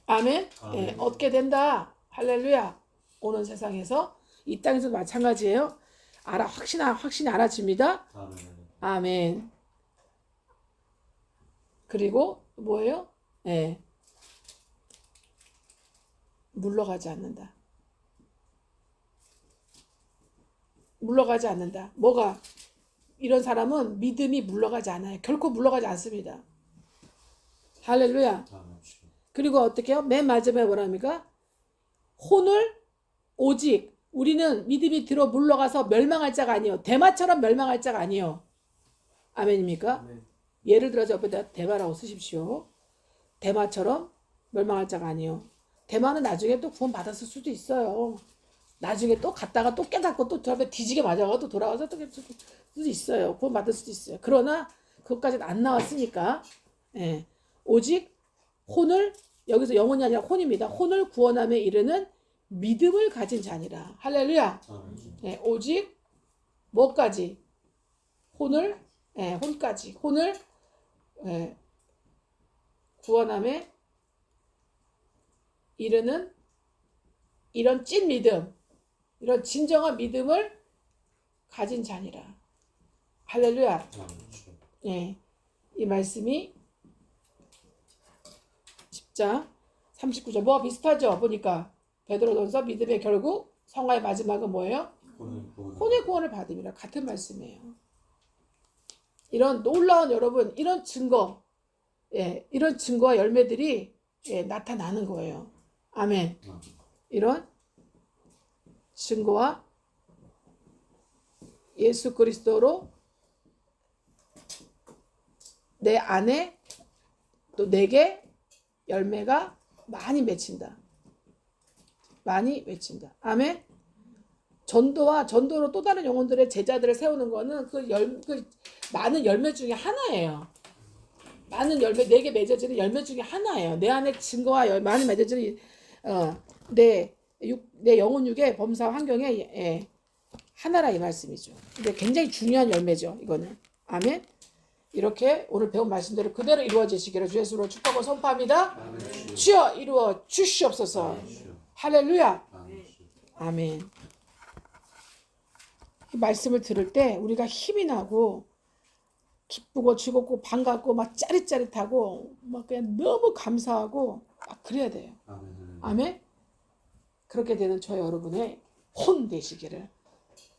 아멘. 아멘. 예, 얻게 된다. 할렐루야. 오는 세상에서 이 땅에서도 마찬가지예요. 확신이 알아집니다. 아멘. 아멘. 그리고 뭐예요? 예. 물러가지 않는다. 물러가지 않는다. 뭐가? 이런 사람은 믿음이 물러가지 않아요. 결코 물러가지 않습니다. 할렐루야. 아멘. 그리고 어떻게 해요? 맨 마지막에 뭐랍니까? 혼을 오직 우리는 믿음이 들어 물러가서 멸망할 자가 아니요. 대마처럼 멸망할 자가 아니요. 아멘입니까? 예를 들어서 옆에다 대마라고 쓰십시오. 대마처럼 멸망할 자가 아니요. 대마는 나중에 또 구원 받았을 수도 있어요. 나중에 또 갔다가 또 깨닫고 또 저한테 뒤지게 맞아가지고 또 돌아가서 또 수도 있어요. 구원 받을 수도 있어요. 그러나 그것까지는 안 나왔으니까, 예. 오직 혼을, 여기서 영혼이 아니라 혼입니다. 혼을 구원함에 이르는 믿음을 가진 자니라. 할렐루야. 예, 오직 뭐까지? 혼을, 예, 혼까지. 혼을, 예, 구원함에 이르는 이런 찐 믿음, 이런 진정한 믿음을 가진 자니라. 할렐루야. 예, 이 말씀이 10장 39절 뭐가 비슷하죠? 보니까 베드로전서 믿음의 결국 성화의 마지막은 뭐예요? 혼의 구원을 받음이라. 같은 말씀이에요. 이런 놀라운 여러분, 이런 증거, 예, 이런 증거와 열매들이, 예, 나타나는 거예요. 아멘. 이런 증거와 예수 그리스도로 내 안에 또 내게 열매가 많이 맺힌다. 많이 맺힌다. 아멘. 전도로 또 다른 영혼들의 제자들을 세우는 거는 그 많은 열매 중에 하나예요. 많은 열매, 내게 맺어지는 열매 중에 하나예요. 내 안에 증거와 많이 맺어지는 내 영혼 육의 범사 환경의, 예, 하나라 이 말씀이죠. 근데 굉장히 중요한 열매죠. 이거는. 아멘. 이렇게 오늘 배운 말씀대로 그대로 이루어지시기를 주 예수로 축복하고 선포합니다. 아멘. 주여 이루어 주시옵소서. 할렐루야. 아멘. 이 말씀을 들을 때 우리가 힘이 나고 기쁘고 즐겁고 반갑고 막 짜릿짜릿하고 막 그냥 너무 감사하고 막 그래야 돼요. 아멘. 그렇게 되는 저 여러분의 혼 되시기를,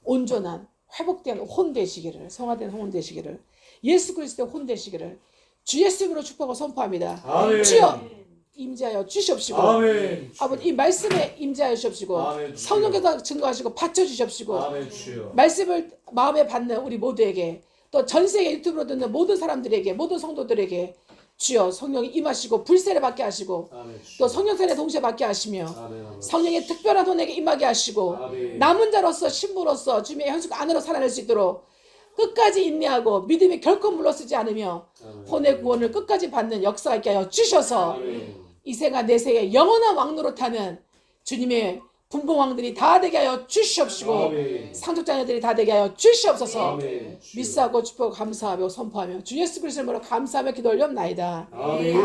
온전한 회복된 혼 되시기를, 성화된 혼 되시기를, 예수 그리스도의 혼 되시기를 주 예수님으로 축복하고 선포합니다. 아멘. 주여 임재하여 주시옵시고, 아멘. 아버지 이 말씀에 임재하여 주시옵시고, 아멘. 성령께서 증거하시고 받쳐 주시옵시고, 아멘. 말씀을 마음에 받는 우리 모두에게, 또 전 세계 유튜브로 듣는 모든 사람들에게, 모든 성도들에게 주여 성령이 임하시고 불세를 받게 하시고, 아멘. 또 성령세례 동시에 받게 하시며, 아멘. 성령의 특별한 혼에게 임하게 하시고, 아멘. 남은 자로서 신부로서 주님의 현숙 안으로 살아낼 수 있도록 끝까지 인내하고 믿음이 결코 물러서지 않으며, 아멘. 혼의 구원을 끝까지 받는 역사가 있게 하여 주셔서, 아멘. 이 생아 내 생에 영원한 왕노로 타는 주님의 분봉왕들이 다 되게 하여 주시옵시고, 아멘. 상속자녀들이 다 되게 하여 주시옵소서. 아멘. 믿사하고 축복하고 감사하며 선포하며 주 예수 그리스도로 감사하며 기도 올려옵나이다. 아멘.